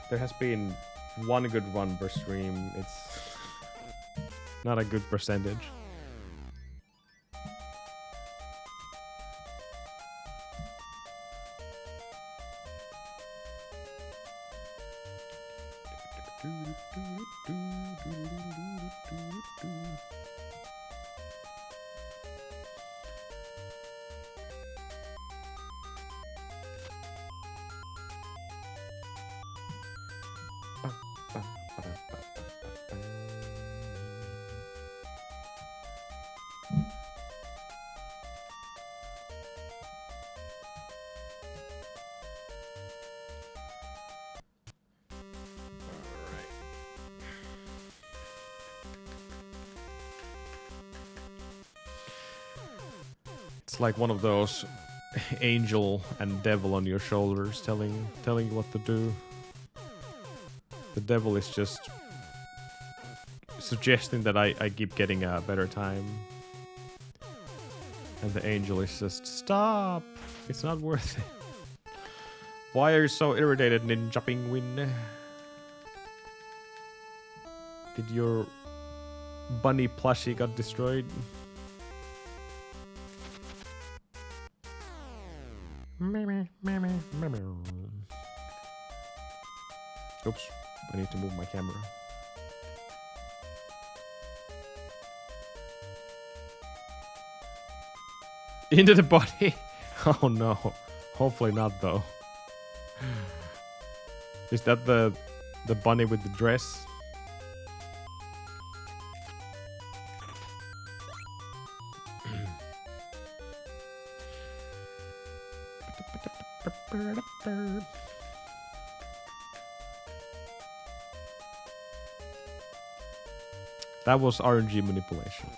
There has been one good run per stream. It's not a good percentage. It's like one of those angel and devil on your shoulders telling you what to do. The devil is just suggesting that I keep getting a better time. And the angel is just, stop! It's not worth it. Why are you so irritated, Ninja Penguin? Did your bunny plushie got destroyed? Oops, I need to move my camera. Into the body. Oh no. Hopefully not though. Is that the bunny with the dress? That was RNG manipulation.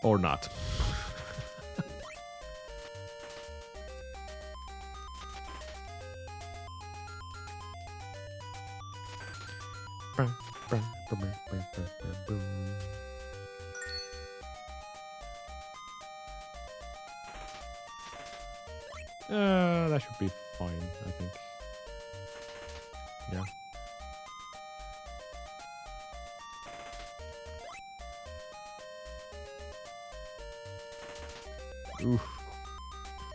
Or not. That should be fine, I think. Yeah. Oof.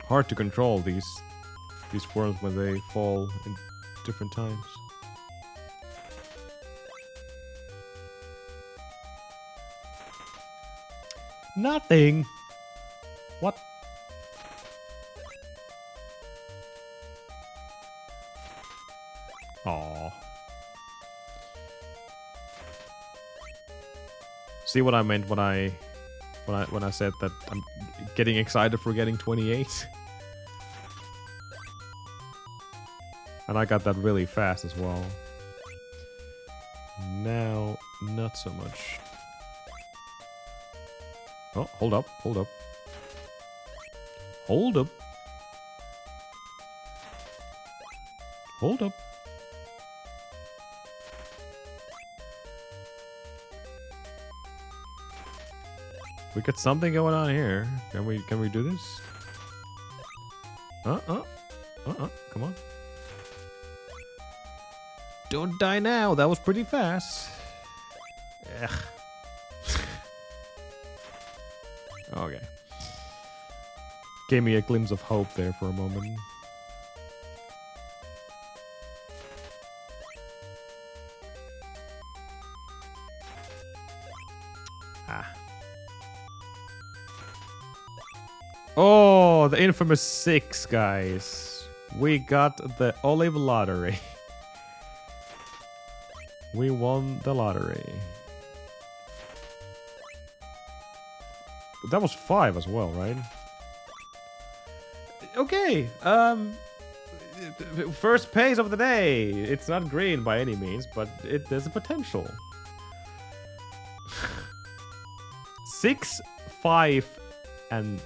Hard to control these worms when they fall in different times. Nothing. What? Aww. See what I meant when I said that I'm getting excited for getting 28? And I got that really fast as well. Now, not so much. Oh, hold up, hold up. Hold up. Hold up. We got something going on here. Can we do this? Come on. Don't die now. That was pretty fast. Ugh. Okay. Gave me a glimpse of hope there for a moment. Oh, the infamous 6, guys. We got the olive lottery. We won the lottery. That was 5 as well, right? Okay. First pace of the day. It's not green by any means, but there's a potential. 6, 5, and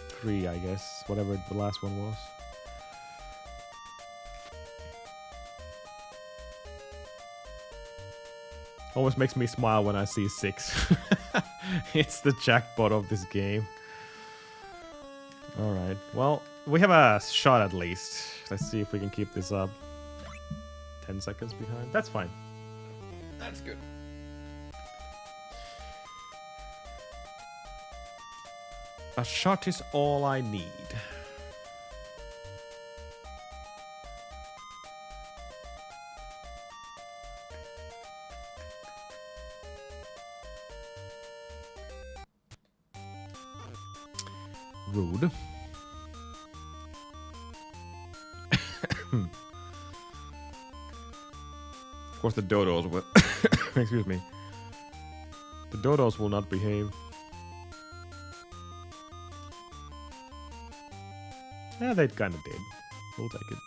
3, I guess. Whatever the last one was. Always makes me smile when I see 6. It's the jackpot of this game. Alright, well, we have a shot at least. Let's see if we can keep this up. 10 seconds behind. That's fine. That's good. A shot is all I need. Rude. Of course the dodos will... Excuse me. The dodos will not behave. Yeah, they kind of did. We'll take it.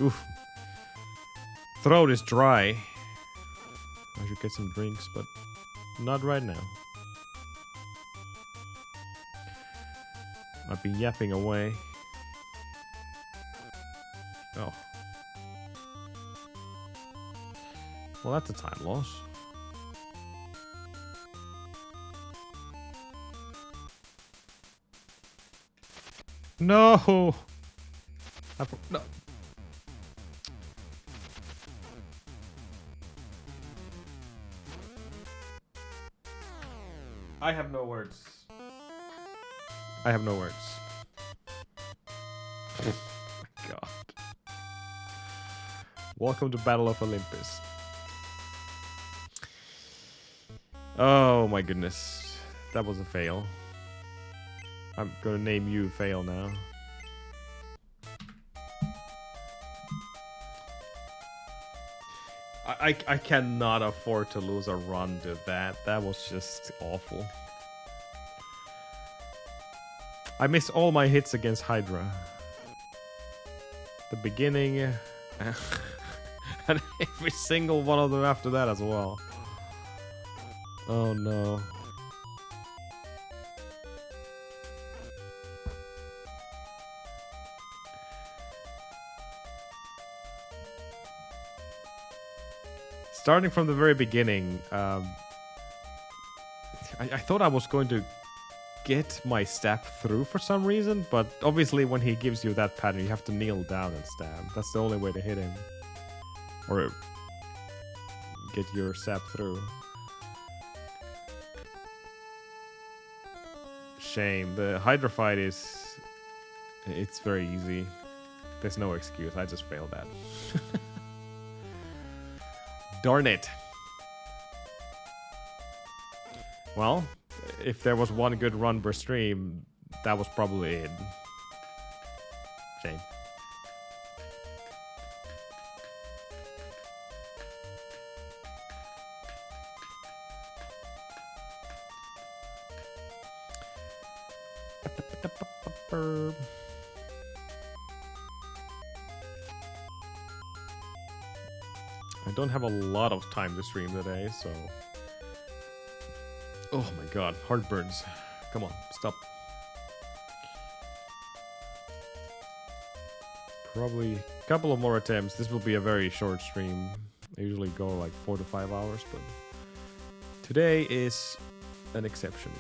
Oof. Throat is dry. I should get some drinks, but not right now. I've been yapping away. Oh. Well, that's a time loss. No! No. I have no words. I have no words. Oh my god. Welcome to Battle of Olympus. Oh my goodness. That was a fail. I'm gonna name you fail now. I cannot afford to lose a run to that. That was just awful. I missed all my hits against Hydra. The beginning. And every single one of them after that as well. Oh no. Starting from the very beginning, I thought I was going to get my stab through for some reason, but obviously when he gives you that pattern, you have to kneel down and stab. That's the only way to hit him. Or get your stab through. Shame. The Hydra fight is... It's very easy. There's no excuse. I just failed that. Darn it. Well, if there was one good run per stream, that was probably it. Shame. I don't have a lot of time to stream today, so... Oh my god, heartburns. Come on, stop. Probably a couple of more attempts. This will be a very short stream. I usually go like 4 to 5 hours, but... Today is an exception.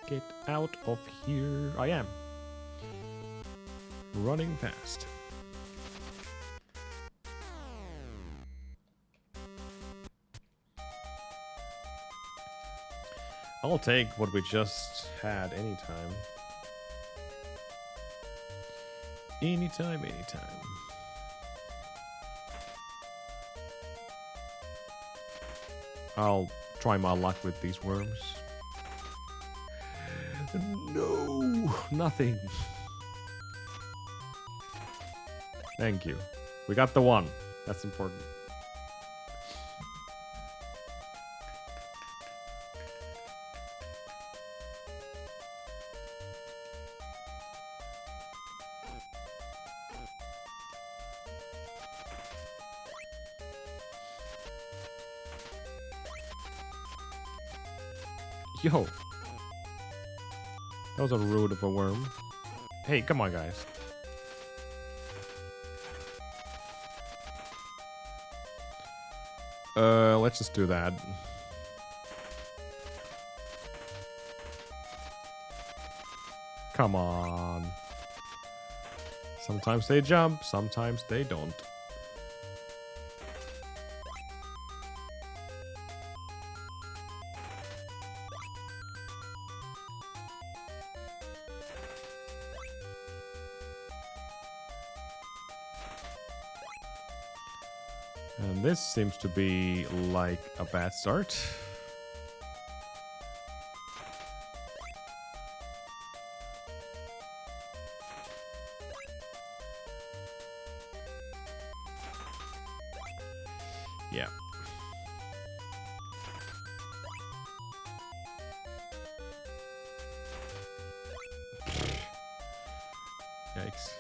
Get out of here. I am. Running fast. I'll take what we just had anytime. Anytime, anytime. I'll try my luck with these worms. No, nothing. Thank you. We got the one. That's important. Yo. That was a rude of a worm. Hey, come on, guys. Let's just do that. Come on. Sometimes they jump, sometimes they don't. And this seems to be like a bad start. Yeah. Yikes.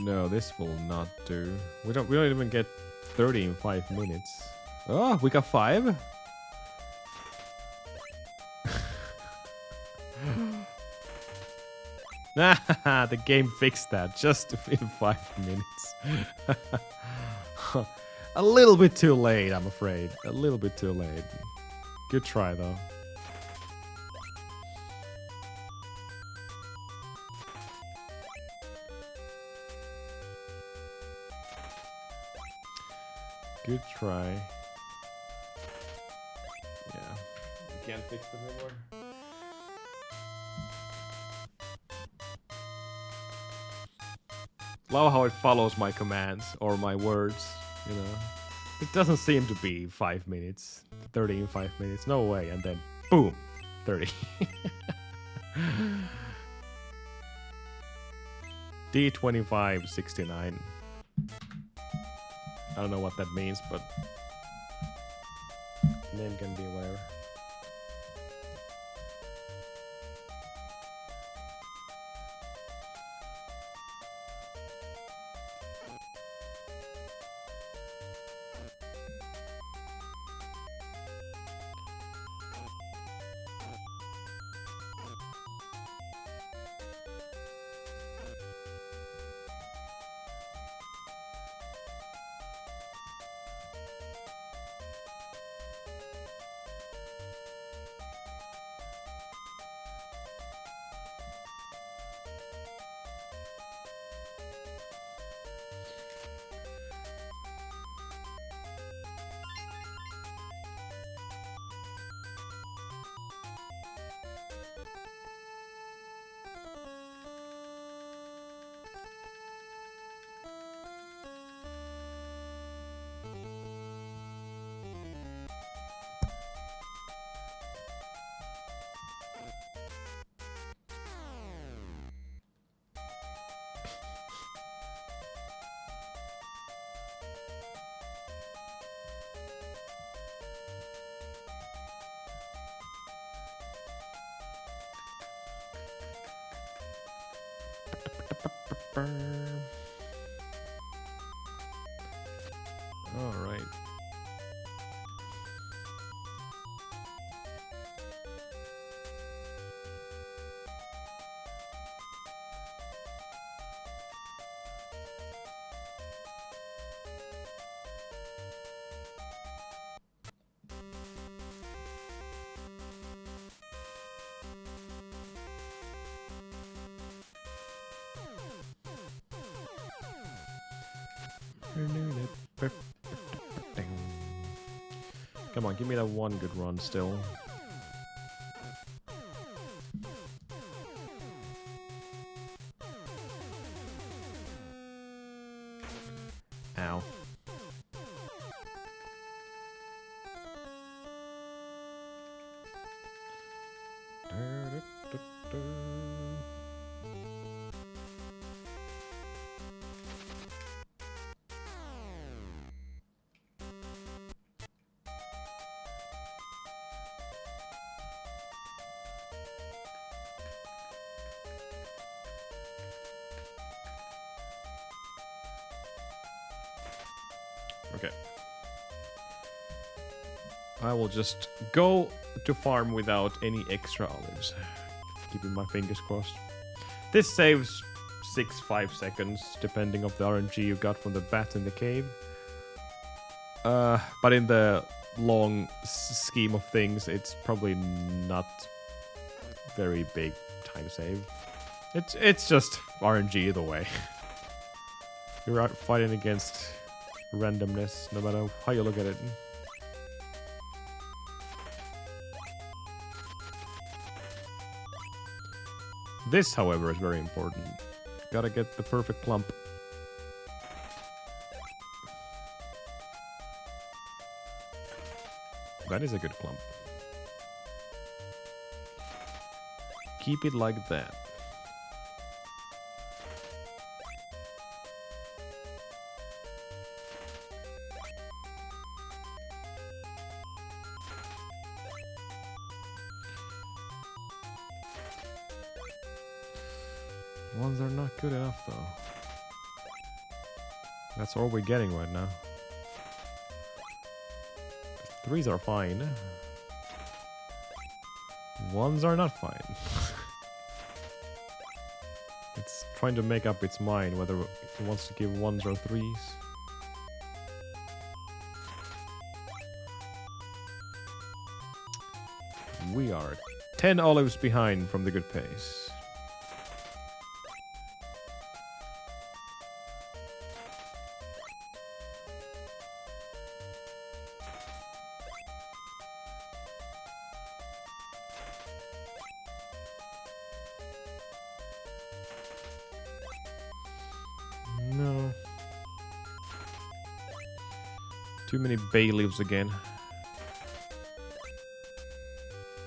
No, this will not do. We don't even get 30 in 5 minutes. Oh, we got 5. The game fixed that just in 5 minutes. A little bit too late, I'm afraid. A little bit too late. Good try, though. Good try. Yeah. You can't fix them anymore. Love how it follows my commands or my words, you know. It doesn't seem to be 5 minutes. 30 in 5 minutes. No way. And then boom. 30. D2569. I don't know what that means, but name can be whatever. All right. Come on, give me that one good run still. Ow. Okay. I will just go to farm without any extra olives. Keeping my fingers crossed. This saves 5 seconds, depending on the RNG you got from the bat in the cave. But in the long scheme of things, it's probably not very big time save. It's just RNG either way. You're out fighting against randomness, no matter how you look at it. This, however, is very important. Gotta get the perfect clump. That is a good clump. Keep it like that. Ones are not good enough, though. That's all we're getting right now. Threes are fine. Ones are not fine. It's trying to make up its mind whether it wants to give ones or threes. We are 10 olives behind from the good pace. No. Too many bay leaves again.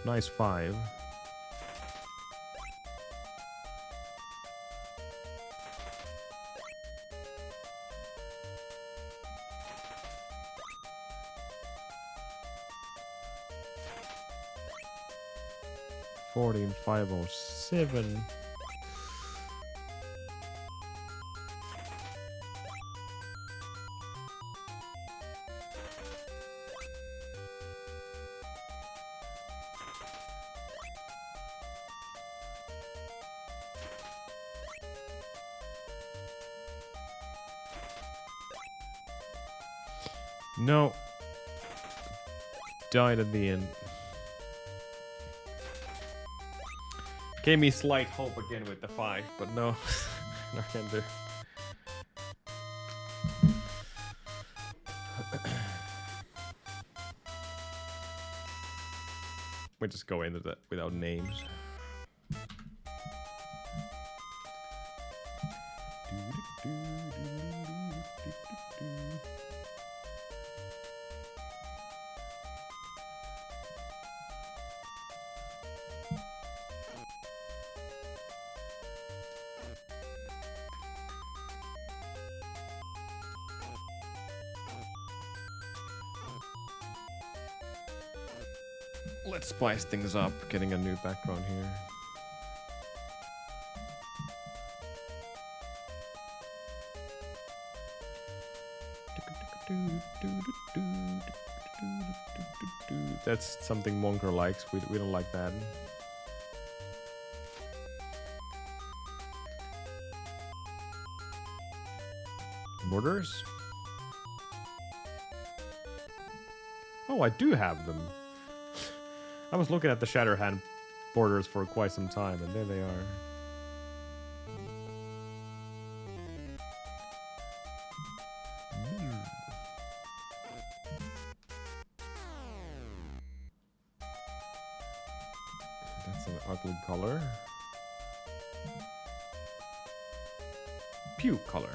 Nice 5. $14,507. No. Died at the end. Gave me slight hope again with the 5, but no. No can do. We just go into that without names. Let's spice things up, getting a new background here. That's something Monker likes. We don't like that. Borders? Oh, I do have them. I was looking at the Shatterhand borders for quite some time, and there they are. That's an ugly color. Pew color.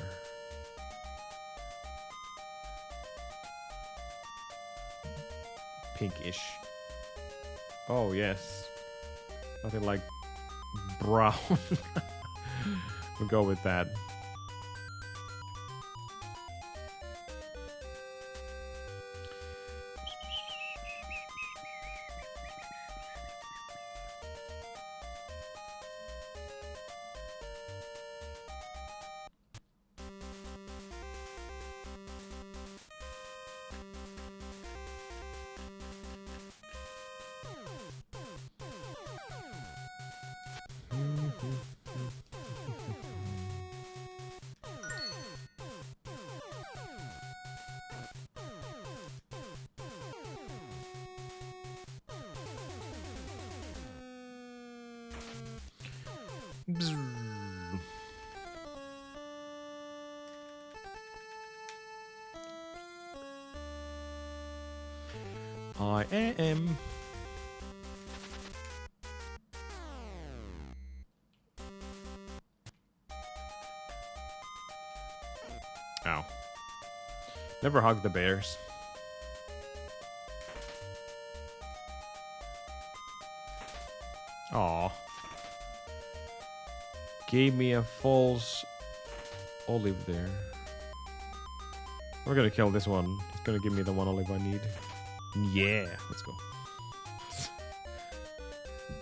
Pinkish. Oh, yes. Nothing like brown. We'll go with that. I am. Ow. Never hug the bears. Aw. Gave me a false olive there. We're gonna kill this one. It's gonna give me the one olive I need. Yeah, let's go.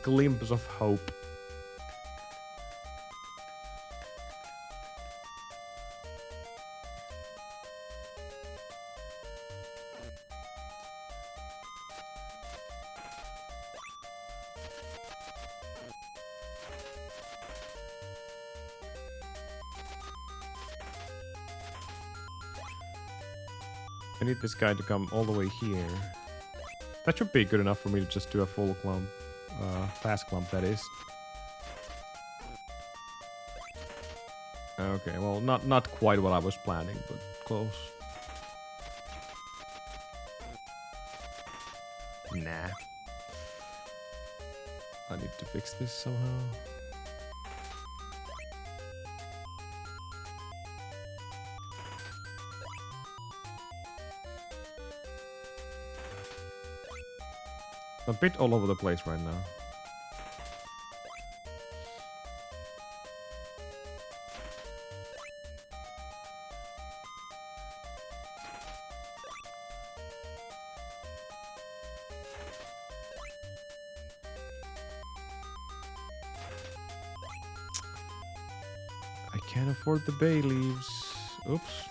Glimpse of hope. I need this guy to come all the way here. That should be good enough for me to just do a full clump. Fast clump, that is. Okay, well, not quite what I was planning, but close. Nah. I need to fix this somehow. A bit all over the place right now. I can't afford the bay leaves. Oops.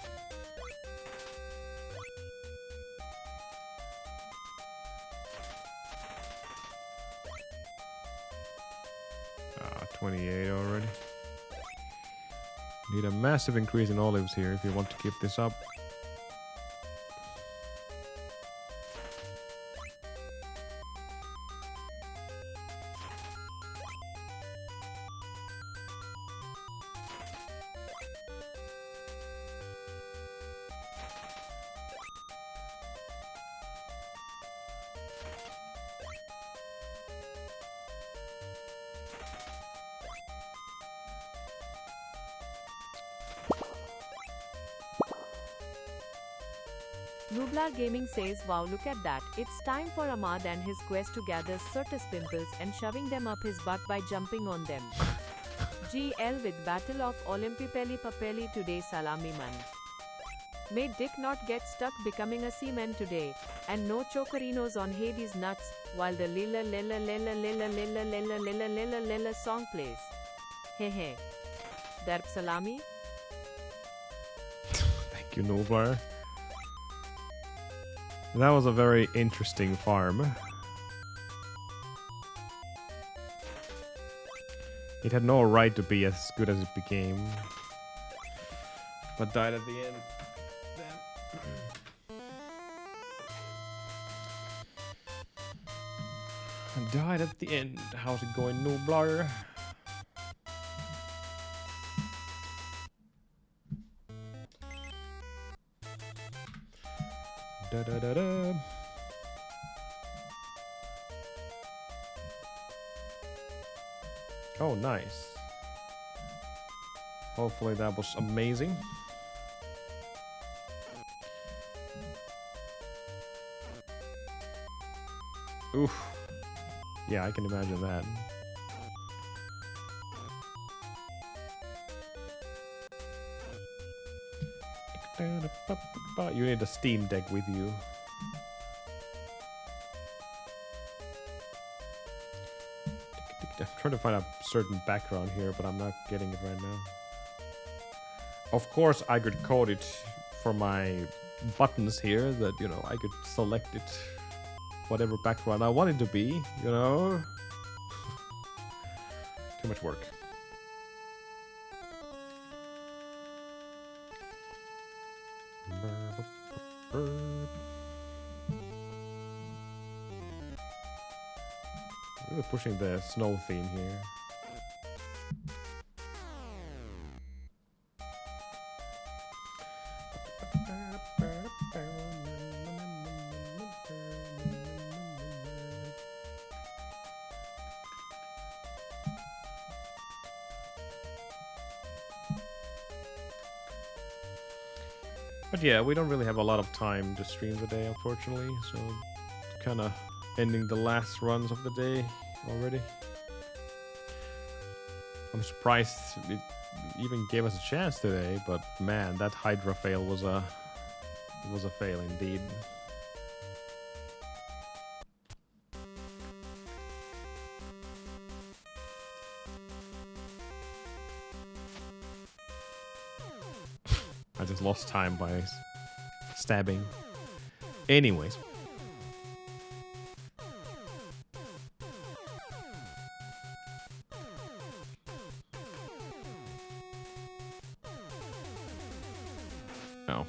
Ah, 28 already. Need a massive increase in olives here if you want to keep this up. Nublar Gaming says, wow, look at that. It's time for Ahmad and his quest to gather Surtus pimples and shoving them up his butt by jumping on them. GL with Battle of Olympipeli Papeli today, Salami man. May Dick not get stuck becoming a seaman today, and no chocorinos on Hades nuts, while the Lila Lila Lila Lila Lila Lila Lila Lila Lila song plays. Hehe. Derp Salami? Thank you, Nublar. That was a very interesting farm. It had no right to be as good as it became, but died at the end. Died at the end. How's it going, Nublar? Da da da da. Oh, nice. Hopefully that was amazing. Oof. Yeah, I can imagine that. You need a Steam Deck with you. I'm trying to find a certain background here, but I'm not getting it right now. Of course, I could code it for my buttons here, that, you know, I could select it, whatever background I want it to be, you know? Too much work. Really pushing the snow theme here. But yeah, we don't really have a lot of time to stream today, unfortunately, so kind of ending the last runs of the day already. I'm surprised it even gave us a chance today, but man, that Hydra fail was a fail indeed. I just lost time by stabbing. Anyways. Oh.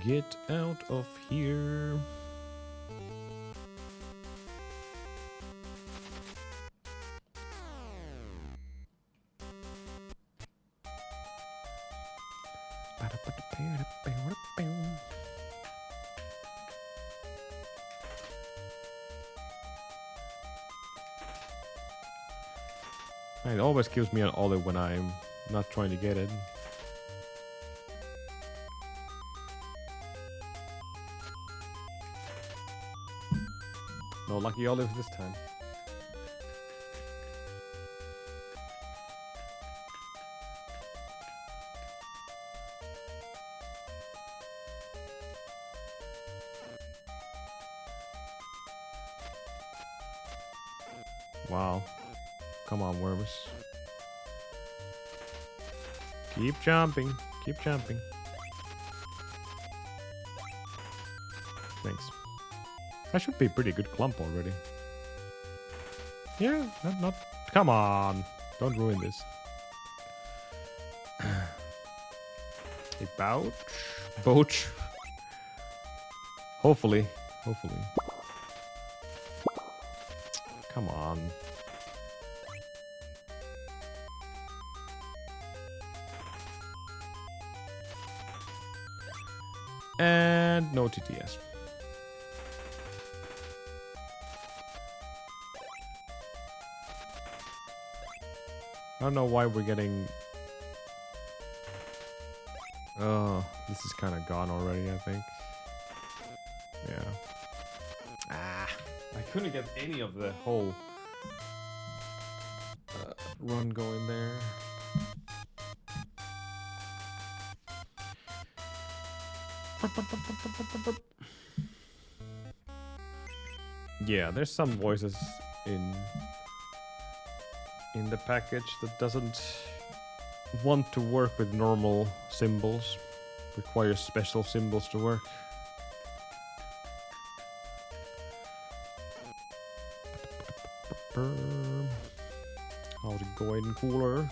Get out of here. It always gives me an olive when I'm not trying to get it. No lucky olives this time. Wow. Come on, worms. Keep jumping. Keep jumping. Thanks. That should be a pretty good clump already. Yeah, not... Come on. Don't ruin this. A pouch. Boach. Hopefully. Hopefully. Come on. And no TTS. I don't know why we're getting... Oh, this is kind of gone already, I think. Yeah. Ah, I couldn't get any of the whole run going there. Yeah, there's some voices in the package that doesn't want to work with normal symbols, requires special symbols to work. How's it going, cooler?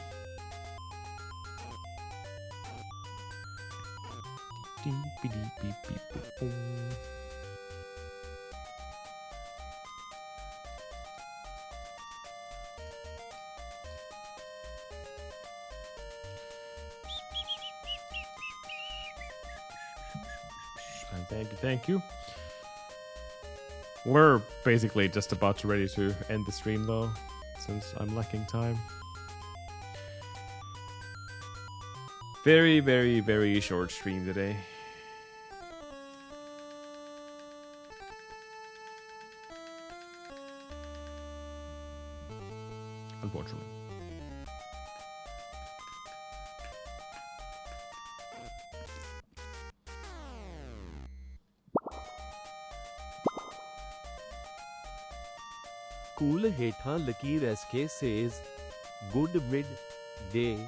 Thank you. We're basically just about ready to end the stream though, since I'm lacking time. Very, very, very short stream today. Unfortunately. Cool heta Lakir SK says, Good mid-day,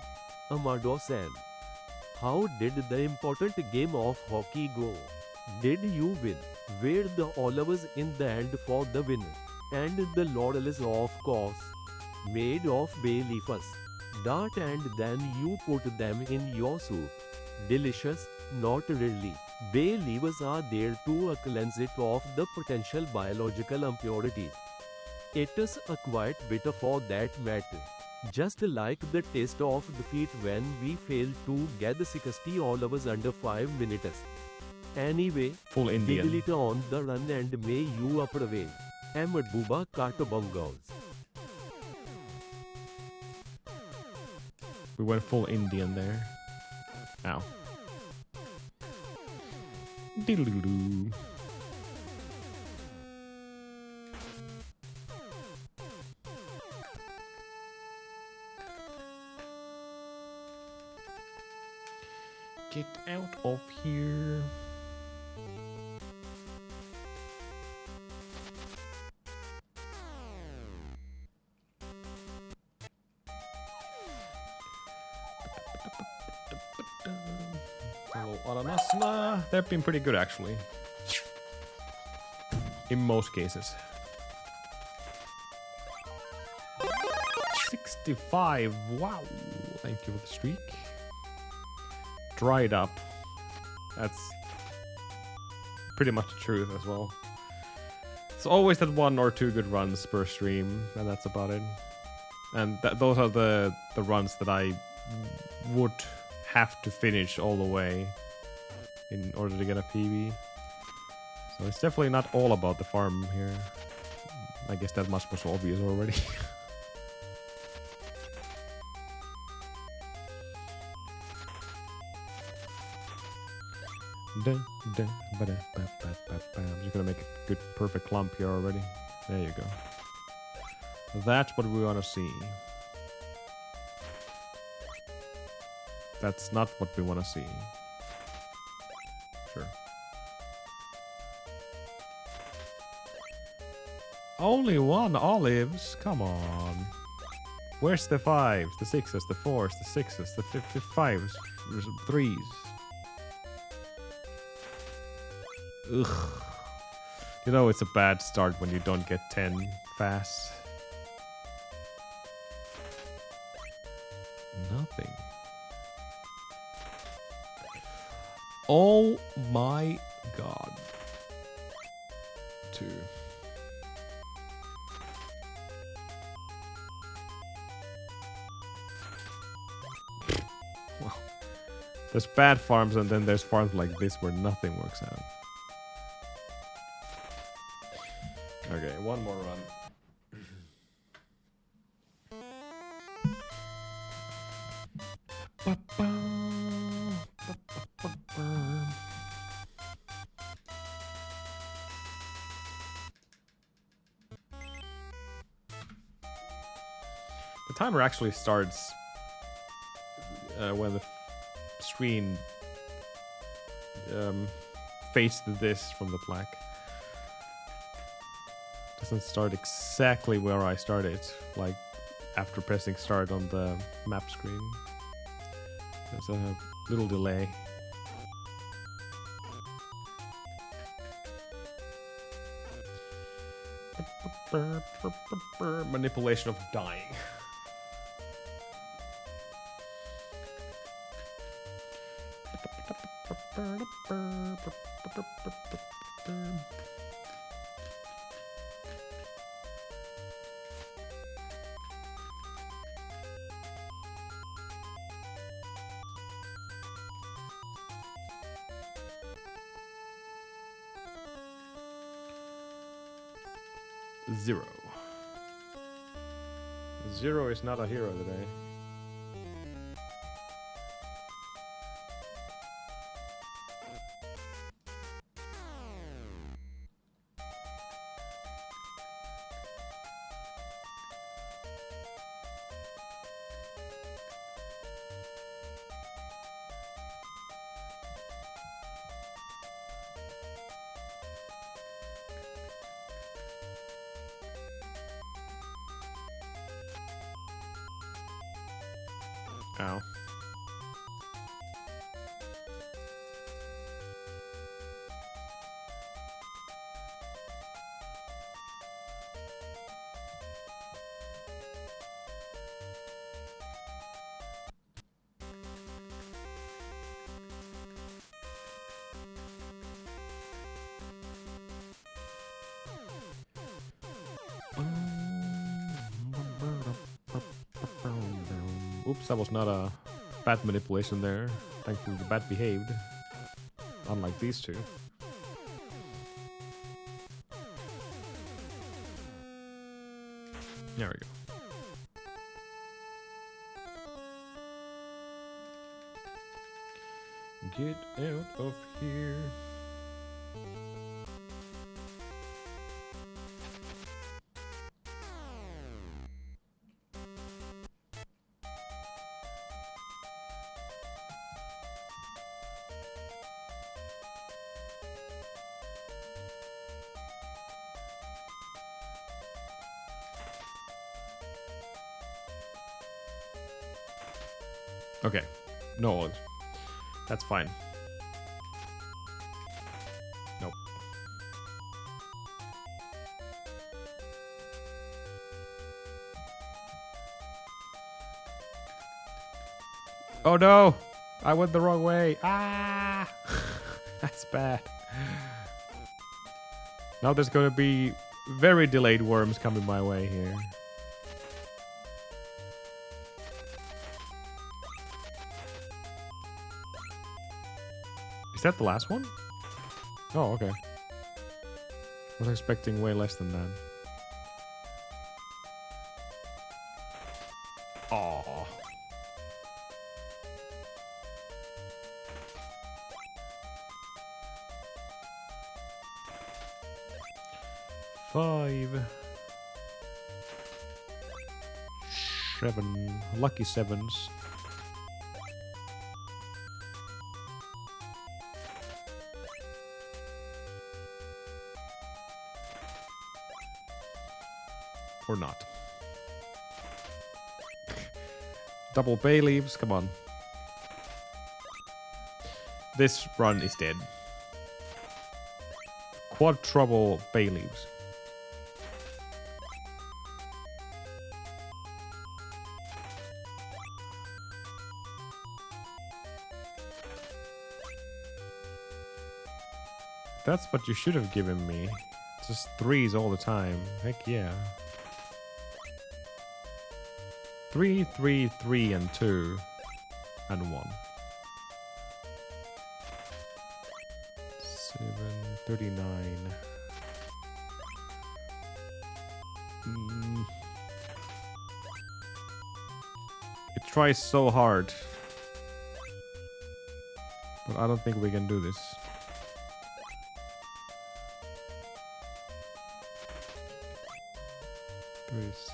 Amado-san. How did the important game of hockey go? Did you win? Were the olives in the end for the win? And the laurels, of course, made of bay leaves. Dart and then you put them in your soup. Delicious, not really. Bay leaves are there to cleanse it of the potential biological impurities. It is a quite bitter for that matter. Just like the taste of defeat when we failed to get the 60 olives under 5 minutes. Anyway, full Indian. Diddle it on the run and may you upperway. Ahmed Buba Katabongos. We went full Indian there. Ow. Diddle-doo-doo. Get out of here. Hello, Alanasna. They've been pretty good actually. In most cases. 65. Wow. Thank you for the streak. Dried up. That's pretty much the truth as well. It's always that 1 or 2 good runs per stream, and that's about it. And those are the runs that I would have to finish all the way in order to get a PB. So it's definitely not all about the farm here. I guess that much was obvious already. I'm just gonna make a good perfect clump here already. There you go. That's what we want to see. That's not what we want to see. Sure. Only 1 olives? Come on. Where's the 5s, the 6s, the 4s, the 6s, the 5s, 3s? Ugh. You know it's a bad start when you don't get 10 fast. Nothing. Oh my god. 2. Well, there's bad farms and then there's farms like this where nothing works out. Okay, 1 more run. The timer actually starts when the screen fades to this from the black. Doesn't start exactly where I started, like after pressing start on the map screen. There's a little delay. Manipulation of dying. Zero. Zero is not a hero today. Ow. Oops, that was not a bad manipulation there. Thankfully the bat behaved. Unlike these two. There we go. Get out of here. Okay, no olives. That's fine. Nope. Oh no! I went the wrong way. Ah! That's bad. Now there's gonna be very delayed worms coming my way here. Is that the last one? Oh, okay. I was expecting way less than that. Aww. Five. 7. Lucky sevens. Or not. Double bay leaves, come on. This run is dead. Quad trouble bay leaves. That's what you should have given me. Just 3s all the time. Heck yeah. 3, 3, 3, and 2. And 1. 7, 39. It tries so hard. But I don't think we can do this.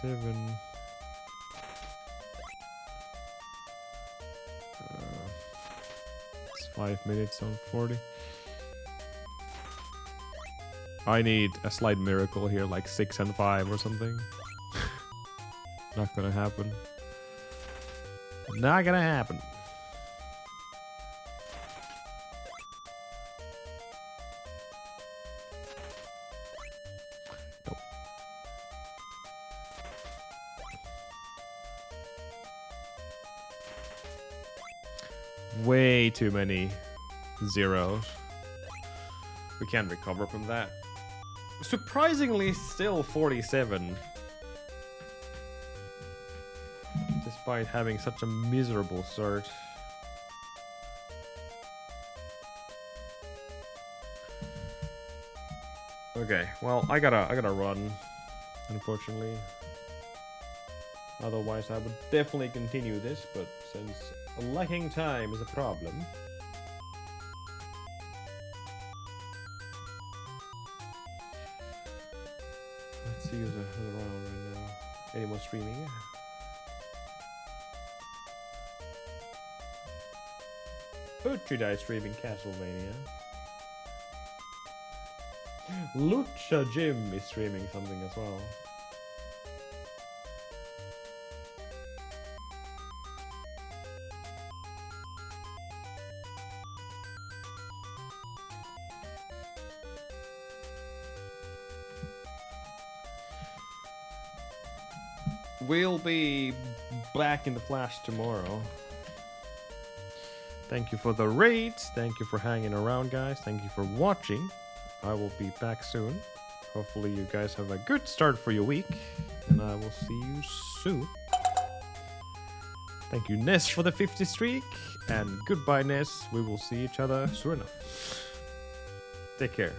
Seven. It's 5 minutes on 40. I need a slight miracle here, like 6 and 5 or something. Not gonna happen. Not gonna happen. Way too many zeros. We can't recover from that. Surprisingly, still 47. Despite having such a miserable start. Okay, well, I gotta run, unfortunately. Otherwise, I would definitely continue this, but since lacking time is a problem. Let's see who's around right now. Anyone streaming? Utridai streaming Castlevania. Lucha Jim is streaming something as well. We'll be back in the flash tomorrow. Thank you for the raids. Thank you for hanging around, guys. Thank you for watching. I will be back soon. Hopefully you guys have a good start for your week. And I will see you soon. Thank you, Ness, for the 50 streak. And goodbye, Ness. We will see each other soon enough. Take care.